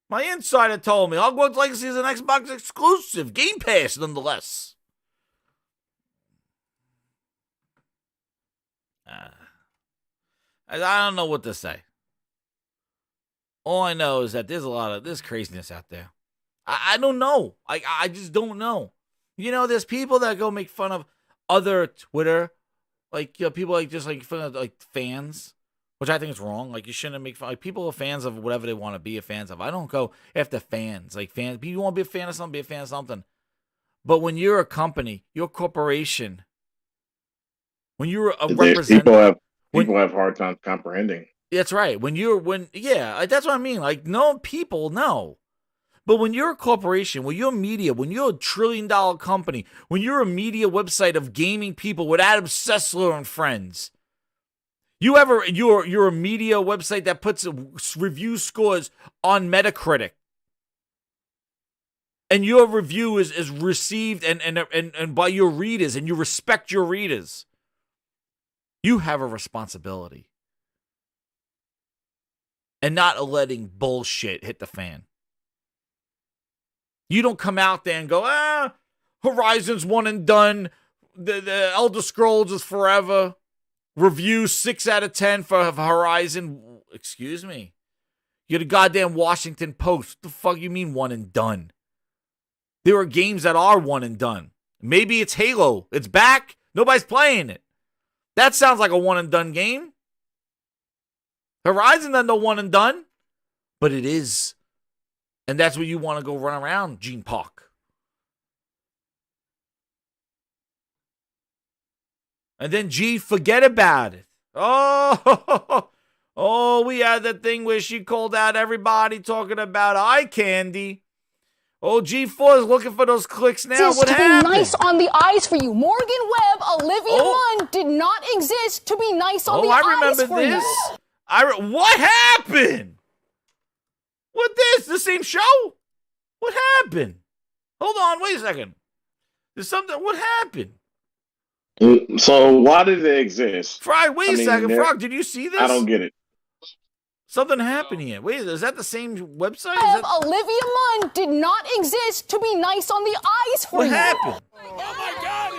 My insider told me Hogwarts Legacy is an Xbox exclusive. Game Pass, nonetheless. I don't know what to say. All I know is that there's a lot of this craziness out there. I don't know. I just don't know. You know, there's people that go make fun of other Twitter, like people like just like fun of like fans, which I think is wrong. Like you shouldn't make fun. Like people are fans of whatever they want to be a fans of. I don't go after fans. Like fans, you want to be a fan of something, be a fan of something. But when you're a company, you're a corporation. When you're a representative. People have hard time comprehending. That's right. That's what I mean. Like, no people, no. But when you're a corporation, when you're media, when you're a $1 trillion company, when you're a media website of gaming people with Adam Sessler and friends, you're a media website that puts review scores on Metacritic, and your review is received and by your readers, and you respect your readers. You have a responsibility. And not letting bullshit hit the fan. You don't come out there and go, Horizon's one and done. The Elder Scrolls is forever. Review 6 out of 10 for Horizon. Excuse me. You're the goddamn Washington Post. What the fuck you mean one and done? There are games that are one and done. Maybe it's Halo. It's back. Nobody's playing it. That sounds like a one and done game. Horizon doesn't know one and done, but it is. And that's where you want to go run around, Gene Park. And then G, forget about it. Oh, we had that thing where she called out everybody talking about eye candy. Oh, G4 is looking for those clicks now. What happened? To be nice on the eyes for you. Morgan Webb, Olivia Munn did not exist to be nice on the eyes for you. What happened? What this? The same show? What happened? Hold on, wait a second. There's something. What happened? So why did it exist? Frog, wait a second. Frog, did you see this? I don't get it. Something happened here. Wait, is that the same website? Olivia Munn did not exist to be nice on the eyes for you. What happened? Oh my God!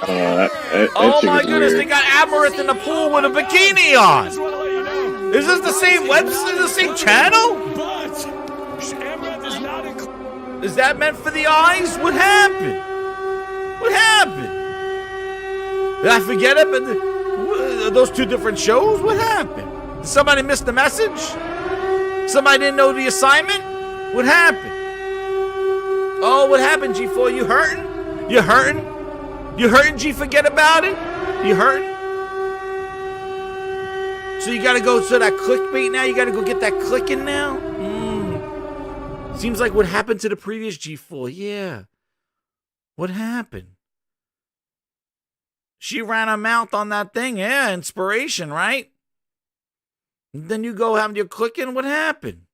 Oh my goodness! They got Amaranth in the pool with a bikini on. Is this the same website? The same channel? But Amaranth is not included. Is that meant for the eyes? What happened? What happened? Did I forget it? But are those two different shows? What happened? Did somebody miss the message? Somebody didn't know the assignment? What happened? Oh, what happened, G4? You hurting? You hurting? You hurting, G? Forget about it? You hurting? So you gotta go to that clickbait now? You gotta go get that clicking now? Seems like what happened to the previous G4. Yeah. What happened? She ran her mouth on that thing. Yeah, inspiration, right? And then you go have your clicking. What happened?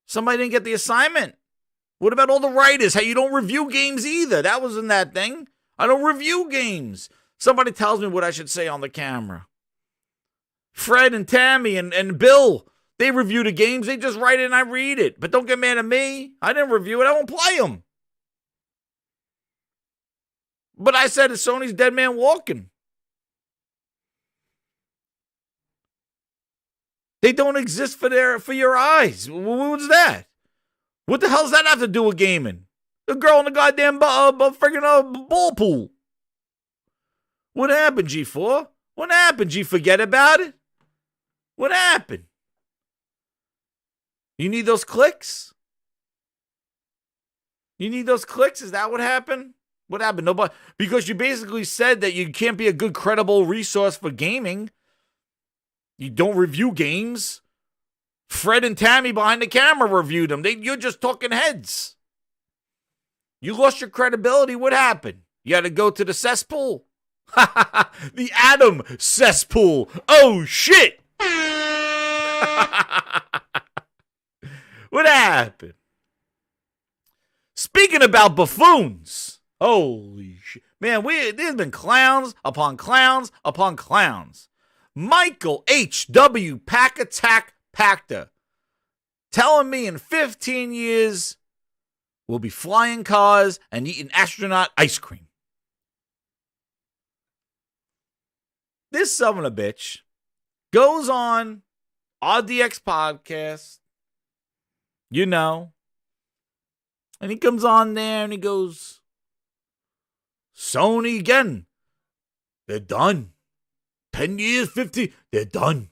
Somebody didn't get the assignment. What about all the writers? Hey, you don't review games either. That wasn't that thing. I don't review games. Somebody tells me what I should say on the camera. Fred and Tammy and Bill, they review the games. They just write it and I read it. But don't get mad at me. I didn't review it. I won't play them. But I said it's Sony's Dead Man Walking. They don't exist for your eyes. What's that? What the hell does that have to do with gaming? The girl in the goddamn friggin' ball pool. What happened, G4? What happened, G? Forget about it? What happened? You need those clicks? You need those clicks? Is that what happened? What happened? Nobody, because you basically said that you can't be a good, credible resource for gaming. You don't review games. Fred and Tammy behind the camera reviewed them. You're just talking heads. You lost your credibility. What happened? You had to go to the cesspool? The Adam cesspool. Oh, shit. What happened? Speaking about buffoons. Holy shit. Man, there's been clowns upon clowns upon clowns. Michael H.W. Pack Attack Pacta telling me in 15 years we'll be flying cars and eating astronaut ice cream. This son of a bitch goes on RDX podcast, you know, and he comes on there and he goes, Sony again, they're done. 10 years, 50, they're done.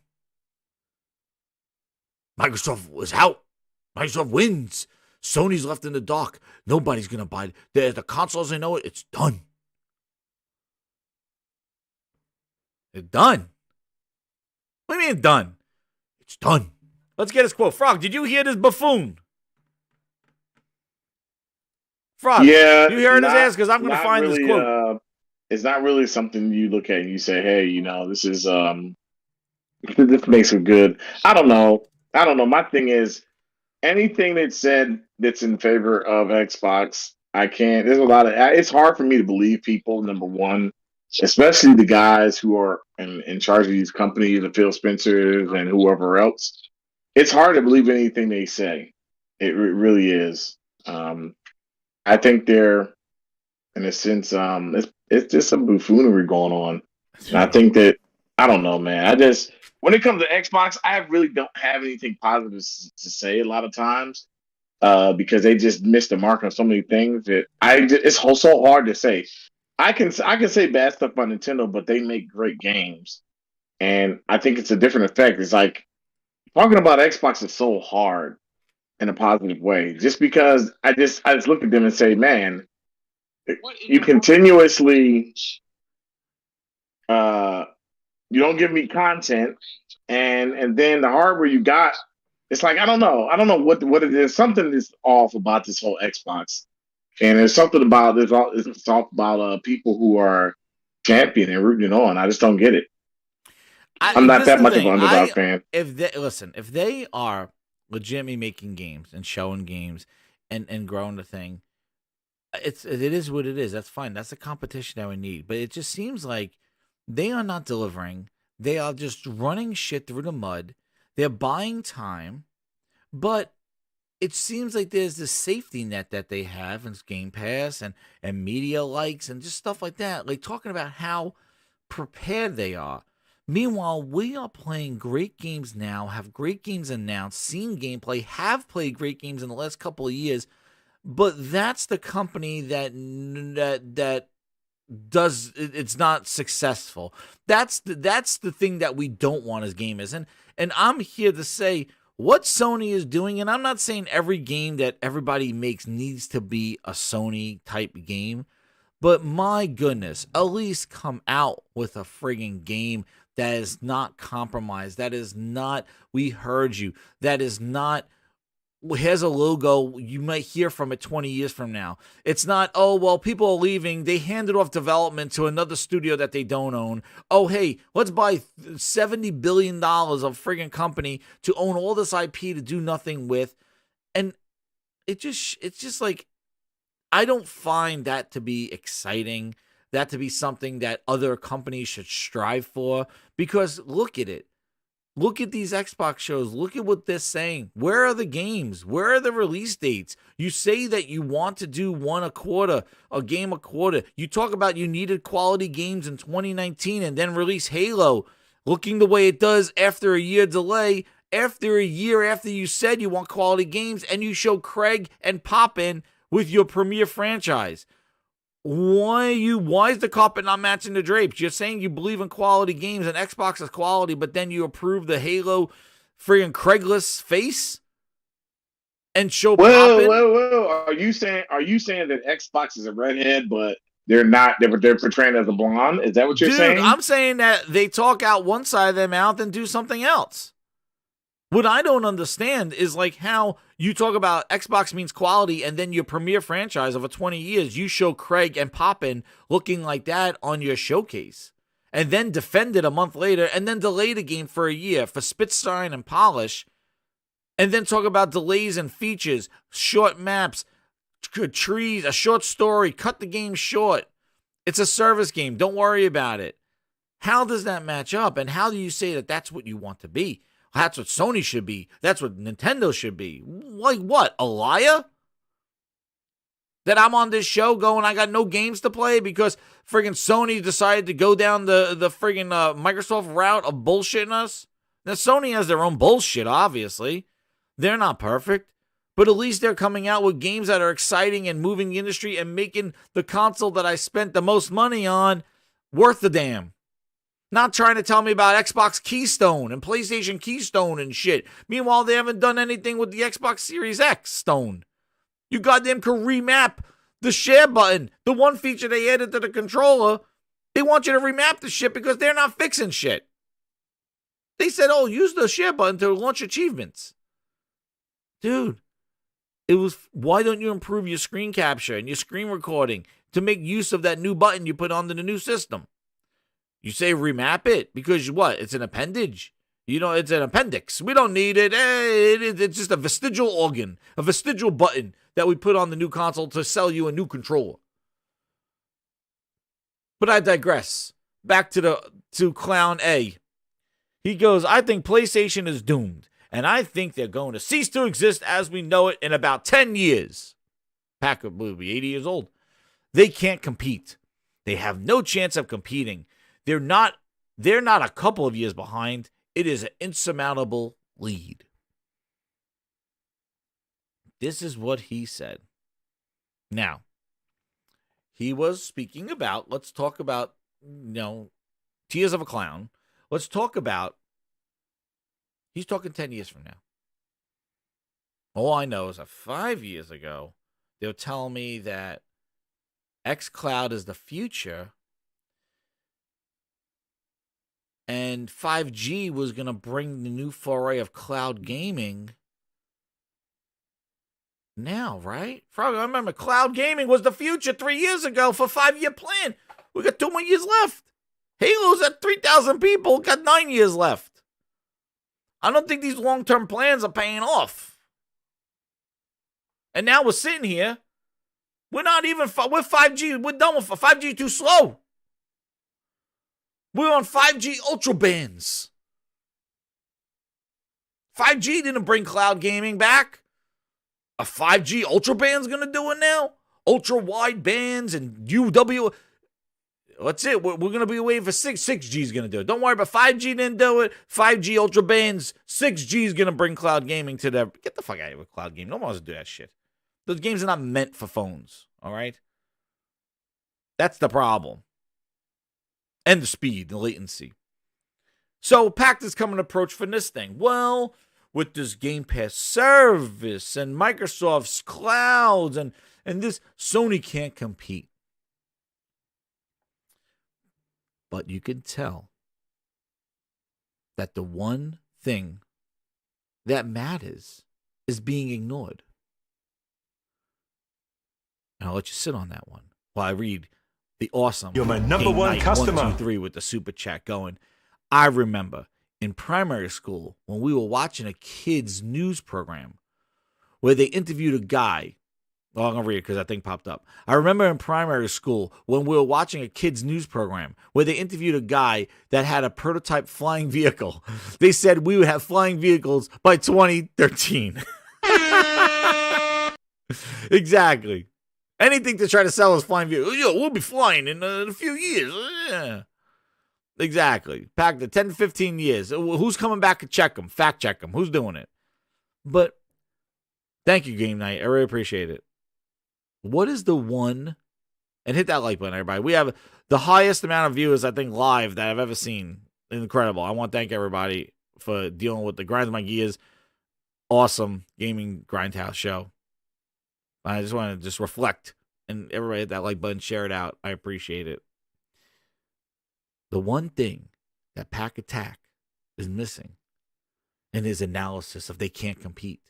Microsoft was out. Microsoft wins. Sony's left in the dark. Nobody's going to buy it. The consoles, they know it. It's done. It's done. What do you mean done? It's done. Let's get his quote. Frog, did you hear this buffoon? Frog, Yeah, you heard his ass? Because I'm going to find really, this quote. It's not really something you look at and you say, hey, this is this makes it good. I don't know. My thing is anything that's said that's in favor of Xbox, I can't. There's a lot of. It's hard for me to believe people. Number one, especially the guys who are in charge of these companies, the Phil Spencers and whoever else. It's hard to believe anything they say. It really is. I think they're, in a sense, it's just some buffoonery going on. And I think that, I don't know, man. When it comes to Xbox, I really don't have anything positive to say a lot of times because they just missed the mark on so many things that it's so hard to say. I can say bad stuff on Nintendo, but they make great games. And I think it's a different effect. It's like talking about Xbox is so hard in a positive way, just because I just look at them and say, man, you continuously you don't give me content, and then the hardware you got, it's like I don't know what it is. Something is off about this whole Xbox, and there's something about it's off about people who are champion and rooting on. I just don't get it. I'm not that much of an underdog fan. If they are legitimately making games and showing games and growing the thing, it is what it is. That's fine. That's the competition that we need. But it just seems like they are not delivering. They are just running shit through the mud. They're buying time. But it seems like there's this safety net that they have in Game Pass and media likes and just stuff like that. Like talking about how prepared they are. Meanwhile, we are playing great games now, have great games announced, seen gameplay, have played great games in the last couple of years. But that's the company that does it's not successful. That's the thing that we don't want as gamers. And I'm here to say, what Sony is doing, and I'm not saying every game that everybody makes needs to be a Sony type game, but my goodness, at least come out with a friggin' game that is not compromised, that is not, we heard you, that is not, here's a logo, you might hear from it 20 years from now. It's not, oh, well, people are leaving, they handed off development to another studio that they don't own. Oh, hey, let's buy $70 billion of friggin' company to own all this IP to do nothing with. And it's just like, I don't find that to be exciting, that to be something that other companies should strive for, because look at it. Look at these Xbox shows. Look at what they're saying. Where are the games? Where are the release dates? You say that you want to do one a quarter, a game a quarter. You talk about you needed quality games in 2019 and then release Halo looking the way it does after a year delay, after a year after you said you want quality games, and you show Craig and Poppin with your premier franchise. Why is the carpet not matching the drapes? You're saying you believe in quality games and Xbox is quality, but then you approve the Halo friggin' Craigless face and show Poppin? Whoa. Are you saying that Xbox is a redhead, but they're portraying it as a blonde? Is that what you're saying? Dude, I'm saying that they talk out one side of their mouth and do something else. What I don't understand is like how you talk about Xbox means quality, and then your premier franchise over 20 years, you show Craig and Poppin looking like that on your showcase, and then defend it a month later, and then delay the game for a year for spitstein and polish, and then talk about delays and features, short maps, trees, a short story, cut the game short. It's a service game. Don't worry about it. How does that match up? And how do you say that that's what you want to be? That's what Sony should be. That's what Nintendo should be. Like what? A liar? That I'm on this show going, I got no games to play because friggin' Sony decided to go down the friggin' Microsoft route of bullshitting us? Now, Sony has their own bullshit, obviously. They're not perfect. But at least they're coming out with games that are exciting and moving the industry and making the console that I spent the most money on worth the damn. Not trying to tell me about Xbox Keystone and PlayStation Keystone and shit. Meanwhile, they haven't done anything with the Xbox Series X Stone. You goddamn could remap the share button. The one feature they added to the controller, they want you to remap the shit because they're not fixing shit. They said, oh, use the share button to launch achievements. Dude, it was, why don't you improve your screen capture and your screen recording to make use of that new button you put onto the new system? You say remap it because what? It's an appendage. You know, it's an appendix. We don't need it. It's just a vestigial organ, a vestigial button that we put on the new console to sell you a new controller. But I digress. Back to Clown A. He goes, I think PlayStation is doomed, and I think they're going to cease to exist as we know it in about 10 years. Packer will be 80 years old. They can't compete. They have no chance of competing. They're not a couple of years behind. It is an insurmountable lead. This is what he said. Now, he was speaking about, let's talk about, Tears of a Clown. Let's talk about, he's talking 10 years from now. All I know is that 5 years ago, they were telling me that xCloud is the future and 5G was going to bring the new foray of cloud gaming now, right? I remember cloud gaming was the future 3 years ago for a 5-year plan. We got 2 more years left. Halo's at 3,000 people, got 9 years left. I don't think these long-term plans are paying off. And now we're sitting here. We're 5G. We're done with 5G too slow. We're on 5G ultra bands. 5G didn't bring cloud gaming back. A 5G ultra band's going to do it now? Ultra wide bands and UW. That's it. We're going to be waiting for 6G's going to do it. Don't worry about 5G didn't do it. 5G ultra bands. 6G's going to bring cloud gaming to them. Get the fuck out of here with cloud gaming. No one wants to do that shit. Those games are not meant for phones. All right? That's the problem. And the speed, the latency. So Pact is coming to approach for this thing. Well, with this Game Pass service and Microsoft's clouds and this. Sony can't compete. But you can tell that the one thing that matters is being ignored. And I'll let you sit on that one while I read the awesome You're my number Game one Night customer. 1, 2, 3 with the super chat going. I remember in primary school when we were watching a kids news program where they interviewed a guy. Well, I'm going to read it because that thing popped up. I remember in primary school when we were watching a kids news program where they interviewed a guy that had a prototype flying vehicle. They said we would have flying vehicles by 2013. Exactly. Anything to try to sell us flying vehicles. Yo, we'll be flying in a few years. Yeah. Exactly. Pack the 10 to 15 years. Who's coming back to check them? Fact check them. Who's doing it? But thank you, Game Night. I really appreciate it. What is the one? And hit that like button, everybody. We have the highest amount of viewers, I think, live that I've ever seen. Incredible. I want to thank everybody for dealing with the Grind My Gears awesome gaming grindhouse show. I just want to reflect and everybody hit that like button, share it out. I appreciate it. The one thing that Pack Attack is missing in his analysis of they can't compete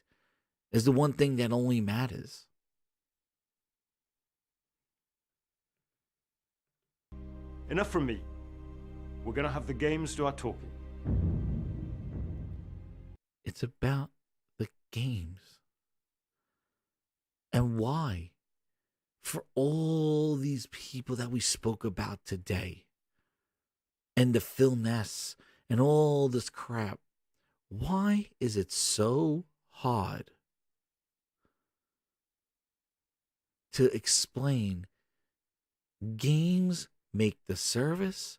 is the one thing that only matters. Enough from me. We're going to have the games do our talking. It's about the games. And why? For all these people that we spoke about today, and the Phil Ness, and all this crap, why is it so hard to explain games make the service,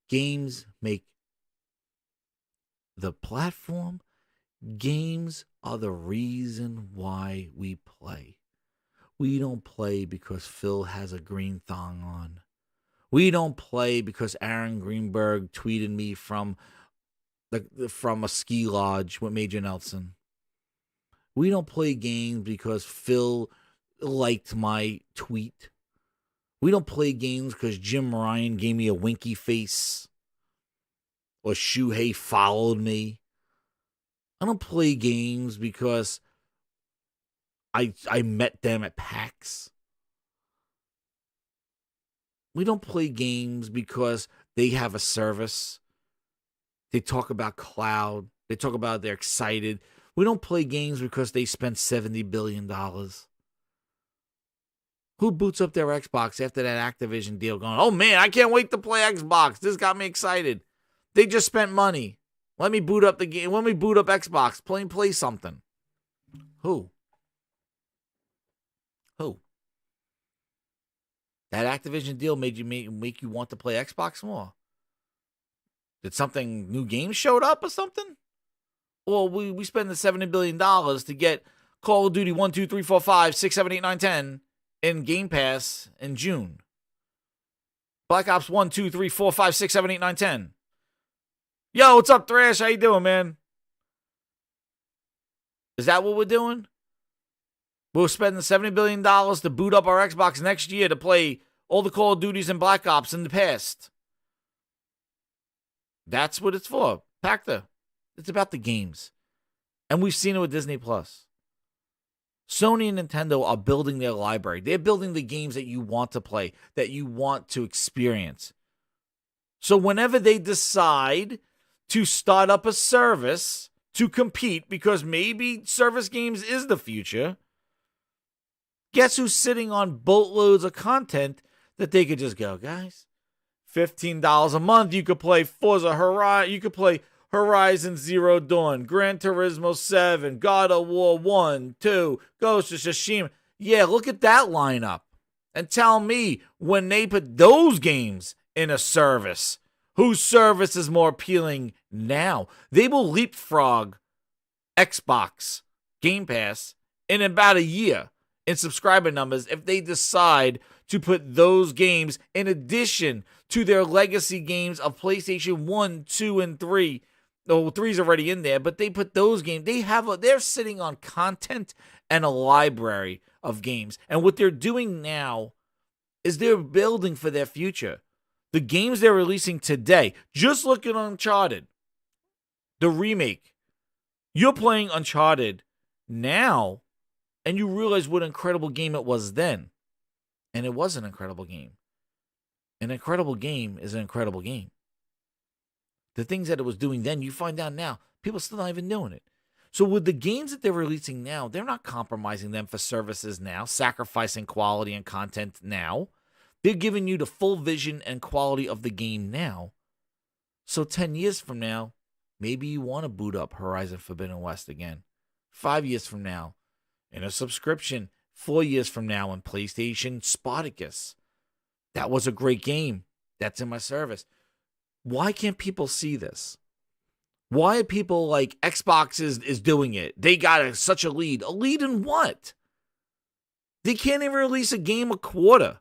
games make the platform, games are the reason why we play. We don't play because Phil has a green thong on. We don't play because Aaron Greenberg tweeted me from a ski lodge with Major Nelson. We don't play games because Phil liked my tweet. We don't play games because Jim Ryan gave me a winky face or Shuhei followed me. I don't play games because I met them at PAX. We don't play games because they have a service. They talk about cloud. They talk about they're excited. We don't play games because they spent $70 billion. Who boots up their Xbox after that Activision deal going, oh man, I can't wait to play Xbox. This got me excited. They just spent money. Let me boot up the game. Let me boot up Xbox. Play something. Who? That Activision deal made you make you want to play Xbox more? Did something new games showed up or something? Well, we spend the $70 billion to get Call of Duty 1, 2, 3, 4, 5, 6, 7, 8, 9, 10 in Game Pass in June. Black Ops 1, 2, 3, 4, 5, 6, 7, 8, 9, 10. Yo, what's up, Thrash? How you doing, man? Is that what we're doing? We're spending $70 billion to boot up our Xbox next year to play all the Call of Duties and Black Ops in the past. That's what it's for. Pacta. It's about the games. And we've seen it with Disney+. Sony and Nintendo are building their library. They're building the games that you want to play, that you want to experience. So whenever they decide to start up a service to compete, because maybe service games is the future, guess who's sitting on boatloads of content that they could just go, guys, $15 a month, you could play Forza Horizon, you could play Horizon Zero Dawn, Gran Turismo 7, God of War 1, 2, Ghost of Tsushima. Yeah, look at that lineup. And tell me, when they put those games in a service, whose service is more appealing now? They will leapfrog Xbox Game Pass in about a year in subscriber numbers if they decide to put those games in addition to their legacy games of PlayStation 1, 2, and 3 Oh, 3's already in there, but they put those games. They're sitting on content and a library of games. And what they're doing now is they're building for their future. The games they're releasing today, just look at Uncharted, the remake. You're playing Uncharted now, and you realize what an incredible game it was then. And it was an incredible game. An incredible game is an incredible game. The things that it was doing then, you find out now, people still not even doing it. So with the games that they're releasing now, they're not compromising them for services now, sacrificing quality and content now. They're giving you the full vision and quality of the game now. So 10 years from now, maybe you want to boot up Horizon Forbidden West again. 5 years from now, in a subscription. 4 years from now, in PlayStation Spartacus. That was a great game. That's in my service. Why can't people see this? Why are people like Xbox is doing it? They got such a lead. A lead in what? They can't even release a game a quarter.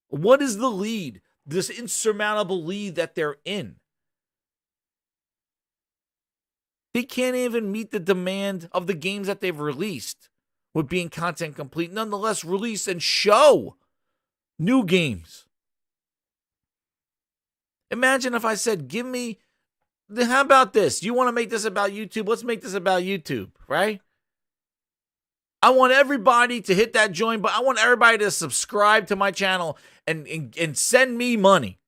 What is the lead? This insurmountable lead that they're in. They can't even meet the demand of the games that they've released with being content complete. Nonetheless, release and show new games. Imagine if I said, how about this? You want to make this about YouTube? Let's make this about YouTube, right? I want everybody to hit that join button. I want everybody to subscribe to my channel and send me money.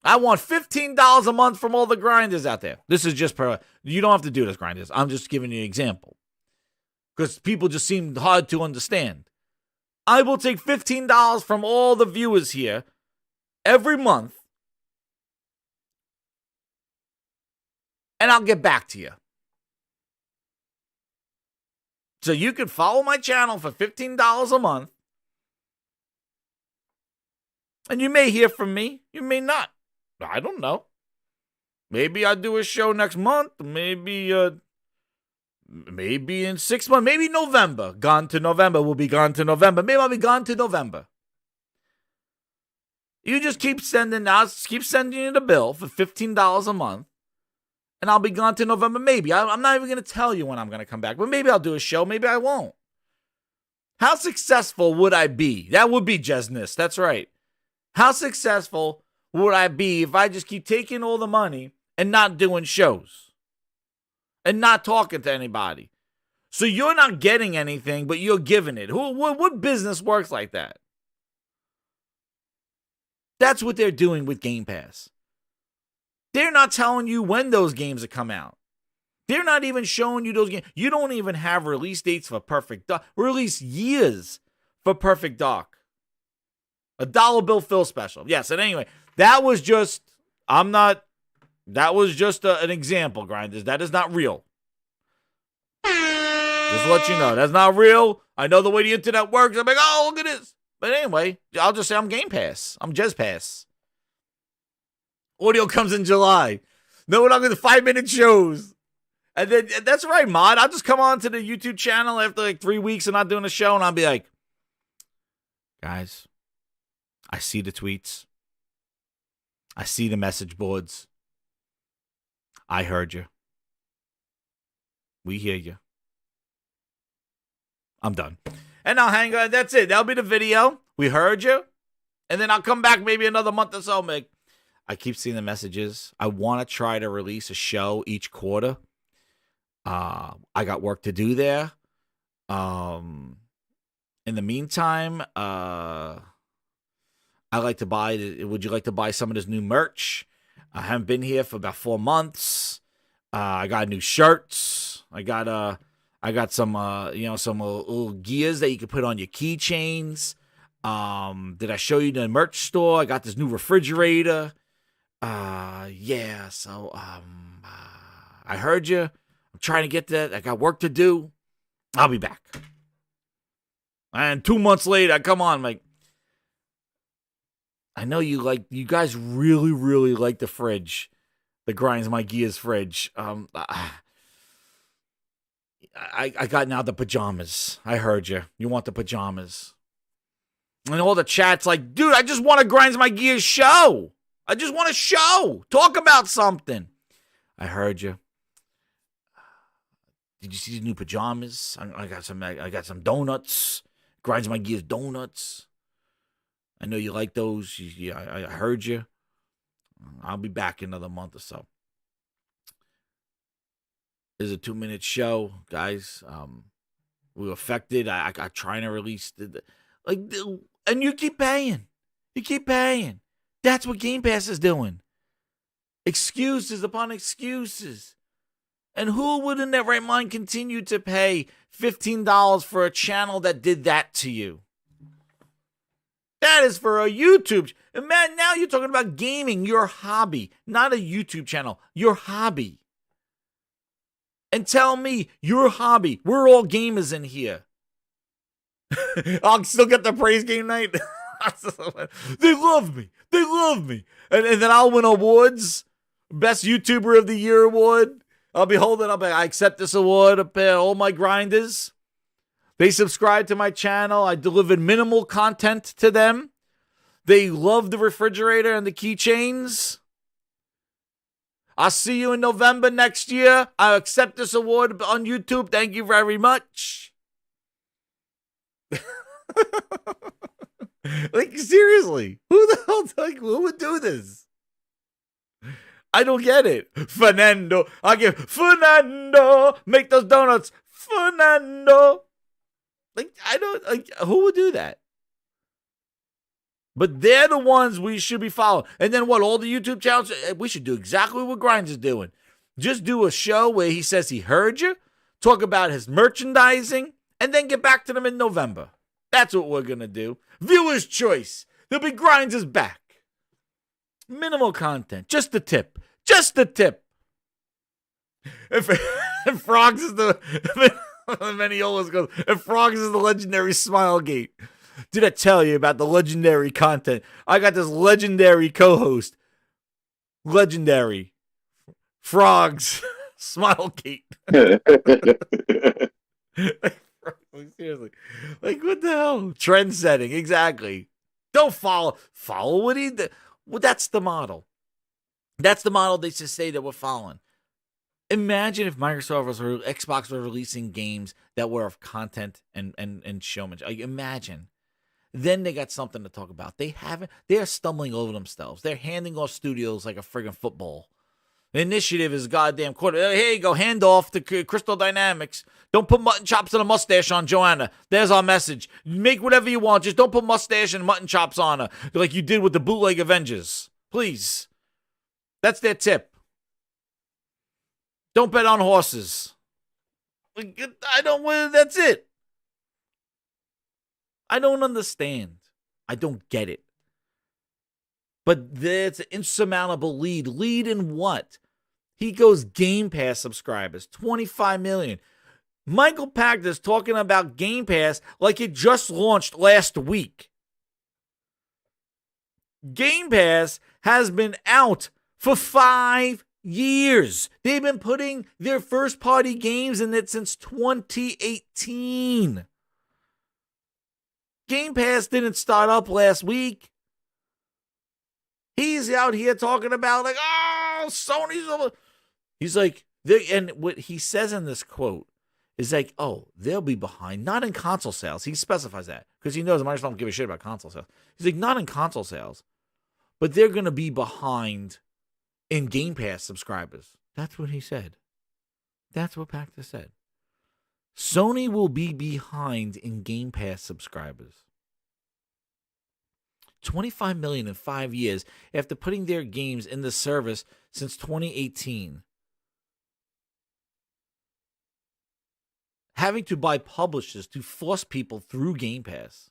I want $15 a month from all the grinders out there. This is just you don't have to do this, grinders. I'm just giving you an example. Because people just seem hard to understand. I will take $15 from all the viewers here every month, and I'll get back to you. So you can follow my channel for $15 a month, and you may hear from me. You may not. I don't know. Maybe I'll do a show next month. Maybe in 6 months. Maybe November. Gone to November. We'll be gone to November. Maybe I'll be gone to November. You just keep sending you the bill for $15 a month, and I'll be gone to November. Maybe. I'm not even going to tell you when I'm going to come back, but maybe I'll do a show. Maybe I won't. How successful would I be? That would be Jesness. That's right. How successful would I be if I just keep taking all the money and not doing shows and not talking to anybody? So you're not getting anything, but you're giving it. What business works like that? That's what they're doing with Game Pass. They're not telling you when those games will come out. They're not even showing you those games. You don't even have release dates for Perfect Dark. Release years for Perfect Dark. A dollar bill Phil special. Yes, and anyway, that was just an example, grinders. That is not real. Just to let you know, that's not real. I know the way the internet works. I'm like, oh, look at this. But anyway, I'll just say I'm Game Pass. I'm Jez Pass. Audio comes in July. No, we're not going to 5-minute shows. And then, that's right, Mod. I'll just come on to the YouTube channel after like 3 weeks and not doing a show, and I'll be like, guys, I see the tweets. I see the message boards. I heard you. We hear you. I'm done. And I'll hang on. That's it. That'll be the video. We heard you. And then I'll come back maybe another month or so. I keep seeing the messages. I want to try to release a show each quarter. I got work to do there. In the meantime, would you like to buy some of this new merch? I haven't been here for about 4 months. I got new shirts. I got some little gears that you can put on your keychains. Did I show you the merch store? I got this new refrigerator. So I heard you. I'm trying to get that. I got work to do. I'll be back. And 2 months later, I come on, like, I know you guys really, really like the fridge. The Grinds My Gears fridge. I got now the pajamas. I heard you. You want the pajamas. And all the chat's like, dude, I just want a Grinds My Gears show. I just want a show. Talk about something. I heard you. Did you see the new pajamas? I got some donuts. Grinds my gears donuts. I know you like those. I heard you. I'll be back in another month or so. It's a 2-minute show, guys. We were affected. I trying to release and you keep paying. You keep paying. That's what Game Pass is doing. Excuses upon excuses. And who would in their right mind continue to pay $15 for a channel that did that to you? That is for a YouTube. And man, now you're talking about gaming, your hobby, not a YouTube channel, your hobby. And tell me, your hobby, we're all gamers in here. I'll still get the praise game night. They love me. They love me. And then I'll win awards. Best YouTuber of the Year award. I'll be holding up. I accept this award up there. All my grinders. They subscribe to my channel. I delivered minimal content to them. They love the refrigerator and the keychains. I'll see you in November next year. I accept this award on YouTube. Thank you very much. Like, seriously. Who the hell, who would do this? I don't get it. Fernando. I give Fernando. Make those donuts. Fernando. Who would do that? But they're the ones we should be following. And then what? All the YouTube channels, we should do exactly what Grinds is doing. Just do a show where he says he heard you, talk about his merchandising, and then get back to them in November. That's what we're going to do. Viewer's choice. There'll be Grinds is back. Minimal content. Just the tip. Just the tip. If Frogs is the... Maniolas goes, if Frogs is the legendary Smilegate. Did I tell you about the legendary content? I got this legendary co-host. Legendary. Frogs. Smilegate. Seriously. Like, what the hell? Trend setting. Exactly. Don't follow. Follow what he did. Well, that's the model. That's the model they should say that we're following. Imagine if Microsoft or Xbox were releasing games that were of content and showmanship. Like, imagine. Then they got something to talk about. They are stumbling over themselves. They're handing off studios like a friggin' football. The initiative is goddamn quarter. Here you go, hand off to Crystal Dynamics. Don't put mutton chops and a mustache on Joanna. There's our message. Make whatever you want. Just don't put mustache and mutton chops on her like you did with the bootleg Avengers. Please. That's their tip. Don't bet on horses. That's it. I don't understand. I don't get it. But it's an insurmountable lead. Lead in what? He goes Game Pass subscribers, 25 million. Michael Pachter is talking about Game Pass like it just launched last week. Game Pass has been out for 5 years. They've been putting their first-party games in it since 2018. Game Pass didn't start up last week. He's out here talking about like, oh, Sony's over. He's like, and what he says in this quote is like, oh, they'll be behind, not in console sales. He specifies that because he knows Microsoft don't give a shit about console sales. He's like, not in console sales, but they're going to be behind in Game Pass subscribers. That's what he said. That's what Pachter said. Sony will be behind in Game Pass subscribers. 25 million in 5 years after putting their games in the service since 2018. Having to buy publishers to force people through Game Pass.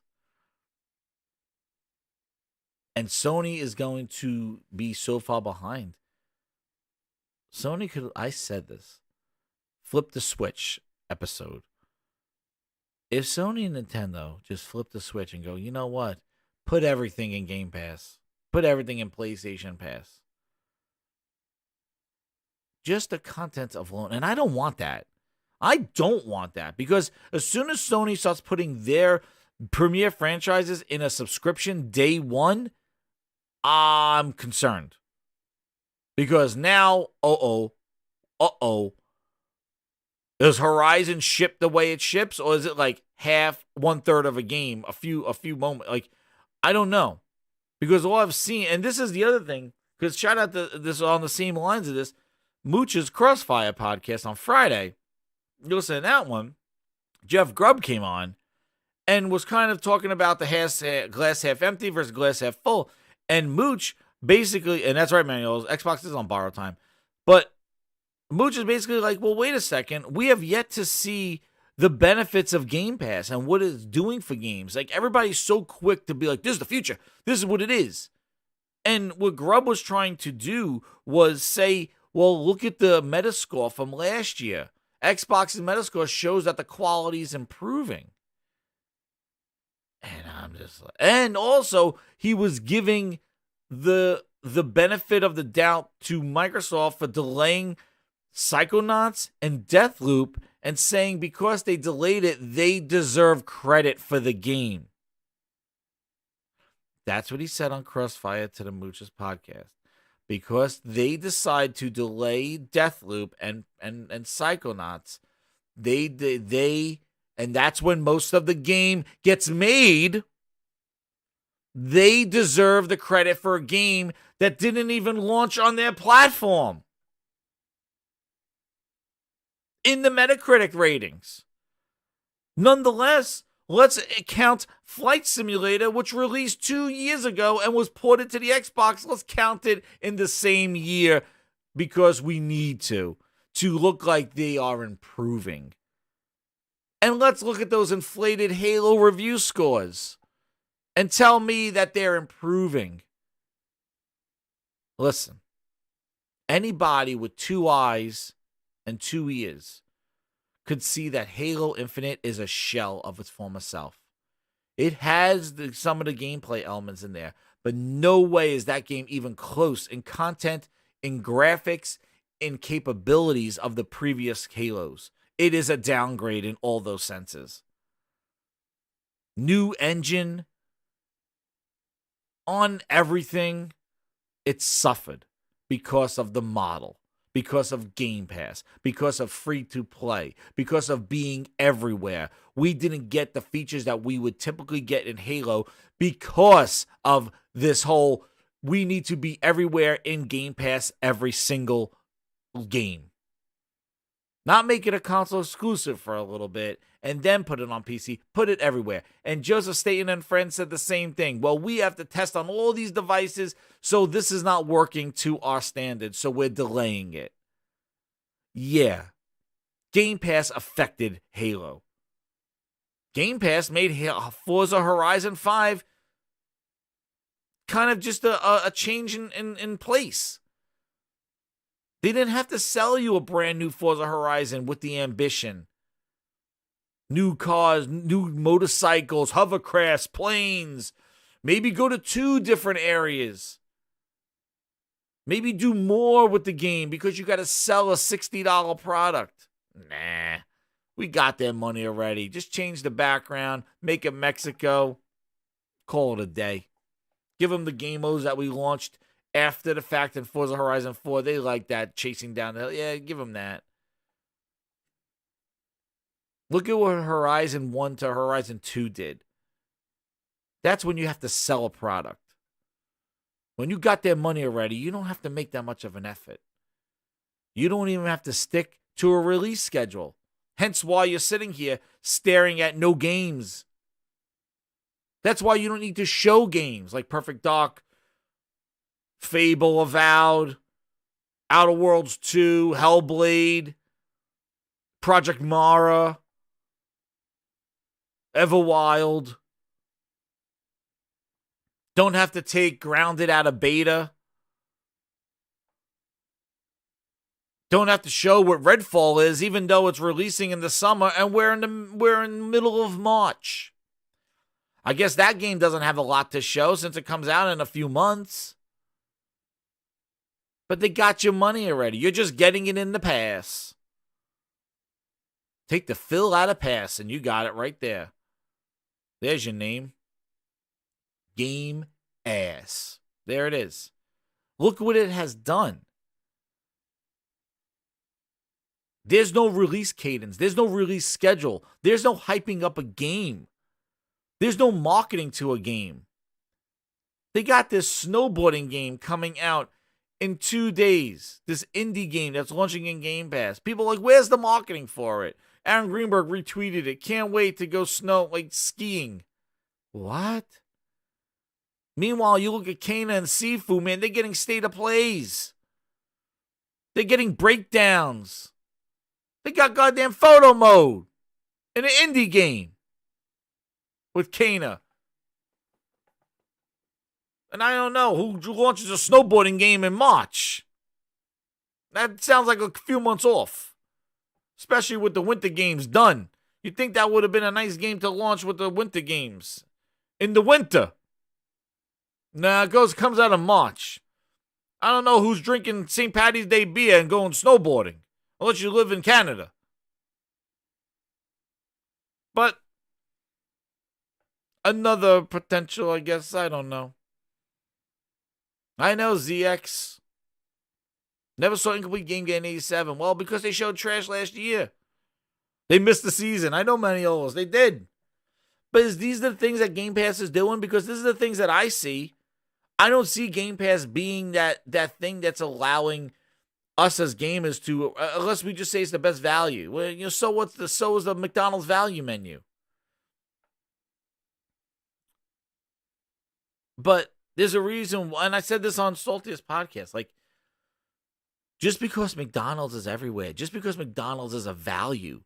And Sony is going to be so far behind. Sony could, I said this, flip the switch episode. If Sony and Nintendo just flip the switch and go, you know what? Put everything in Game Pass. Put everything in PlayStation Pass. Just the content alone. And I don't want that. I don't want that. Because as soon as Sony starts putting their premier franchises in a subscription day one, I'm concerned. Because now, does Horizon ship the way it ships, or is it like half, 1/3 of a game, a few moments? Like, I don't know. Because all I've seen, and this is the other thing, because shout out to this on the same lines of this, Mooch's Crossfire podcast on Friday. You listen to that one, Jeff Grubb came on and was kind of talking about the glass half empty versus glass half full. And Mooch basically, and that's right, Manuel, Xbox is on borrow time. But Mooch is basically like, well, wait a second. We have yet to see the benefits of Game Pass and what it's doing for games. Like, everybody's so quick to be like, this is the future. This is what it is. And what Grubb was trying to do was say, well, look at the Metascore from last year. Xbox's Metascore shows that the quality is improving. And I'm just like, and also he was giving the benefit of the doubt to Microsoft for delaying Psychonauts and Deathloop and saying because they delayed it, they deserve credit for the game. That's what he said on Crossfire to the Mooch's podcast. Because they decide to delay Deathloop and Psychonauts, they and that's when most of the game gets made. They deserve the credit for a game that didn't even launch on their platform. In the Metacritic ratings. Nonetheless, let's count Flight Simulator, which released 2 years ago and was ported to the Xbox. Let's count it in the same year because we need to look like they are improving. And let's look at those inflated Halo review scores and tell me that they're improving. Listen, anybody with 2 eyes and 2 ears could see that Halo Infinite is a shell of its former self. It has some of the gameplay elements in there, but no way is that game even close in content, in graphics, in capabilities of the previous Halos. It is a downgrade in all those senses. New engine on everything, it suffered because of the model, because of Game Pass, because of free-to-play, because of being everywhere. We didn't get the features that we would typically get in Halo because of this whole, we need to be everywhere in Game Pass every single game. Not make it a console exclusive for a little bit and then put it on PC, put it everywhere. And Joseph Staten and friends said the same thing. Well, we have to test on all these devices, so this is not working to our standards, so we're delaying it. Yeah. Game Pass affected Halo. Game Pass made Forza Horizon 5 kind of just a change in place. They didn't have to sell you a brand new Forza Horizon with the ambition. New cars, new motorcycles, hovercrafts, planes. Maybe go to 2 different areas. Maybe do more with the game because you got to sell a $60 product. Nah, we got their money already. Just change the background, make it Mexico, call it a day. Give them the game modes that we launched after the fact in Forza Horizon 4. They like that, chasing down the hill. Yeah, give them that. Look at what Horizon 1 to Horizon 2 did. That's when you have to sell a product. When you got their money already, you don't have to make that much of an effort. You don't even have to stick to a release schedule. Hence why you're sitting here staring at no games. That's why you don't need to show games like Perfect Dark, Fable Avowed, Outer Worlds 2, Hellblade, Project Mara, Everwild. Don't have to take Grounded out of beta. Don't have to show what Redfall is, even though it's releasing in the summer and we're in the middle of March. I guess that game doesn't have a lot to show since it comes out in a few months. But they got your money already. You're just getting it in the pass. Take the fill out of pass and you got it right there. There's your name. Game Ass. There it is. Look what it has done. There's no release cadence. There's no release schedule. There's no hyping up a game. There's no marketing to a game. They got this snowboarding game coming out in 2 days. This indie game that's launching in Game Pass. People are like, where's the marketing for it? Aaron Greenberg retweeted it. Can't wait to go skiing. What? Meanwhile, you look at Kana and Sifu, man, they're getting state of plays. They're getting breakdowns. They got goddamn photo mode in an indie game with Kana. And I don't know who launches a snowboarding game in March. That sounds like a few months off, especially with the winter games done. You'd think that would have been a nice game to launch with the winter games in the winter. Nah, it comes out in March. I don't know who's drinking St. Patty's Day beer and going snowboarding, unless you live in Canada. But another potential, I guess, I don't know. I know ZX never saw Incomplete Game Get in 87. Well, because they showed trash last year. They missed the season. I know many of those. They did. But these are the things that Game Pass is doing? Because this is the things that I see. I don't see Game Pass being that thing that's allowing us as gamers to, unless we just say it's the best value. Well, so is the McDonald's value menu. But there's a reason, and I said this on Saltiest podcast, like, just because McDonald's is everywhere, just because McDonald's is a value,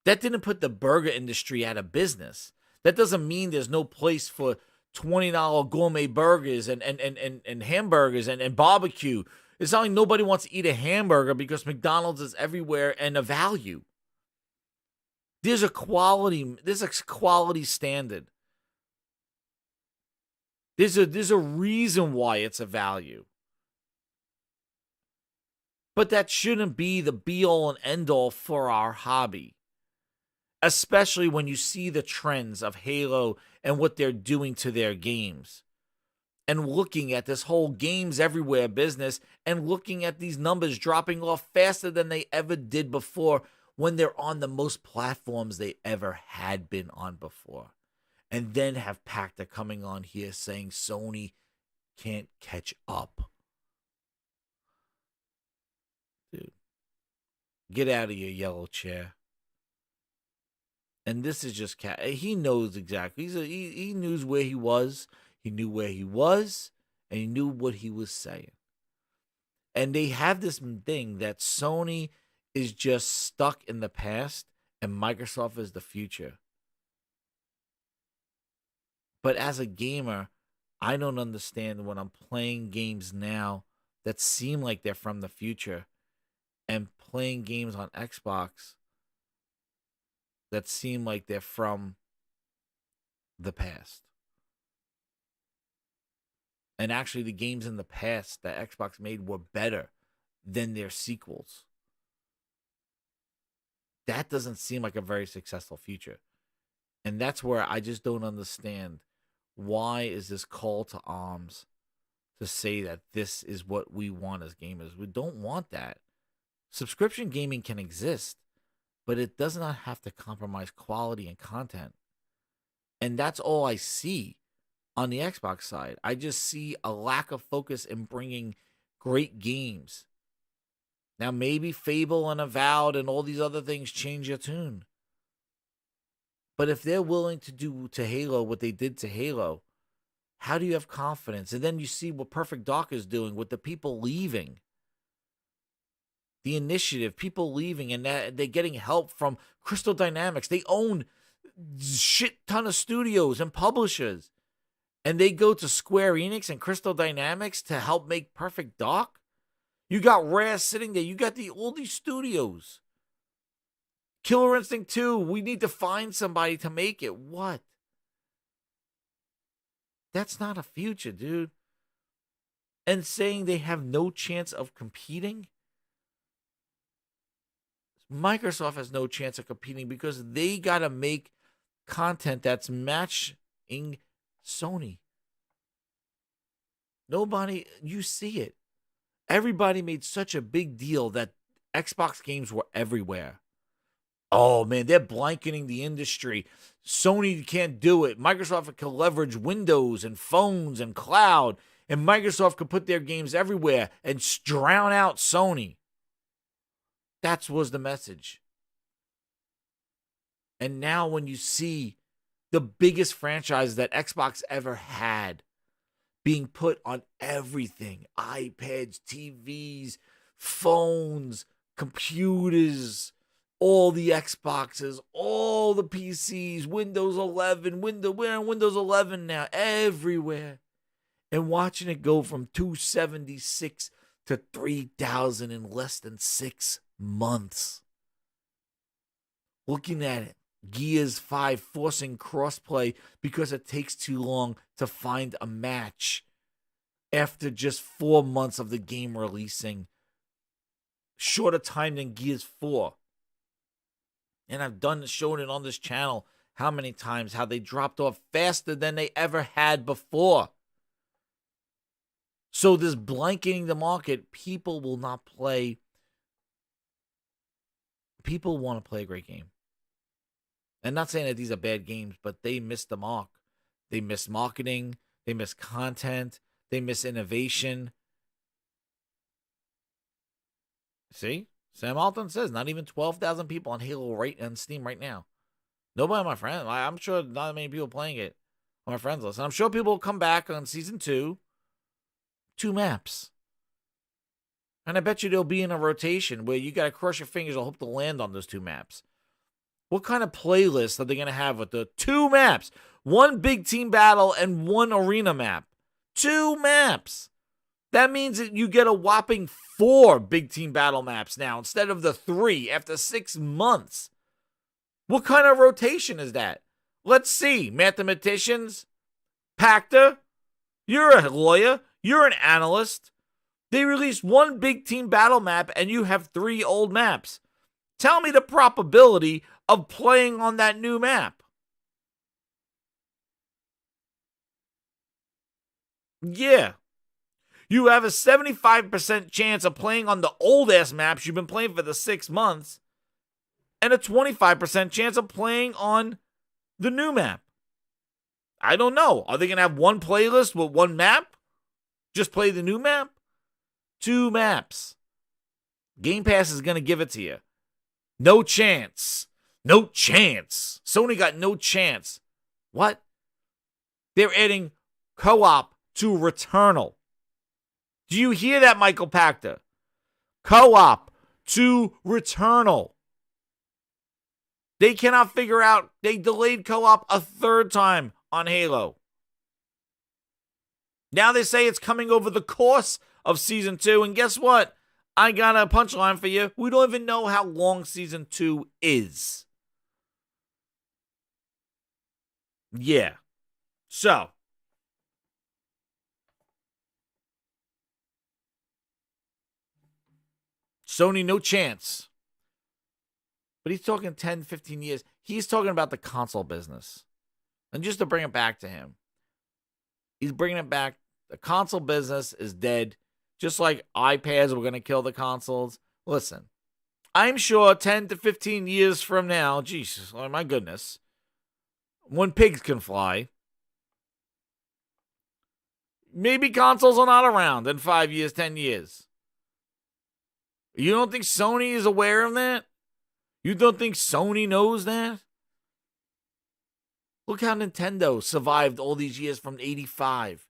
that didn't put the burger industry out of business. That doesn't mean there's no place for $20 gourmet burgers and hamburgers and barbecue. It's not like nobody wants to eat a hamburger because McDonald's is everywhere and a value. There's a quality standard. There's a reason why it's a value. But that shouldn't be the be-all and end-all for our hobby. Especially when you see the trends of Halo and what they're doing to their games. And looking at this whole games everywhere business and looking at these numbers dropping off faster than they ever did before when they're on the most platforms they ever had been on before. And then have Pacta coming on here saying Sony can't catch up. Dude, get out of your yellow chair. And this is just he knows exactly. He knew where he was. He knew where he was, and he knew what he was saying. And they have this thing that Sony is just stuck in the past, and Microsoft is the future. But as a gamer, I don't understand when I'm playing games now that seem like they're from the future, and playing games on Xbox that seem like they're from the past. And actually, the games in the past that Xbox made were better than their sequels. That doesn't seem like a very successful future. And that's where I just don't understand. Why is this call to arms to say that this is what we want as gamers? We don't want that. Subscription gaming can exist, but it does not have to compromise quality and content. And that's all I see on the Xbox side. I just see a lack of focus in bringing great games. Now, maybe Fable and Avowed and all these other things change your tune. But if they're willing to do to Halo what they did to Halo, how do you have confidence? And then you see what Perfect Dark is doing with the people leaving. The initiative, people leaving, and that they're getting help from Crystal Dynamics. They own shit ton of studios and publishers. And they go to Square Enix and Crystal Dynamics to help make Perfect Dark. You got Rare sitting there. You got all these studios. Killer Instinct 2, we need to find somebody to make it. What? That's not a future, dude. And saying they have no chance of competing? Microsoft has no chance of competing because they got to make content that's matching Sony. Nobody, you see it. Everybody made such a big deal that Xbox games were everywhere. Oh, man, they're blanketing the industry. Sony can't do it. Microsoft can leverage Windows and phones and cloud, and Microsoft could put their games everywhere and drown out Sony. That was the message. And now when you see the biggest franchise that Xbox ever had being put on everything, iPads, TVs, phones, computers, all the Xboxes, all the PCs, Windows 11, we're on Windows 11 now, everywhere. And watching it go from 276 to 3,000 in less than 6 months. Looking at it, Gears 5 forcing crossplay because it takes too long to find a match after just 4 months of the game releasing. Shorter time than Gears 4. And I've shown it on this channel how many times, how they dropped off faster than they ever had before. So this blanketing the market, people will not play. People want to play a great game. And not saying that these are bad games, but they miss the mark. They miss marketing. They miss content. They miss innovation. See? Sam Alton says not even 12,000 people on Halo right on Steam right now. Nobody on my friend. I'm sure not that many people playing it on my friends list. And I'm sure people will come back on season 2. 2 maps. And I bet you they'll be in a rotation where you got to cross your fingers and hope to land on those 2 maps. What kind of playlist are they going to have with the 2 maps? 1 big team battle and 1 arena map. 2 maps. That means that you get a whopping 4 big team battle maps now instead of the 3 after 6 months. What kind of rotation is that? Let's see. Mathematicians, Pacta, you're a lawyer, you're an analyst. They released 1 big team battle map and you have 3 old maps. Tell me the probability of playing on that new map. Yeah. You have a 75% chance of playing on the old-ass maps you've been playing for the 6 months, and a 25% chance of playing on the new map. I don't know. Are they going to have 1 playlist with 1 map? Just play the new map? 2 maps. Game Pass is going to give it to you. No chance. No chance. Sony got no chance. What? They're adding co-op to Returnal. Do you hear that, Michael Pacta? Co-op to Returnal. They cannot figure out. They delayed co-op a 3rd time on Halo. Now they say it's coming over the course of Season 2. And guess what? I got a punchline for you. We don't even know how long Season 2 is. Yeah. So. Sony, no chance. But he's talking 10, 15 years. He's talking about the console business. And just to bring it back to him, he's bringing it back. The console business is dead. Just like iPads were going to kill the consoles. Listen, I'm sure 10 to 15 years from now, Jesus, oh my goodness, when pigs can fly, maybe consoles are not around in 5 years, 10 years. You don't think Sony is aware of that? You don't think Sony knows that? Look how Nintendo survived all these years from 85.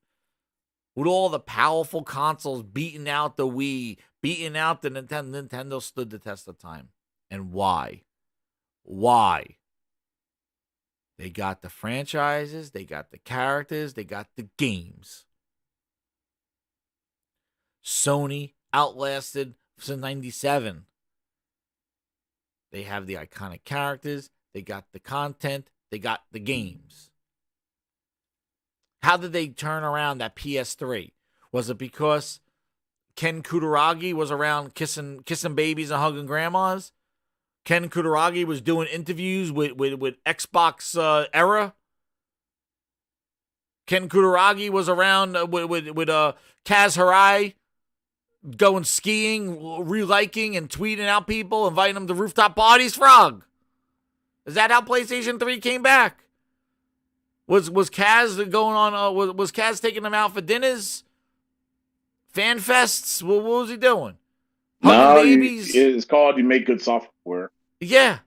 With all the powerful consoles beating out the Wii, beating out the Nintendo. Nintendo stood the test of time. And why? Why? They got the franchises, they got the characters, they got the games. Sony outlasted since 97. They have the iconic characters, they got the content, they got the games. How did they turn around that PS3? Was it because Ken Kutaragi was around kissing babies and hugging grandmas? Ken Kutaragi was doing interviews with Xbox era? Ken Kutaragi was around with Kaz Hirai going skiing, reliking and tweeting out people, inviting them to rooftop parties. Frog, is that how PlayStation 3 came back? Was Kaz going on? Was Kaz taking them out for dinners, fan fests? What was he doing? No, babies. It's called you make good software. Yeah,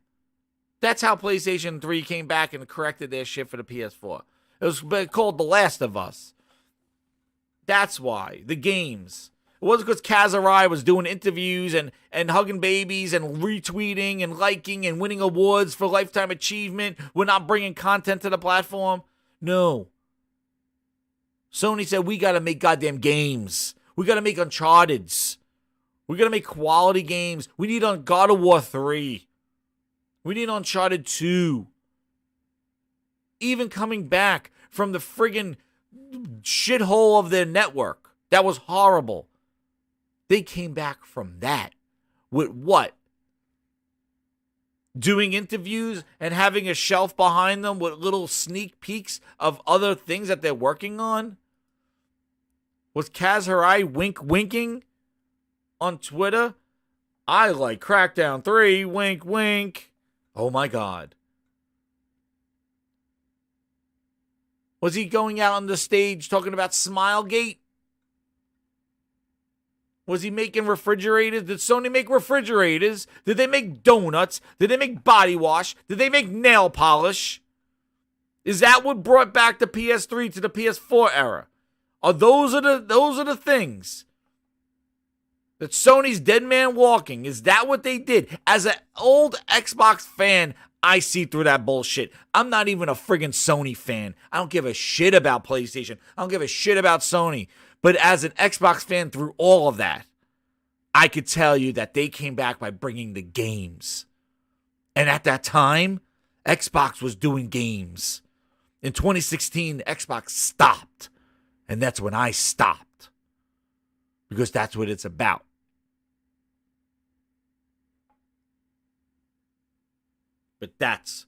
that's how PlayStation 3 came back and corrected their shit for the PS4. It was called The Last of Us. That's why. The games. It wasn't because Kaz Hirai was doing interviews and hugging babies and retweeting and liking and winning awards for Lifetime Achievement. We're not bringing content to the platform. No. Sony said, we got to make goddamn games. We got to make Uncharted's. We got to make quality games. We need on God of War 3. We need Uncharted 2. Even coming back from the friggin' shithole of their network. That was horrible. They came back from that. With what? Doing interviews and having a shelf behind them with little sneak peeks of other things that they're working on? Was Kaz Hirai winking on Twitter? I like Crackdown 3, wink, wink. Oh my God. Was he going out on the stage talking about Smilegate? Was he making refrigerators? Did Sony make refrigerators? Did they make donuts? Did they make body wash? Did they make nail polish? Is that what brought back the PS3 to the PS4 era? Those are the things that Sony's dead man walking. Is that what they did? As an old Xbox fan, I see through that bullshit. I'm not even a friggin' Sony fan. I don't give a shit about PlayStation. I don't give a shit about Sony. But as an Xbox fan through all of that, I could tell you that they came back by bringing the games. And at that time, Xbox was doing games. In 2016, Xbox stopped. And that's when I stopped. Because that's what it's about. But that's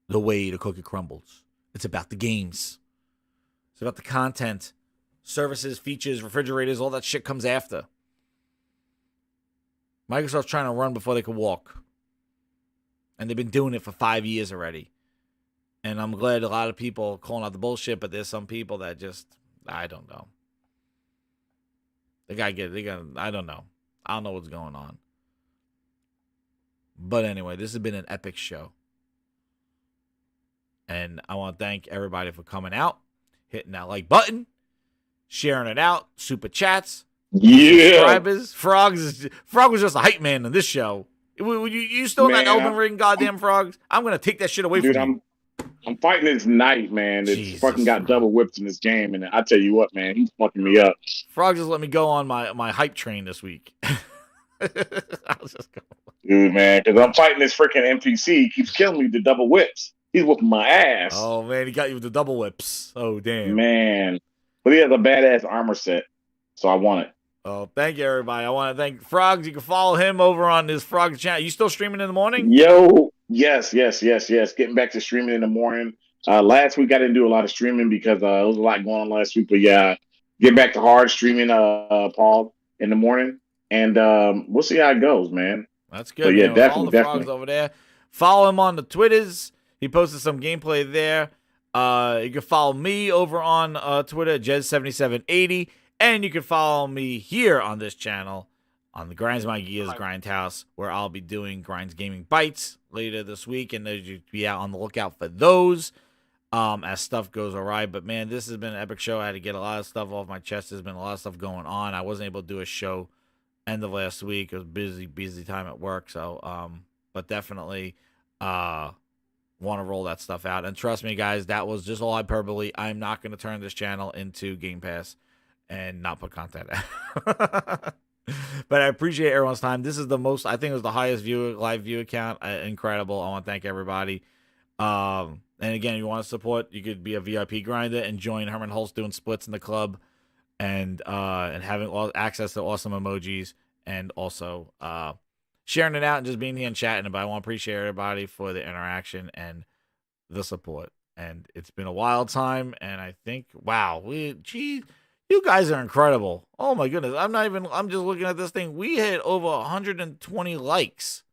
the way the cookie crumbles. It's about the games. It's about the content, services, features, refrigerators, all that shit comes after. Microsoft's trying to run before they can walk. And they've been doing it for 5 years already. And I'm glad a lot of people are calling out the bullshit, but there's some people that just, I don't know. I don't know. I don't know what's going on. But anyway, this has been an epic show. And I want to thank everybody for coming out, hitting that like button, sharing it out, super chats, subscribers. Frog was just a hype man in this show. You still in that Elden Ring, goddamn Frogs? I'm going to take that shit away from you. I'm fighting this knight, man. That's fucking got double whipped in this game, and I tell you what, man, he's fucking me up. Frog just let me go on my hype train this week. I was just going. Dude, man, because I'm fighting this freaking NPC. He keeps killing me with the double whips. He's whooping my ass. Oh, man, he got you with the double whips. Oh, damn. Man. But he has a badass armor set, so I want it. Oh, thank you, everybody. I want to thank Frogs. You can follow him over on his Frog channel. You still streaming in the morning? Yo, yes. Getting back to streaming in the morning. Last week I didn't do a lot of streaming because there was a lot going on last week. But yeah, get back to hard streaming, Paul, in the morning. And we'll see how it goes, man. That's good. But yeah, definitely. All the Frogs over there. Follow him on the Twitters. He posted some gameplay there. You can follow me over on Twitter, Jez7780. And you can follow me here on this channel on the Grinds My Gears Grindhouse, where I'll be doing Grinds Gaming Bites later this week. And you be out on the lookout for those as stuff goes awry. But, man, this has been an epic show. I had to get a lot of stuff off my chest. There's been a lot of stuff going on. I wasn't able to do a show end of last week. It was busy time at work. So, but definitely want to roll that stuff out. And trust me, guys, that was just all hyperbole. I'm not going to turn this channel into Game Pass and not put content out. But I appreciate everyone's time. This is the most, I think it was the highest live view count. Incredible. I want to thank everybody. And again, if you want to support, you could be a VIP grinder and join Herman Holtz doing splits in the club and having access to awesome emojis and also sharing it out and just being here and chatting. But I want to appreciate everybody for the interaction and the support. And it's been a wild time, and I think, wow, you guys are incredible. Oh my goodness. I'm just looking at this thing. We hit over 120 likes.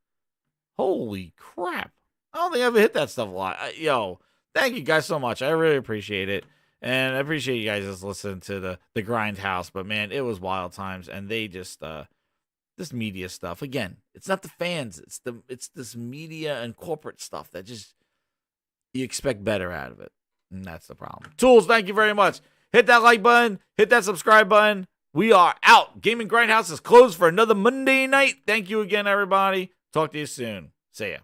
Holy crap. I don't think I ever hit that stuff a lot. Yo, thank you guys so much. I really appreciate it. And I appreciate you guys just listening to the Grindhouse. But man, it was wild times, and they just this media stuff. Again, it's not the fans. It's this media and corporate stuff that just you expect better out of it. And that's the problem. Tools, thank you very much. Hit that like button. Hit that subscribe button. We are out. Gaming Grindhouse is closed for another Monday night. Thank you again, everybody. Talk to you soon. See ya.